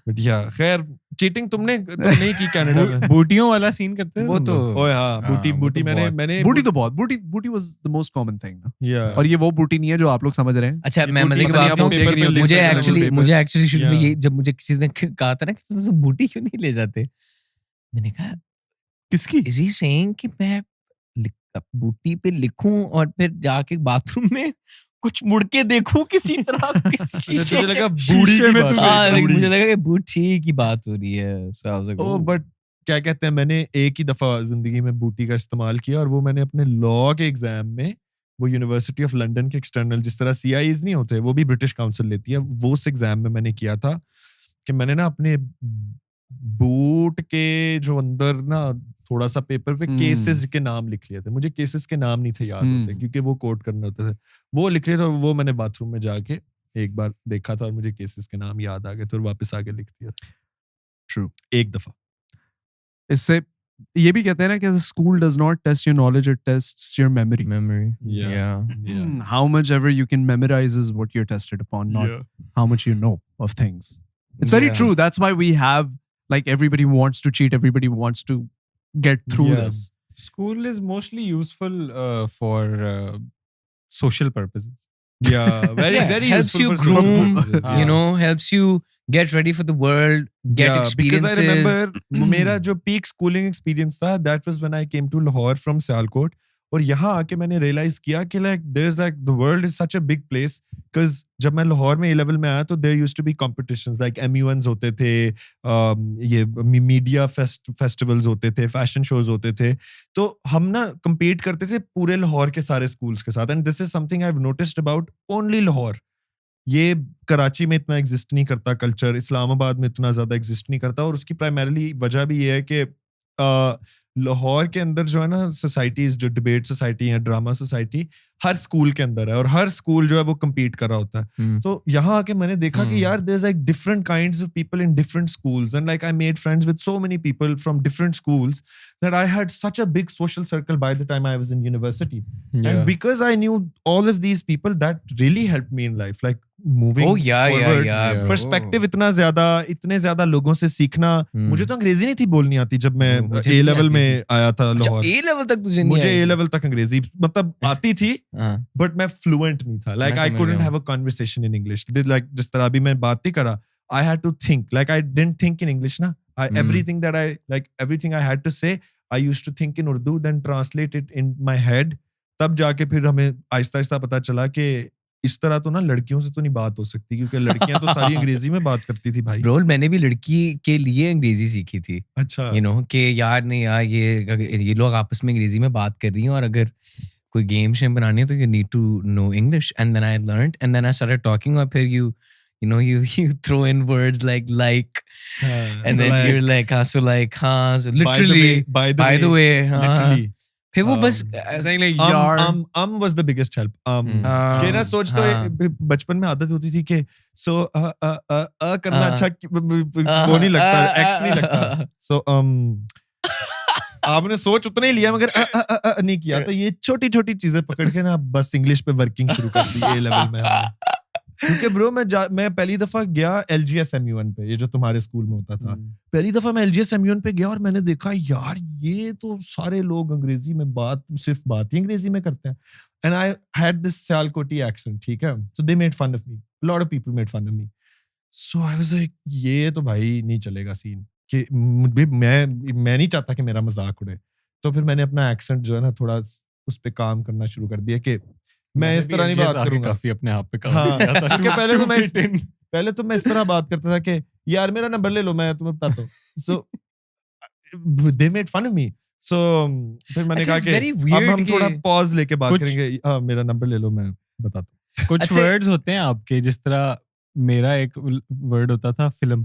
But yeah, खैर चीटिंग तुमने तो नहीं की कनाडा में। बूटियों वाला सीन करते हैं वो तो ओए हाँ बूटी मैंने बूटी तो बहुत बूटी was the most common thing ना। Yeah. और ये वो बूटी नहीं है जो आप लोग समझ रहे हैं। अच्छा मैं मजे की पता नहीं बात आप हूँ, पेपर पे लिख सकते हैं मुझे एक्चुअली शुरू में Yeah. ये जब मुझे किसी ने कहा था ना कि तुम बूटी क्यों नहीं ले जाते, मैंने कहा किसकी? इज ही सेइंग कि मैं बूटी पे लिखूं और फिर जाके बाथरूम में कुछ मुड़ के देखूं किसी तरह किसी शीशे मुझे लगा के- बूढ़ी की बात हाँ, है, बूढ़ी। मुझे लगा कि बूटी की बात हो रही है। So I was like, oh oh. But क्या कहते हैं, मैंने एक ही दफा जिंदगी में बूटी का इस्तेमाल किया और वो मैंने अपने लॉ के एग्जाम में, वो यूनिवर्सिटी ऑफ लंदन के एक्सटर्नल, जिस तरह CIEs नहीं होते, वो भी ब्रिटिश काउंसिल लेती है, वो उस एग्जाम में मैंने किया था कि मैंने ना अपने बूट के जो अंदर ना थोड़ा सा पेपर पे केसेस के नाम लिख लिए थे। मुझे केसेस के नाम नहीं थे याद होते क्योंकि वो कोट करने होते थे, वो लिख लिए थे और वो मैंने बाथरूम में जाके एक बार देखा था और मुझे केसेस के नाम याद आ गए थे और वापस आके लिख दिया था। True. एक दफा। इससे ये भी कहते हैं ना कि school does not test your knowledge, it tests your memory. Memory. Yeah. Yeah. How much ever you can memorize is what you're tested upon, not how much you know of things. It's very Yeah. true. That's why we have, like, everybody wants to cheat, everybody wants to get through Yeah. this. School is mostly useful for social purposes. Yeah, very Yeah, very helps useful you for social groom, purposes, you know, helps you get ready for the world, get Yeah, because I experiences. remember मेरा जो peak schooling experience था, that was when I came to Lahore from Sialkot, और यहाँ आके मैंने realize किया कि like there's like the world is such a big place, because जब मैं लाहौर में A-level में आया तो there used to be competitions like MUNs होते थे, ये media festivals होते थे, fashion shows होते थे, तो हम ना compete करते थे पूरे लाहौर के सारे schools के साथ, and this is something I've noticed about only Lahore. ये कराची में इतना एग्जिस्ट नहीं करता कल्चर, इस्लामाबाद में इतना ज्यादा एग्जिस्ट नहीं करता, और उसकी प्राइमरीली वजह भी ये है कि लाहौर के अंदर जो है ना सोसाइटीज, जो डिबेट सोसाइटी है, ड्रामा सोसाइटी, हर स्कूल के अंदर है और हर स्कूल जो है वो कम्पीट कर रहा होता है. तो यहाँ आके मैंने देखा कि यार there is like different kinds of people in different schools, and like I made friends with so many people from different schools that I had such a big social circle by the time I was in university. And because I knew all of these people that really helped me in life, like moving Oh yeah. Perspective इतना ज्यादा, इतने ज्यादा लोगों से सीखना. मुझे तो अंग्रेजी नहीं थी बोलनी आती जब मैं मुझे A भी लेवल आती में आया था अच्छा, लाहौर. A level तक तुझे नहीं मुझे आई? A लेवल तक अंग्रेजी मतलब आती थी, हाँ. बट मैं फ्लुएंट नहीं था. लाइक मैं आई समझ कुडंट गया have a conversation in English. Like जिस तरह अभी मैं बात नहीं करा, I had to think, like I didn't think in English ना. Everything that I like, everything I had to say, I used to think in Urdu, then translate it in my head. तब जाके फिर हमें आहिस्ता आहिस्ता पता चला कि इस तरह तो ना लड़कियों से तो नहीं बात हो सकती, क्योंकि लड़कियां तो सारी अंग्रेजी में बात करती थी भाई. ब्रो, मैंने भी लड़की के लिए अंग्रेजी सीखी थी. अच्छा. You know कि यार नहीं यार, ये लोग आपस में अंग्रेजी में बात कर रही हैं और अगर कोई गेम शेम बनानी है तो you need to know English. And then I learned and then I started talking, और फिर you throw in words like and so then like, you're like so like so literally by the way, literally. फिर वो बस Saying like yar. was the biggest help. कि ना सोच तो बचपन में आदत होती थी कि सो करना अच्छा वो नहीं लगता, एक्स नहीं लगता. सो आपने सोच उतना ही लिया मगर नहीं किया, तो ये छोटी छोटी चीजें पकड़ के ना बस इंग्लिश पे वर्किंग शुरू कर दी A लेवल में हमने. क्योंकि ब्रो मैं पहली दफा गया LGS MUN पे, ये जो तुम्हारे स्कूल में होता था. पहली दफा मैं LGS MUN पे गया और मैंने देखा यार ये तो सारे लोग अंग्रेजी में सिर्फ बात ही अंग्रेजी में करते हैं. And I had this Sialkoti accent, ठीक है. So they made fun of me, lot of people made fun of me. So I was like ये तो भाई नहीं चलेगा सीन, कि मैं नहीं चाहता कि मेरा मजाक उड़े. तो फिर मैंने अपना एक्सेंट जो है ना थोड़ा उस पे काम करना शुरू कर दिया कि मैं इस तरह नहीं बात करूंगा. काफी अपने आप पे काम हाँ, किया था. क्योंकि पहले तो मैं इस तरह बात करता था कि यार मेरा नंबर ले लो, मैं तुम्हें बताता हूँ. So they made fun of me. So फिर मैंने कहा कि अब हम थोड़ा पॉज लेके बात करेंगे. हाँ, मेरा नंबर ले लो, मैं बताता हूँ. कुछ वर्ड्स होते हैं आपके, जिस तरह मेरा एक वर्ड होता था फिल्म.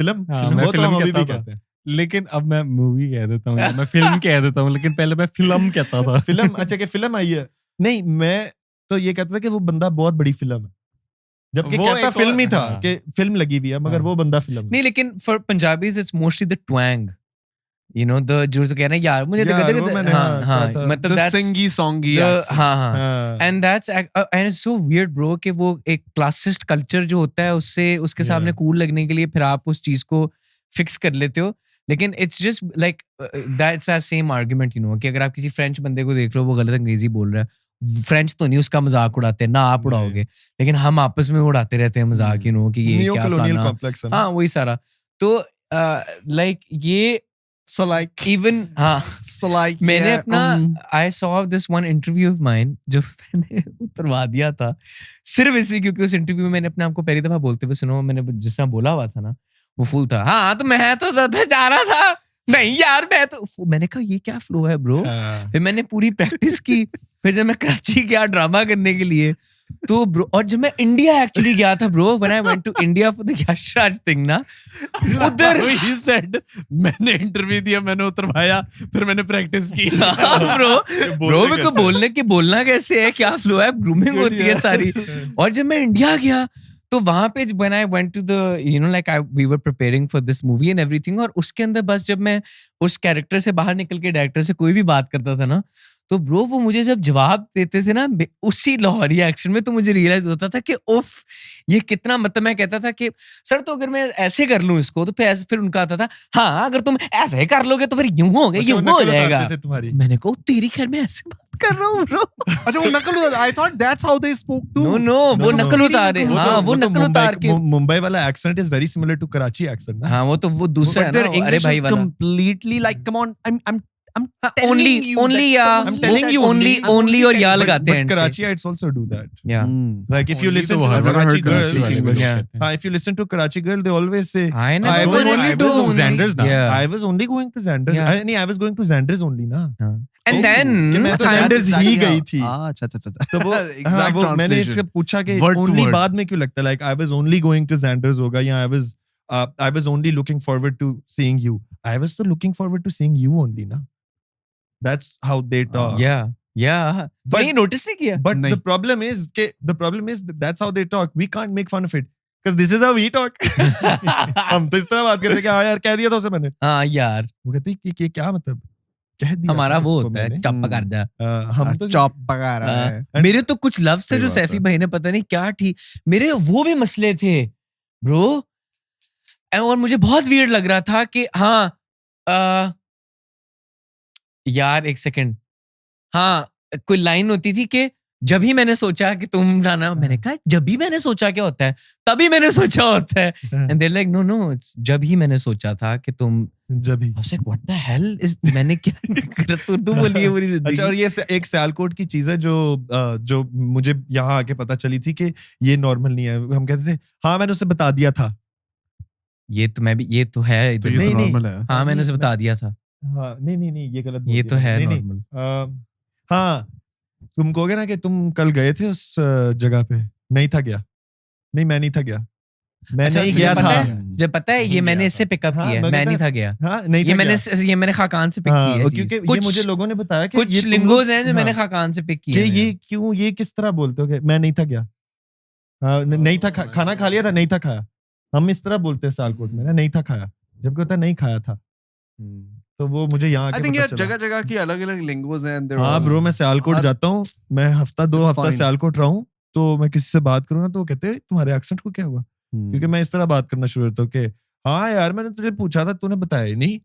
वो तो हम अभी भी कहते हैं, लेकिन अब मैं मूवी कह देता हूँ, मैं फिल्म कह देता हूँ, लेकिन पहले मैं फिल्म कहता था. फिल्म. अच्छा कि फिल्म आई है. नहीं, मैं तो ये कहता था कि वो बंदा बहुत बड़ी फिल्म है, जबकि कहता फिल्म ही था कि फिल्म लगी हुई है, मगर वो बंदा फिल्म नहीं. लेकिन for Punjabis it's mostly the twang, you know, the जो कह रहे हैं यार मुझे मतलब the singy songy हाँ and that's and it's so weird bro कि वो एक क्लासिस्ट कल्चर जो होता है उसके सामने कूल लगने के लिए फिर आप उस चीज को फिक्स कर लेते हो. लेकिन it's just like that's a same argument, you know, कि अगर आप किसी फ्रेंच बंदे को देख लो वो गलत अंग्रेजी बोल रहा है, फ्रेंच तो नहीं उसका मजाक उड़ाते, ना आप उड़ाओगे, लेकिन हम आपस में उड़ाते रहते हैं मजाक, यू नो, कि ये क्या खाना. हाँ, वही सारा. तो लाइक ये So like even हाँ so like मैंने yeah, अपना I saw this one interview of mine जो मैंने उतरवा दिया था सिर्फ इसलिए क्योंकि उस इंटरव्यू में मैंने अपने आप को पहली दफा बोलते हुए सुना, मैंने जिस तरह बोला हुआ था ना वो फुल था। हाँ तो मैं तो जा रहा था, नहीं यार मैं तो, मैंने कहा ये क्या फ्लो है ब्रो। फिर मैंने पूरी प्रैक्टिस की, फिर जब मैं कराची गया ड्रामा करने के लिए तो ब्रो, और जब मैं इंडिया एक्चुअली गया था bro, when I went to India for the Yash Raj thing ना, उधर he said मैंने इंटरव्यू दिया, मैंने उतरवाया, फिर मैंने प्रैक्टिस की। ब्रो मेरे को बोलना कैसे है, क्या फ्लो है, ग्रूमिंग होती है सारी। और जब मैं इंडिया गया तो वहां पे when I went to the like we were preparing for this movie and everything, और उसके अंदर बस जब मैं उस कैरेक्टर से बाहर निकल के डायरेक्टर से कोई भी बात करता था ना, तो ब्रो वो मुझे जब जवाब देते थे ना उसी लाहौरी एक्शन में, तो मुझे रियलाइज होता था कि उफ ये कितना, मतलब मैं कहता था कि सर तो अगर मैं ऐसे कर लूं इसको, तो फिर उनका आता था हाँ अगर तुम ऐसे ही कर लोगे तो फिर यूं होगा, यूं हो जाएगा। मैंने कहा तेरी खैर मैं ऐसे बात कर रहा हूँ ब्रो। अच्छा वो नकल उतार, I thought that's how they spoke too. No, वो नकल उतारे। हाँ वो नकल उतार के, मुंबई वाला accent is very similar to Karachi accent ना। हाँ वो तो वो दूसरा है ना, अरे भाई वाला completely like come on I'm only और या लगाते हैं। But Karachiites also do that. Yeah. Like if you listen to Karachi girl, if you listen to Karachi girl, they always say, I was only going to Xander's. I was going to Xander's only ना। And then मैं तो Xander's ही गई थी। अच्छा। तो वो मैंने इससे पूछा कि only बाद में क्यों लगता है, like I was only going to Xander's होगा, या I was only looking forward to seeing you. I was so looking forward to seeing you only ना। That's how they talk. Yeah. But you notice नहीं किया? But the problem is that's how they talk. We can't make fun of it because this is how we talk. हम तो इस तरह बात कर रहे हैं कि हाँ यार कह दिया था उसे मैंने। हाँ यार। वो कहती है कि क्या मतलब? कह दिया। हमारा वो होता है चप्पा कर जा। हम तो चप्पा कर रहा है। मेरे तो कुछ लफ्ज थे जो सैफी भाई ने पता नहीं क्या ठीक, मेरे वो भी मसले थे ब्रो, और मुझे बहुत वियर्ड लग रहा था कि हाँ यार एक सेकंड, हाँ कोई लाइन होती थी कि जब ही मैंने सोचा कि तुम जाना, मैंने कहा जब भी मैंने सोचा क्या होता है, तभी मैंने सोचा होता है। And they like no it's जब ही मैंने सोचा था कि तुम जब ही। व्हाट द हेल इज, मैंने क्या गलत उर्दू बोली है पूरी जिंदगी। अच्छा, और ये एक सियालकोट की चीज है जो मुझे यहाँ आके पता चली थी कि ये नॉर्मल नहीं है। हम कहते थे हाँ मैंने उसे बता दिया था, ये तो मैं भी, ये तो है इधर, ये तो नॉर्मल है। हाँ मैंने उसे बता दिया था। हाँ नहीं ये गलत, ये तो है नॉर्मल। हाँ तुम कहोगे ना कि तुम कल गए थे उस जगह पे, नहीं था गया, नहीं मैं नहीं था गया, मैं नहीं गया था। जब पता है ये मैंने इससे पिकअप किया, मैं नहीं था गया। हाँ नहीं था, ये मैंने खाकान से पिक किया है, क्योंकि ये मुझे लोगों ने बताया कि कुछ लिंगोज हैं जो मैंने खाकान से पिक किए। ये क्यों, ये किस तरह बोलते हो कि मैं नहीं था गया, नहीं था खाना खा लिया था, नहीं था खाया। हम इस तरह बोलते हैं सियालकोट में ना, नहीं था खाया, जबकि होता नहीं खाया था। तो वो मुझे यहाँ I think यार जगह की अलग-अलग लिंग्वेज हैं। हाँ ब्रो, मैं सियालकोट जाता हूँ, मैं दो हफ्ता सियालकोट रहा हूँ, तो मैं किसी से बात करूँ ना तो वो कहते हैं तुम्हारे एक्सेंट को क्या हुआ, क्योंकि मैं इस तरह बात करना शुरू करता हूँ कि हाँ यार मैंने तुझे पूछा था, तूने बताया ही नहीं।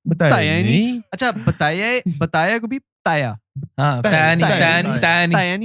बताया नहीं। अच्छा बताया को भी ताया। हाँ ताया नहीं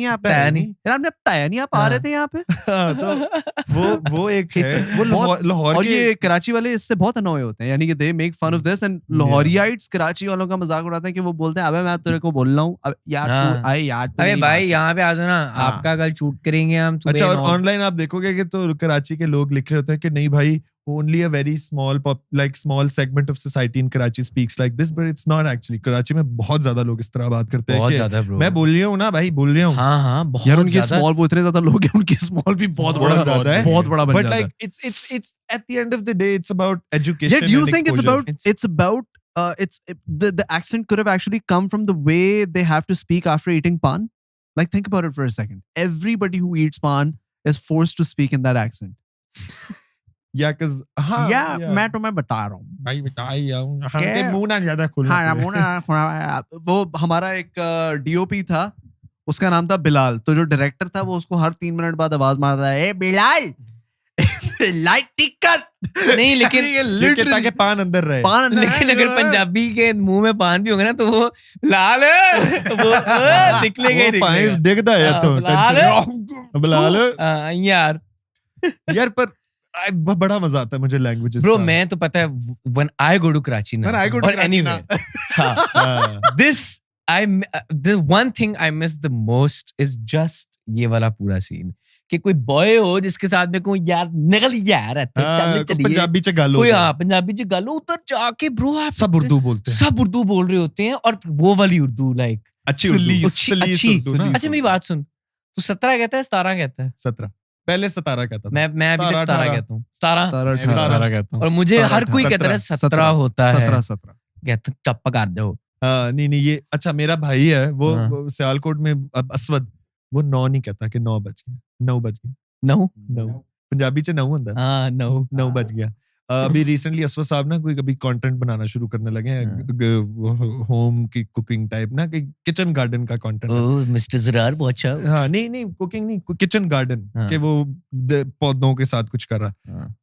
आप ताया नहीं आप आ रहे थे यहाँ पे। तो वो एक है, वो लाहौर और ये कराची वाले इससे बहुत अनॉय होते हैं, यानी कि they make fun of this, and Lahoriites Karachi वालों का मजाक उड़ाते हैं कि वो बोलते हैं अबे मैं तेरे को बोल रहा हूँ, अब यार तू आए यार, अबे भाई यहाँ पे आ जाओ ना, आपका कल शूट करेंगे हम। अच्छा, और ऑनलाइन आप देखोगे कि तो कराची के लोग लिख रहे होते हैं कि नहीं भाई only a very small segment of society in Karachi speaks like this, but it's not actually. Karachi में बहुत ज्यादा लोग इस तरह बात करते हैं। बहुत ज्यादा ब्रो, मैं बोल रही हूँ ना भाई, बोल रही हूँ। हाँ बहुत यार उनकी स्मॉल, वो इतने ज्यादा लोग हैं, उनकी स्मॉल भी बहुत बड़ा ज्यादा है, बहुत बड़ा बन जाता है। But like it's at the end of the day it's about education. Yeah, do you think it's about the accent could have actually come from the way they have to speak after eating pan? Like think about it for a second. Everybody who eats pan is forced to speak in that accent. Yeah, because मैं तुम्हें बता रहा हूँ भाई, के मुंह ना ज्यादा खुलना। हाँ मुंह ना। वो हमारा एक डीओपी था, उसका नाम था बिलाल। तो जो डायरेक्टर था वो उसको हर 3 मिनट बाद आवाज मारता है, ए बिलाल लाइट ठीक कर। नहीं लेकिन ताकि पान अंदर रहे। लेकिन अगर पंजाबी के मुंह में पान भी होगा ना तो वो लाल वो निकलेगा, दिखता है तो बिलाल यार। पर बड़ा मजा आता है मुझे लैंग्वेजेस Bro, मैं तो पता है when I go to Karachi ना, When I go to or Karachi anywhere, the one thing I miss the most is just ये वाला पूरा सीन कि कोई बॉय हो जिसके साथ में कोई यार निकल यार पंजाबी च गल हो कोई पंजाबी च गल उधर जाके ब्रो आप सब उर्दू बोलते हैं, सब उर्दू बोल रहे होते हैं और वो वाली उर्दू लाइक अच्छी अच्छी। अच्छा मेरी बात सुन, तू 17 कहता है 17 कहता है? 17 पहले 17 कहता था मैं अभी तक 17 कहता हूँ, 17 कहता हूँ और मुझे हर कोई कहता है 17 होता है, 17 कहता चप्पा काट दो। नहीं ये अच्छा मेरा भाई है वो सियालकोट में असवद, वो 9 नहीं कहता कि 9 बज गए, 9 बज गए, 9 पंजाबी च 9 होता है। हाँ 9 बज गया। अभी रिसेंटली असवद साहब ना कोई कभी कंटेंट बनाना शुरू करने लगे हैं होम की कुकिंग टाइप ना, कि किचन गार्डन का कंटेंट। ओह मिस्टर जरार बहुत अच्छा। हाँ नहीं कुकिंग नहीं, किचन गार्डन के वो पौधों के साथ कुछ कर रहा।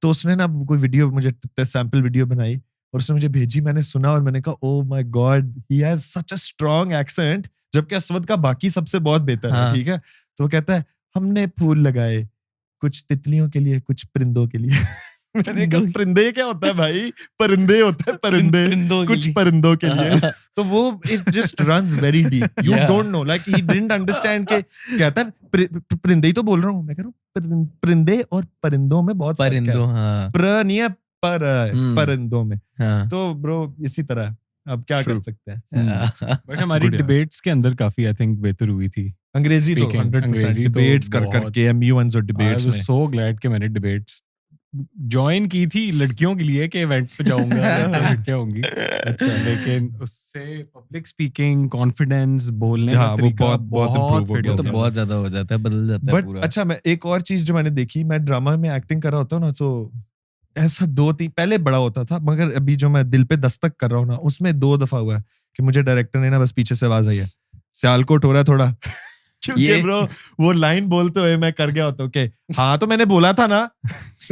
तो उसने ना कोई वीडियो मुझे सैंपल वीडियो बनाई और उसने मुझे भेजी, मैंने सुना और मैंने कहा oh my God he has such a strong accent, जबकि असवद का बाकी सबसे बहुत बेहतर है। ठीक है, तो वो कहता है हमने फूल लगाए कुछ तितलियों के लिए कुछ परिंदों के लिए। मैंने कहा परिंदे क्या होता है भाई? परिंदे होता है, परिंदे कुछ परिंदों के लिए। तो वो it just runs very deep, you don't know, like he didn't understand के कहता है परिंदे ही तो बोल रहा हूँ। मैं कह रहा हूँ परिंदे और परिंदों में बहुत फर्क है, प्र नहीं है पर परिंदों में। तो ब्रो इसी तरह अब क्या कर सकते हैं। बट हमारी डिबेट्स के अंदर काफी आई थिंक बेहतर हुई थी। अंग्रेजी तो 100% डिबेट्स कर करके MU1 और डिबेट्स में। आई वाज सो ग्लैड कि मैंने डिबेट्स ज्वाइन की थी लड़कियों के लिए कि इवेंट पे जाऊंगा लड़कियां होंगी। अच्छा, लेकिन उससे पब्लिक स्पीकिंग, कॉन्फिडेंस, बोलने का तरीका बहुत इम्प्रूव हो गया, तो बहुत ज्यादा हो जाता है, बदल जाता है पूरा। अच्छा मैं एक और चीज जो मैंने देखी, मैं ड्रामा में एक्टिंग कर रहा होता हूँ ना, तो ऐसा 2-3 पहले बड़ा होता था, मगर अभी जो मैं दिल पे दस्तक कर रहा हूँ ना, उसमें 2 दफा हुआ है कि मुझे डायरेक्टर ने ना बस पीछे से आवाज आई है सियालकोट हो रहा है थोड़ा। क्योंकि ब्रो वो लाइन बोलते हुए मैं कर गया होता हूँ कि हाँ तो मैंने बोला था ना।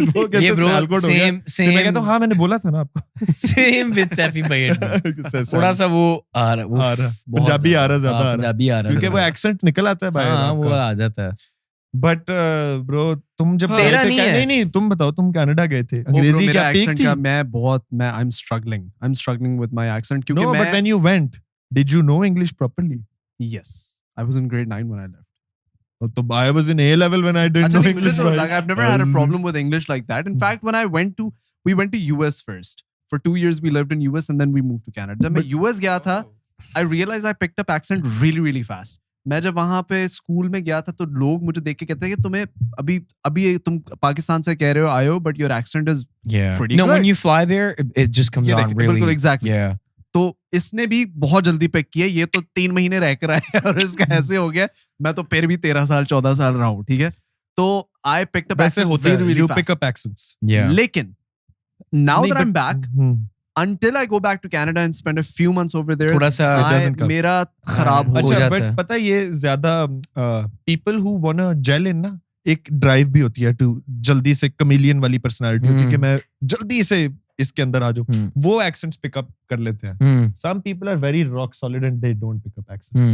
वो कहते ये ब्रो सियालकोट हो गया, मैं कहता हूँ हाँ मैंने बोला था ना आपको। सेम विद सैफी भाई, थोड़ा सा वो आ रहा, पंजाबी आ रहा, ज्यादा पंजाबी आ रहा, क्योंकि वो एक्सेंट निकल आता है बाहर, वो आ जाता है। बट ब्रो तुम जब गए थे, नहीं तुम बताओ, तुम कनाडा गए थे, अंग्रेजी क्या पीक थी? मैं I am struggling with my accent, क्योंकि but when you went did you know English properly? Yes, I was in grade 9 when I left. तो I was in A level when I didn't know English. Like I've never had a problem with English like that. In fact, when we went to US first. For 2 years we lived in US and then we moved to Canada. जब मैं US गया था, I realized I picked up accent really really fast. मैं जब वहाँ पे school में गया था तो लोग मुझे देख के कहते हैं कि तुम्हें अभी तुम पाकिस्तान से कह रहे हो आए हो, but your accent is pretty good. No, when you fly there, it just comes on really. बिल्कुल exactly. Yeah. तो इसने भी बहुत जल्दी पिक किया, ये तो 3 महीने रह कर आया और इसका ऐसे हो गया। मैं तो फिर भी 13 साल 14 साल रहा हूँ, ठीक है। तो आई पिक्ड अप ऐसे होता है, you pick up accents. लेकिन now that I'm back, until I go back to Canada and spend a few months over there, थोड़ा सा मेरा खराब हो जाता है। बट पता है ये ज्यादा people who wanna gel in ना, एक ड्राइव भी होती है टू जल्दी से कमेलियन वाली पर्सनालिटी होती है कि मैं जल्दी से इसके अंदर आ जाऊं, वो एक्सेंट्स पिक अप कर लेते हैं। Some people are very rock solid and they don't pick up accents.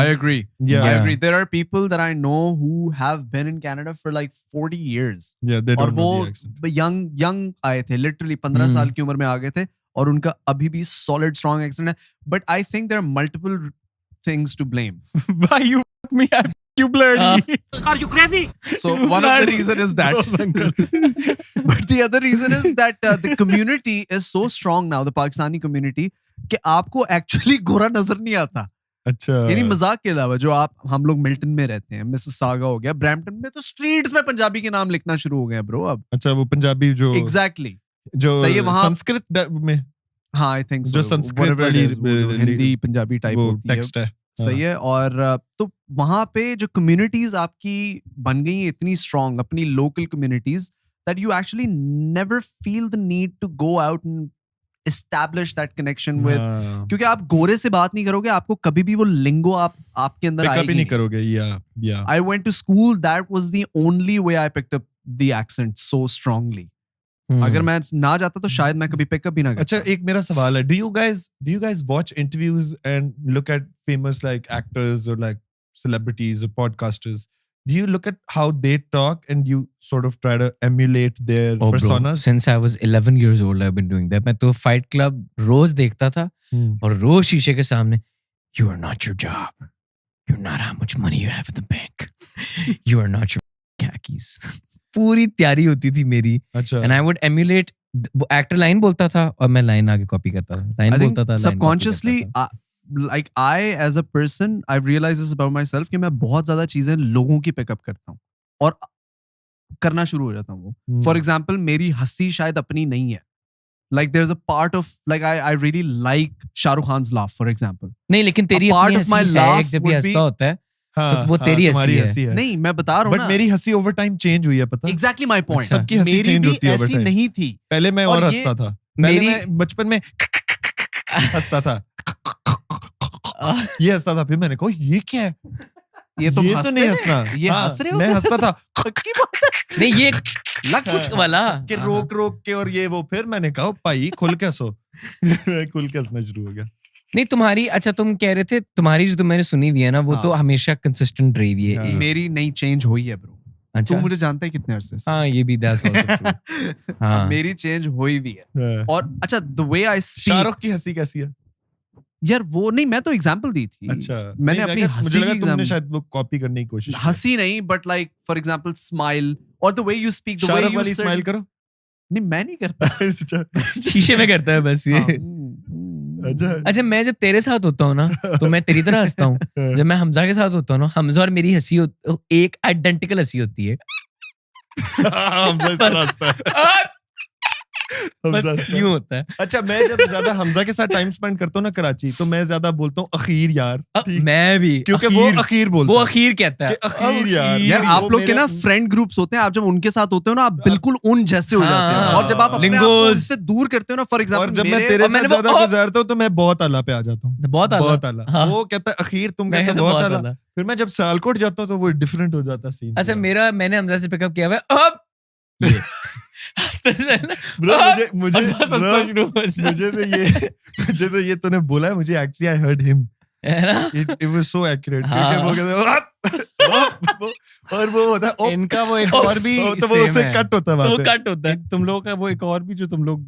I agree. Yeah, I agree. There are people that I know who have been in Canada for like 40 years. Yeah, they don't know the accent. और वो young आए थे, literally 15 साल की उम्र में आ गए थे और उनका अभी भी solid strong accent है. But I think there are multiple things to blame. Why you fuck me? I you bloody. Are you crazy? So one of the reason is that. But the other reason is that the community is so strong now, the Pakistani community, कि आपको actually गोरा नजर नहीं आता। अच्छा, यानी मजाक के अलावा जो हम लोग मिल्टन में रहते हैं, मिसिसागा हो गया, ब्रैम्पटन में तो स्ट्रीट्स में पंजाबी के नाम लिखना शुरू हो गए ब्रो अब। अच्छा, वो पंजाबी जो एग्जैक्टली जो सही है वहाँ संस्कृत में, हाँ आई थिंक जो संस्कृत वाली हिंदी पंजाबी टाइप होती है, टेक्स्ट है, सही है। और तो वहाँ पे जो कम्युनिटीज आपकी बन गई हैं इतनी स्ट्रांग, अपनी local communities, that you actually never feel the need to go out and establish that connection with, क्योंकि आप गोरे से बात नहीं करोगे, आपको कभी भी वो लिंगो आपके अंदर आएगी कभी नहीं करोगे। yeah. I went to school, that was the only way I picked up the accent so strongly. अगर मैं ना जाता तो शायद मैं कभी पिकअप भी ना करता। अच्छा, एक मेरा सवाल है, do you guys watch interviews and look at famous like actors or like celebrities or podcasters? do you look at how they talk and you sort of try to emulate their personas? Bro, since I was 11 years old, I've been doing that. मैं तो Fight Club रोज देखता था और रोज शीशे के सामने, you are not your job. You're not how much money you have at the bank. You are not your khakis. पूरी तैयारी होती थी मेरी. अच्छा. And I would emulate. वो एक्टर लाइन बोलता था और मैं लाइन आगे कॉपी करता था. लाइन बोलता था. Subconsciously, like I as a person, I've realized this about myself कि मैं बहुत ज्यादा चीजें लोगों की पिकअप करता हूँ और करना शुरू हो जाता हूँ वो. For example, मेरी हंसी शायद अपनी नहीं है. Like there's a part of like I really like Shah Rukh Khan's laugh, for example. नहीं, लेकिन तेरी अपनी हंसी है जब भी हंसता होता है. तो वो तेरी हंसी है. नहीं, मैं बता रहा हूँ ना. बट मेरी हंसी ओवर टाइम चेंज हुई है, पता? Exactly my point. सबकी हंसी चेंज होती है ओवर टाइम. नहीं थी. पहले मैं और हंसता था. पहले मैं बचपन में हंसता था. ये हंसता था, फिर मैंने कहा ये क्या है? ये तो नहीं हंसना. ये हंस रहे हो? मैं हंसता था. नहीं, ये लग कुछ वाला कि रोक के और ये वो. फिर मैंने कहा भाई खुल के हंसो. खुल के हंसना शुरू हो गया. नहीं, तुम्हारी, अच्छा तुम कह रहे थे तुम्हारी जो मैंने सुनी हुई है ना, वो तो हमेशा कंसिस्टेंट रही है. मेरी नहीं चेंज हुई है ब्रो. अच्छा, तू मुझे जानता है कितने अरसे से. हाँ, ये भी that's also true. हाँ, मेरी चेंज हुई भी है. और अच्छा, the way I speak. Shahrukh की हंसी कैसी है यार? वो नहीं, मैं तो एग्जांपल दी थी. अच्छा, मैंने अपनी हंसी मुझे लगा की तुमने शायद वो कॉपी करने की कोशिश की. हंसी नहीं, but like for example smile और the way you speak, the way you smile करो. नहीं, मैं नहीं करता. शीशे में करता है बस ये. अच्छा, मैं जब तेरे साथ होता हूँ ना तो मैं तेरी तरह हंसता हूँ. जब मैं हमजा के साथ होता हूँ ना, हमजा और मेरी हंसी एक आइडेंटिकल हंसी होती है. बस यूं होता है. अच्छा, मैं जब ज्यादा हमजा के साथ टाइम स्पेंड करता हूँ ना कराची, तो मैं ज्यादा बोलता हूँ अखीर यार. मैं भी, क्योंकि वो अखीर बोलता है. वो अखीर कहता है. अखीर यार. यार आप लोग के ना फ्रेंड ग्रुप्स होते हैं, आप जब उनके साथ होते हो ना, आप बिल्कुल उन जैसे हो जाते हैं. और जब आप अपने आप को उनसे दूर करते हो ना, फॉर एग्जांपल, जब मैं तेरे साथ ज्यादा गुजारता हूँ तो मैं बहुत आला पे आ जाता हूँ. बहुत आला. वो कहता है अखीर, तुम कहते हो बहुत आला. फिर मैं जब सियालकोट जाता हूँ तो वो डिफरेंट हो जाता सीन. अच्छा, मैंने हमजा से पिकअप किया हुआ है. अब ब्रो, मुझे तो ये तूने बोला है, मुझे actually I heard him. It was so accurate. क्योंकि वो कहते और वो होता है इनका वो एक और भी तो वो उससे कट होता है. वो कट होता है. तुम लोगों का वो एक और भी जो तुम लोग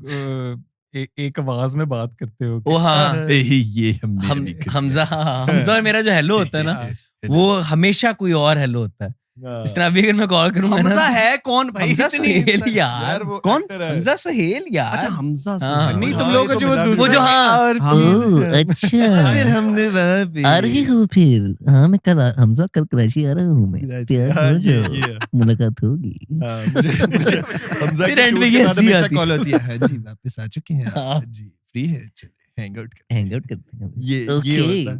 एक आवाज में बात करते हो. ओ हाँ, ये हमजा और मेरा जो हेलो होता है ना, वो हमेशा कोई और हेलो होता है. इस तरह अभी अगर मैं कॉल करूंगा ना, हमजा है कौन भाई? हमजा सुहेल यार. कौन? हमजा सुहेल यार. अच्छा, हमजा सुहेल. नहीं, तुम लोगों का जो वो जो अच्छा, फिर हमने आ रही हूँ फिर. हाँ, मैं कल हमजा कल कराची आ रहा हूँ. मैं तैयार हो जाओ, मुलाकात होगी. हमजा की शूट के बाद हमेशा कॉल होती है. जी वापस आ चुके हैं आप? जी फ्री है, चले हैंग आउट करते हैं. ये होता है.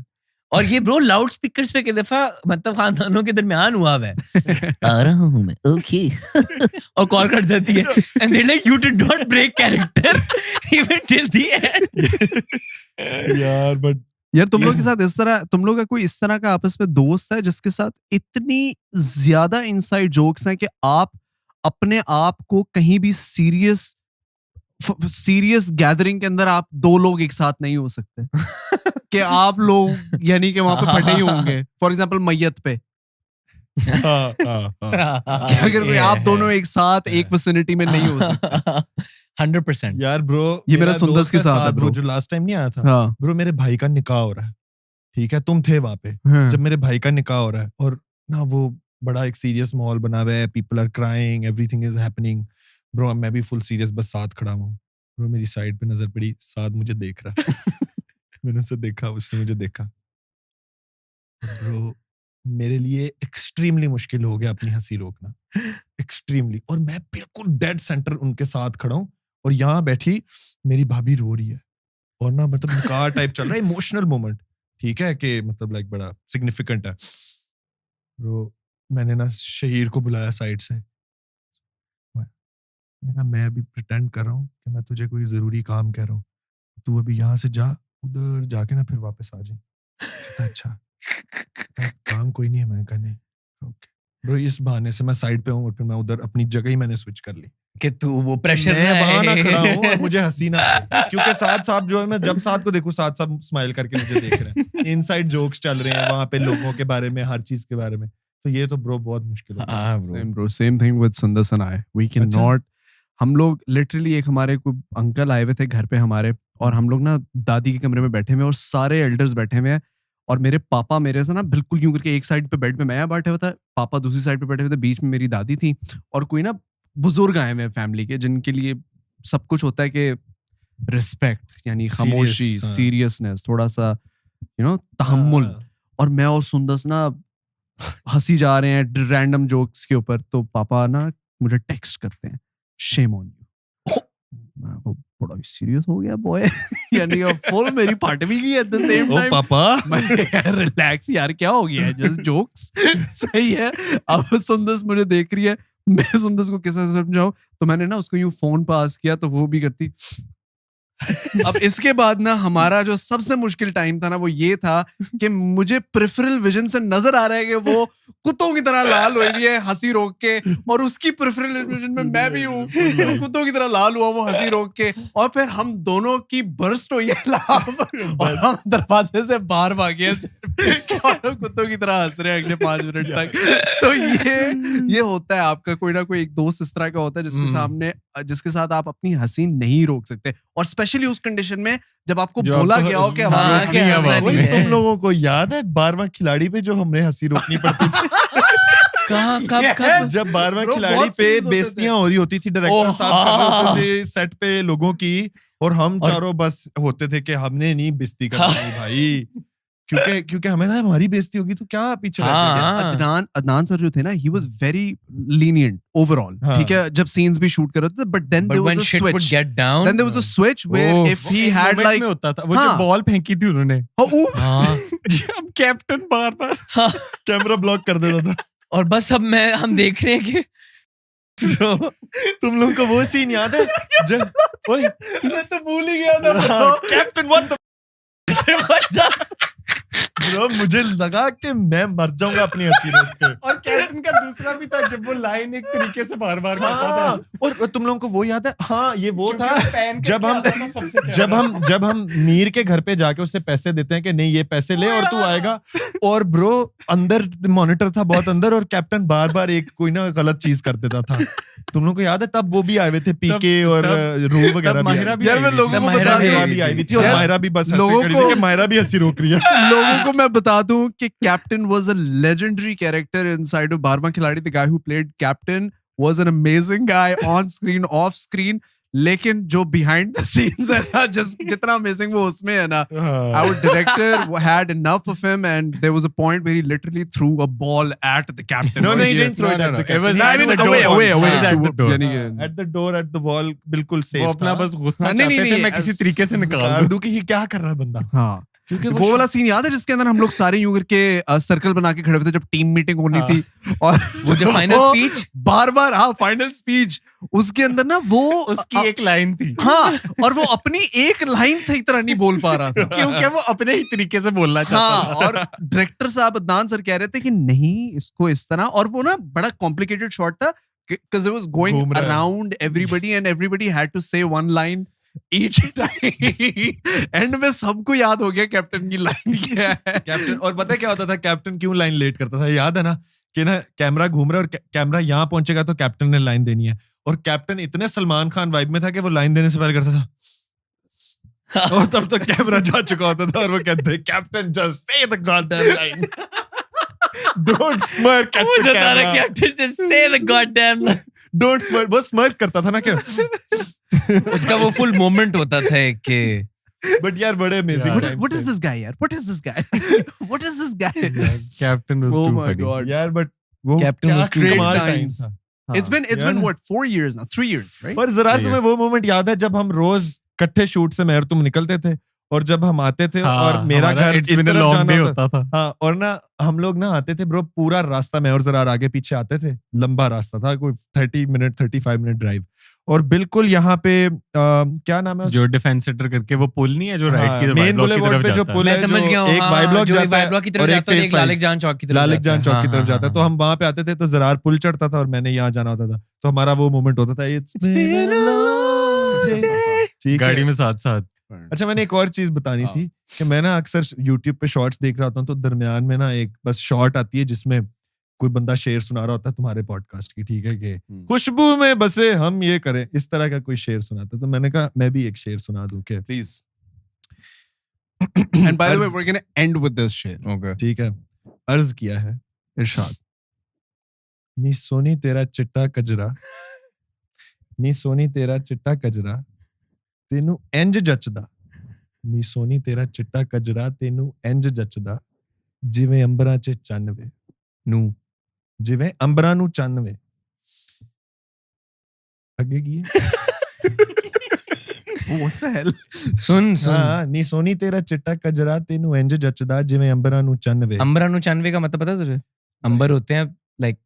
और ये ब्रो लाउड स्पीकर्स पे कई दफा मतलब खानदानों के दरमियान हुआ है. आ रहा हूँ मैं. ओके. और कॉल कट जाती है and they like, you did not break character even till the end. यार तुम लोग के साथ इस तरह, तुम लोग का कोई इस तरह का आपस में दोस्त है जिसके साथ इतनी ज्यादा इनसाइड जोक्स हैं कि आप अपने आप को कहीं भी सीरियस गैदरिंग के अंदर आप दो लोग एक साथ नहीं हो सकते कि आप लोग यानी कि वहां पे फटे ही होंगे. फॉर एग्जांपल मैयत पे अगर कोई आप दोनों एक साथ एक विसिनिटी में नहीं हो सकते. 100%. यार ब्रो, ये मेरा सुंदर के साथ है ब्रो, जो लास्ट टाइम नहीं आया था ब्रो, मेरे भाई का निकाह हो रहा है. ठीक है, तुम थे वहां पे जब मेरे भाई का निकाह हो रहा है, और ना वो बड़ा एक सीरियस माहौल बना हुआ है, people are crying, everything is happening. Bro मैं भी फुल सीरियस बस साथ खड़ा हूँ. ब्रो मेरी साइड पे नजर पड़ी, साथ मुझे देख रहा. मैंने उसे देखा, उसने मुझे देखा. ब्रो मेरे लिए एक्सट्रीमली मुश्किल हो गया अपनी हंसी रोकना, एक्सट्रीमली. और मैं बिल्कुल डेड सेंटर उनके साथ खड़ा हूँ, और यहाँ बैठी मेरी भाभी रो रही है, और ना मतलब निकाह टाइप चल रहा है, इमोशनल मोमेंट. ठीक है कि मतलब लाइक बड़ा सिग्निफिकेंट है. ब्रो मैंने ना शहीर को बुलाया साइड से. मैंने कहा मैं अभी प्रिटेंड कर रहा हूँ कि मैं तुझे कोई जरूरी काम कह रहा हूँ, तू अभी यहाँ से जा, उधर जाके ना फिर वापस आ जाए. अच्छा काम कोई नहीं है. मैंने कहा नहीं. ओके ब्रो, इस बहाने से मैं साइड पे हूँ, और फिर मैं उधर अपनी जगह ही मैंने स्विच कर ली कि तू वो प्रेशर मैं वहां ना खड़ा हूँ और मुझे हंसी ना आए, क्योंकि साथ साथ जो है, मैं जब साथ को देखूं साथ साथ स्माइल करके मुझे देख रहे हैं. इनसाइड जोक्स चल रहे हैं वहां पे लोगों के बारे में, हर चीज के बारे में. तो ये तो ब्रो बहुत मुश्किल हो हाँ bro Same bro, same thing with Sundas and I. We cannot. हम लोग लिटरली एक हमारे कोई अंकल आए हुए थे घर पे हमारे, और हम लोग ना दादी के कमरे में बैठे हुए और सारे एल्डर्स बैठे हुए हैं, और मेरे पापा मेरे से ना बिल्कुल यूं करके एक साइड पे बेड पे मैं बैठा हुआ था, पापा दूसरी साइड पे बैठे हुए थे, बीच में मेरी दादी थी, और कोई ना बुजुर्ग आए हुए फैमिली के जिनके लिए सब कुछ होता है कि रिस्पेक्ट यानी खामोशी, Serious, सीरियसनेस, थोड़ा सा तहम्मुल, और मैं और सुंदस ना हंसी जा रहे हैं रैंडम जोक्स के ऊपर, तो पापा ना मुझे टेक्स्ट करते हैं, शेम ऑन यू। मैं वो बड़ा सीरियस हो गया बॉय, यानी फुल मेरी फट भी गई at the same oh time. पापा मैं यार रिलैक्स यार, क्या हो गया है, जस्ट जोक्स। सही है। अब सुंदस मुझे देख रही है, मैं सुंदस को कैसे समझाऊं, तो मैंने ना उसको यूं फोन पास किया तो वो भी करती। अब इसके बाद ना हमारा जो सबसे मुश्किल टाइम था ना वो ये था कि मुझे प्रिफरल विजन से नजर आ रहा है कि वो कुत्तों की तरह लाल हुई हुई है हंसी रोक के, और उसकी प्रिफरल विजन में मैं भी हूँ कुत्तों की तरह लाल हुआ वो हंसी रोक के, और फिर हम दोनों की बर्स्ट हुई है लाफ, और हम दरवाजे से बाहर भागे हैं और हम कुत्तों की तरह हंस रहे हैं अगले 5 मिनट तक। तो ये होता है आपका कोई ना कोई एक दोस्त इस तरह का होता है जिसके साथ आप अपनी हंसी नहीं रोक सकते, और स्पेशली उस कंडीशन में जब आपको बोला गया हो कि वही तुम लोगों को याद है 12वां खिलाड़ी पे जो हमें हंसी रोकनी पड़ती थी? कब जब 12वां खिलाड़ी पे बेइज्जतियां हो रही होती थी, डायरेक्टर साहब कर रहे होते थे सेट पे लोगों की, और हम चारों बस होते थे कि हमने नहीं बेइज्जती करनी भाई, क्योंकि हमें ना हमारी बेइज्जती होगी तो क्या पीछे रहते थे। अदनान सर जो थे ना, he was very lenient overall, ठीक है, जब सीन्स भी शूट कर रहे थे, but then there was a switch, then there was a switch where if he had like होता था वो जो बॉल फेंकी थी उन्होंने, जब कैप्टन बार-बार कैमरा ब्लॉक कर देता था, और बस अब हम देख रहे हैं कि तुम लोगों को वो सीन याद है जब ओए मैं तो भूल ही गया था कैप्टन व्हाट ब्रो, मुझे लगा कि मैं मर जाऊंगा अपनी हंसी रोक के। और कैप्टन का दूसरा भी था जब वो लाइन एक तरीके से बार-बार करता था, और तुम लोगों को वो याद है? हाँ, ये वो था जब हम मीर के घर पे जाके उससे पैसे देते हैं कि नहीं ये पैसे ले और तू आएगा, और ब्रो अंदर मॉनिटर था बहुत अंदर, और कैप्टन बार-बार एक कोई ना गलत चीज कर देता था। तुम लोगों को याद है? तब वो भी आए हुए थे, पीके और रू वगैरह भी। यार मैं लोगों को बता भी आई हुई थी, और मायरा भी बस ऐसे खड़ी थी कि मायरा भी हंसी रोक रही है। लोगों को मैं बता दूं कि captain was a legendary character inside of 12वां खिलाड़ी। The guy who played captain was an amazing guy on screen, off screen, लेकिन जो बिहाइंड द सीन्स है ना, जितना अमेजिंग वो उसमें है ना, our director had enough of him, and there was a point where he literally threw a ball at the captain. No, he didn't throw it at the captain. It was I mean, away at the door. At the door, at the wall, बिल्कुल safe था। वो अपना बस गुस्सा चाहते थे मैं किसी तरीके से निकाल दूं कि ये क्या कर रहा है बंदा। हाँ, क्योंकि वो वाला सीन याद है जिसके अंदर हम लोग सारे यूं करके सर्कल बना के खड़े हुए थे जब टीम मीटिंग होनी थी, और वो जो फाइनल स्पीच बार-बार, हाँ फाइनल स्पीच, उसके अंदर ना वो उसकी एक लाइन थी, हाँ, और वो अपनी एक लाइन सही तरह नहीं बोल पा रहा था क्योंकि वो अपने ही तरीके से बोलना चाहता था। और डायरेक्टर साहब अदनान सर कह रहे थे कि नहीं इसको इस तरह, और वो ना बड़ा कॉम्प्लिकेटेड शॉट था because it was going around everybody and everybody had to say one line each time. And में सबको याद हो गया कैप्टन की लाइन क्या है। कैप्टन, और पता है क्या होता था, कैप्टन क्यों लाइन लेट करता था याद है ना, कि ना कैमरा घूम रहा है और कैमरा यहाँ पहुंचेगा तो कैप्टन ने लाइन देनी है, और कैप्टन इतने सलमान खान वाइब में था कि वो लाइन देने से पहले करता था और तब तक कैमरा जा चुका होता था और वो कहते captain just say the goddamn line, don't smirk at the camera, captain just say the goddamn line, don't smirk. वो स्मर्क करता था ना क्या उसका वो फुल मोमेंट होता था कि बट यार बड़े amazing. What is this guy यार? What is this guy? What is this guy? Captain was Oh too my funny. God. यार बट वो Captain was too कमाल funny. टाइम था। It's been what, 4 years now, 3 years, right? पर जरा तुम्हें वो moment याद है जब हम रोज इकट्ठे शूट से मैं और तुम निकलते थे, और जब हम आते थे और मेरा घर इस तरफ जाना होता था, हाँ, और ना हम लोग ना आते थे ब्रो, पूरा रास्ता मैं और जरा आगे पीछे आते थे, लंबा रास्ता था, कोई 35 मिनट ड्राइव, और बिल्कुल यहाँ पे क्या नाम है जो डिफेंस सेंटर करके वो पुल नहीं है जो राइट की मेन बुलेवार्ड पे जो पुल है, समझ गया एक वाई ब्लॉक जाता है की तरफ जाता है, एक लालिक जान चौक की तरफ जाता है, तो हम वहां पे आते थे तो जरार पुल चढ़ता था और मैंने यहाँ जाना होता था, तो हमारा वो मोमेंट होता था, it's been a long day, गाड़ी में साथ साथ। अच्छा, मैंने एक और चीज बतानी थी कि मैं ना अक्सर YouTube पे शॉर्ट्स देख रहा होता हूँ, तो दरमियान में ना एक बस शॉट आती है जिसमें कोई बंदा शेर सुना रहा होता है तुम्हारे पॉडकास्ट की, ठीक है, कि खुशबू में बसे हम ये करें, इस तरह का कोई शेर सुनाता, तो मैंने कहा मैं भी एक शेर सुना दूं क्या? Please. And by the way, we're going to end with this shit. Okay. ठीक है, अर्ज किया है, इरशाद. नी सोनी तेरा चिट्टा कजरा, नी सोनी तेरा चिट्टा कजरा तेनू इंज जचदा, नी सोनी तेरा चिट्टा कजरा तेनू इंज जचदा, जिवें अंबरां च चन्न वे, जिवें अंबरां नू चन्न वे. आगे की है? What the hell? सुन हाँ, नी सोनी तेरा चिट्टा कजरा तेनू इंज जचदा, जिवें अंबरां नू चन्न वे. अंबरा नु 95 का मतलब पता है तुझे? अंबर होते हैं लाइक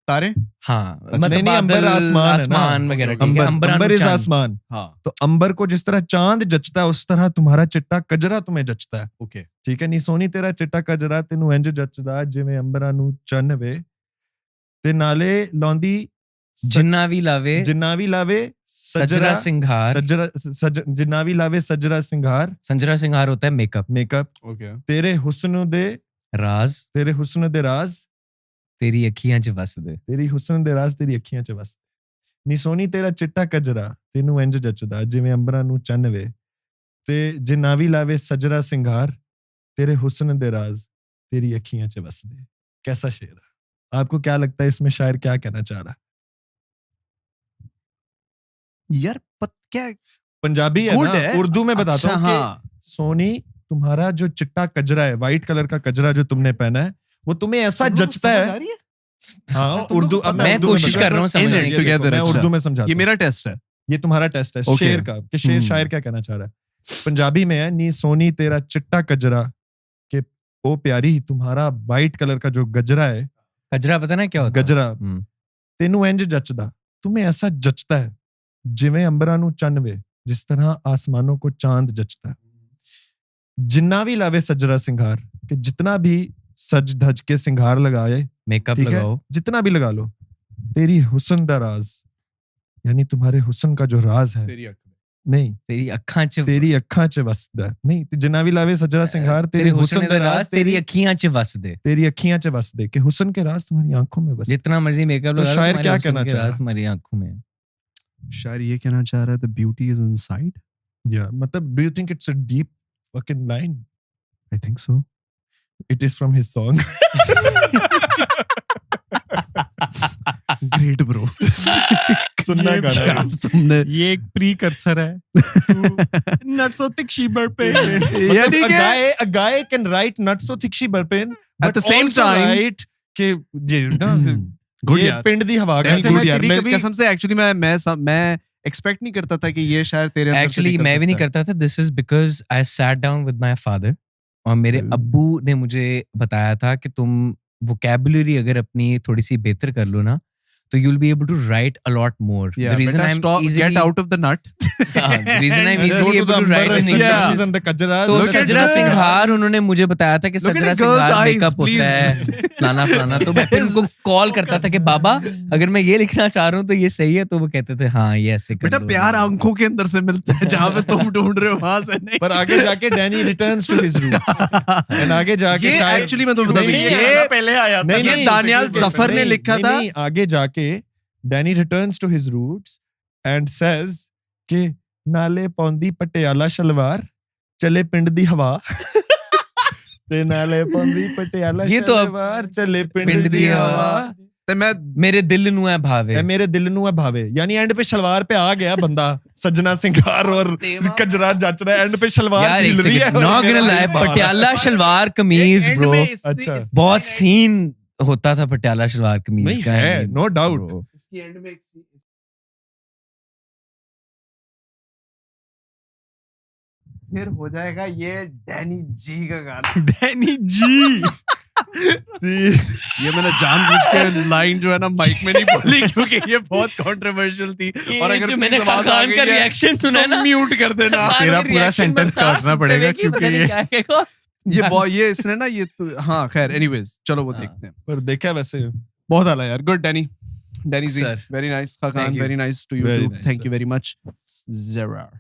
तारे? हाँ, नहीं, मतलब नहीं, अंबर बादल, आसमान है ना? आसमान वगैरह, ठीक है? अंबर इज चांद। आसमान. हाँ. तो अंबर को जिस तरह चांद जचता है उस तरह तुम्हारा चिट्टा कजरा तुम्हें जचता है. Okay. ठीक है, नी सोनी तेरा चिट्टा कजरा तेनू इंज जचदा, जिवें अंबरां नू चन्न वे, ते नाले लौंदी जिन्ना भी लावे सजरा सिंगार, जिन्ना भी लावे सजरा सिंगार. संजरा सिंगार होता है मेकअप. Okay. तेरे हुस्न दे राज तेरी अखियां च वसदे. तेरी हुस्न दे राज तेरी अखियां च वसदे. नी सोनी तेरा चिट्टा कजरा तेनू इंज जचदा, जिवें अंबरां नू चन्न वे, ते जे नावी लावे सजरा सिंगार, तेरे हुस्न दे राज तेरी अखियां च वसदे. कैसा शेर है? आपको क्या लगता है इसमें शायर क्या कहना चाह रहा है? यार क्या पंजाबी है Good ना? है. उर्दू में बताता अच्छा, हूँ हाँ. कि सोनी तुम्हारा जो चिट्टा कजरा है, व्हाइट कलर का कजरा जो तुमने पहना है, वो तुम्हें ऐसा जचता है. हाँ, उर्दू. अब मैं कोशिश कर रहा हूँ समझने की. together, मैं अच्छा. उर्दू में समझाता ये हूँ. मेरा टेस्ट है. ये तुम्हारा टेस्ट है Okay. शेर का, कि शेर शायर क्या कहना चाह रहा है. पंजाबी में है, नी सोनी तेरा चिट्टा कजरा, के ओ प्यारी तुम्हारा व्हाइट कलर का जो गजरा है, कजरा पता ना क्या होता है? गजरा तेनू इंज जचदा, तुम्हें ऐसा जचता है, जिवें अंबरां नू चन्न वे, जिस तरह आसमानों को चांद जचता है. जिन्ना भी लावे सजरा सिंगार, कि जितना भी सज धज के सिंगार लगाए, मेकअप ठीक है, लगाओ, जितना भी लगा लो, तेरी हुस्न दा राज, यानी तुम्हारे हुस्न का जो राज है, नहीं, तेरी अखां च वसदा है. नहीं, जिन्ना भी लावे सजरा सिंगार, तेरी हुस्न दा राज तेरी अखियां च वसदे. तेरी अखियां च वसदे, कि हुस्न के राज तुम्हारी आंखों में वसदे. जितना मर्जी मेकअप तो लगा लो, शायर तुम्हारे क्या हुस्न कहना के चाह रहा राज है? तुम्हारी आंखों में है. शायर ये कहना चाह रहा है the beauty is inside. Yeah, मतलब do you think it's a deep fucking line? I think so. It is from his song. Great bro. सुनना गाना. तुमने ये एक प्रीकर्सर है नट सो थिक शीबर पे. यानी कि A guy can write not so thick she burpin, At the same time, write कि ये ना Good ये यार. पिंड दी हवा का. ऐसे मैं यार, तेरी मैं कभी- कसम से एक्चुअली मैं एक्सपेक्ट नहीं करता था कि ये शायर तेरे अंदर से एक्चुअली निकल मैं भी नहीं सकता है. करता था. This is because I sat down with my father, और मेरे अब्बू ने मुझे बताया था कि तुम वोकैबुलरी अगर अपनी थोड़ी सी बेहतर कर लो ना, तो you will be able to write a lot more. Yeah, the reason better I am stop, get out of the nut. the reason I'm Go easily to able the to write Amber in and English. Kajras and the Kajras. तो Look at सजरा the- सिंगार उन्होंने मुझे बताया था कि Look at सजरा the girl's सिंगार eyes, makeup होता है, फलाना फलाना. तो मैं फिर उनको कॉल करता था कि बाबा अगर मैं ये लिखना चाह रहा हूँ तो ये सही है. तो वो कहते थे हाँ ये ऐसे कर बेटा लो. प्यार आंखों के अंदर से मिलता है, जहाँ पे तुम ढूंढ रहे हो वहां से नहीं. पर आगे जाके Danny returns to his roots. And आगे जाके ये शायद- एक्चुअली मैं तुम्हें बता दूं, नहीं, ये पहले आया था. नहीं, ये दानियाल जफर ने लिखा था. नहीं, आगे जाके Danny returns to his roots and says कि नाले पौंदी पटियाला शलवार, चले पिंड दी हवा. ते नाले पौंदी पटियाला ये तो अब शलवार, चले पिंड पिंड दी दी हवा. हवा. ਤੇ ਮੈਂ मेरे दिल नू है भावे. ए मेरे दिल नू है भावे, यानी एंड पे शलवार पे आ गया बंदा, सजना सिंगार और कजरा जच रहा है, एंड पे शलवार यार एक हिल रही है. Second, not gonna lie, Patiala shalwar kameez bro, अच्छा बहुत सीन होता था पटियाला शलवार कमीज नहीं का. है, नो डाउट. bro. इसकी एंड में एक फिर हो जाएगा ये डैनी जी का गाना. डैनी जी. ये मैंने जानबूझ के लाइन जो है ना माइक में नहीं बोली क्योंकि ये बहुत कंट्रोवर्शियल थी. और अगर जो मैंने please आवाज आ खान गई का है, रिएक्शन सुना है ना, म्यूट कर देना. तेरा पूरा sentence काटना पड़ेगा क्योंकि ये इसने ना ये हाँ खैर एनीवेज चलो वो हाँ. देखते हैं. पर देखा वैसे बहुत आला यार. Good Danny ji, Sir. Very nice. Khan Thank you. Very nice to you Very too. nice, thank sir. You very much. Zarar.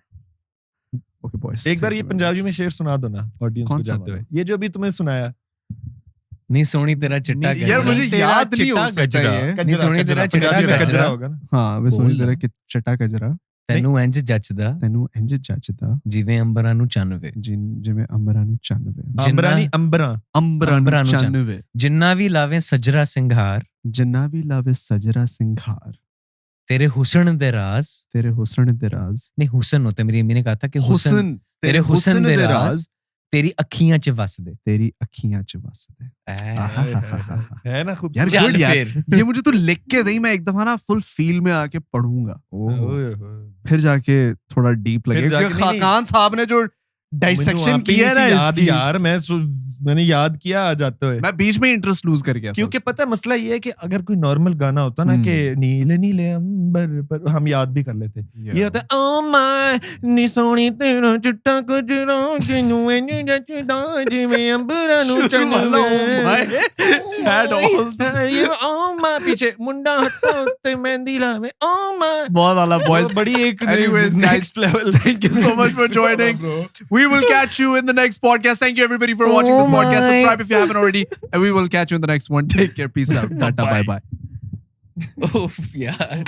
Okay boys, एक बार ये पंजाबी में शेर सुना दो ना ऑडियंस को कौन सा जाते हुए. वाला? ये जो अभी तुम्हें सुनाया, नहीं सोनी तेरा चिट्टा नहीं, यार गजरा। मुझे तेरा याद नहीं हो चिट्टा सकता गजरा। ये। नहीं सोनी तेरा चिट्टा पंजाबी में गजरा। गजरा होगा ना। ਹਾਂ ਵੇ ਸੋਹਣੀ ਬੋਲ ਤੇਰਾ ਨਾ। ਕਿ ਚਟਾ ਕਜਰਾ ਤੈਨੂੰ ਇੰਜ ਜੱਚਦਾ ਤੈਨੂੰ ਇੰਜ ਜੱਚਦਾ ਜਿਵੇਂ ਅੰਬਰਾਂ ਨੂੰ ਚੰਨ ਵੇ। ਜਿਵੇਂ ਅੰਬਰਾਂ ਨੂੰ ਚੰਨ ਵੇ ਅੰਬਰਾਂ ਨਹੀਂ ਅੰਬਰਾਂ ਅੰਬਰਾਂ ਅੰਬਰਾਂ ਨੂੰ ਨੂੰ ਚੰਨ ਵੇ ਜਿੰਨਾ ਵੀ ਲਾਵੇ ਸਜਰਾ ਸਿੰਗਾਰ ਜਿੰਨਾ ਵੀ ਲਾਵੇ ਸਜਰਾ ਸਿੰਘਾਰ तेरे हुस्न दे राज ਤੇਰੇ ਹੁਸਨ ਦੇ ਰਾਜ਼ नहीं हुस्न होते मेरी अम्मी ने कहा था कि हुस्न ਹੁਸਨ तेरे हुस्न दे राज तेरी अखियां च वसदे। ਤੇਰੀ ਅੱਖੀਆਂ ਚ ਵਸਦੇ है ना खूब यार चल good यार फिर। ये मुझे तू लिख के दे मैं एक दफा ना फुल फील में आके पढ़ूंगा फिर जाके थोड़ा डीप फिर लगेगा जाके क्योंकि नहीं, खाकान साहब ने जो डाइसेक्शन किया है ना याद इसकी, यार मैंने याद किया आ जाते हुए मैं बीच में इंटरेस्ट लूज कर गया था क्योंकि उससे। पता है मसला ये है कि अगर कोई नॉर्मल गाना होता ना कि नीले नीले अंबर पर हम याद भी कर लेते ये होता है ओ माय नी सोनी तेरा चिट्टा गजरा जिन्नू इंज जचदा जिवें अंबरां नू शुरू वाला oh my had all ये ओ माय पीछे मुंडा हत्था उत्ते मेहंदी लावे ओ माय बहुत आला boys बड़ी एक anyways guys next level thank you so much for joining we will catch you in the next podcast thank you everybody for watching this podcast subscribe if you haven't already and we will catch you in the next one take care peace out tata bye bye ओफ यार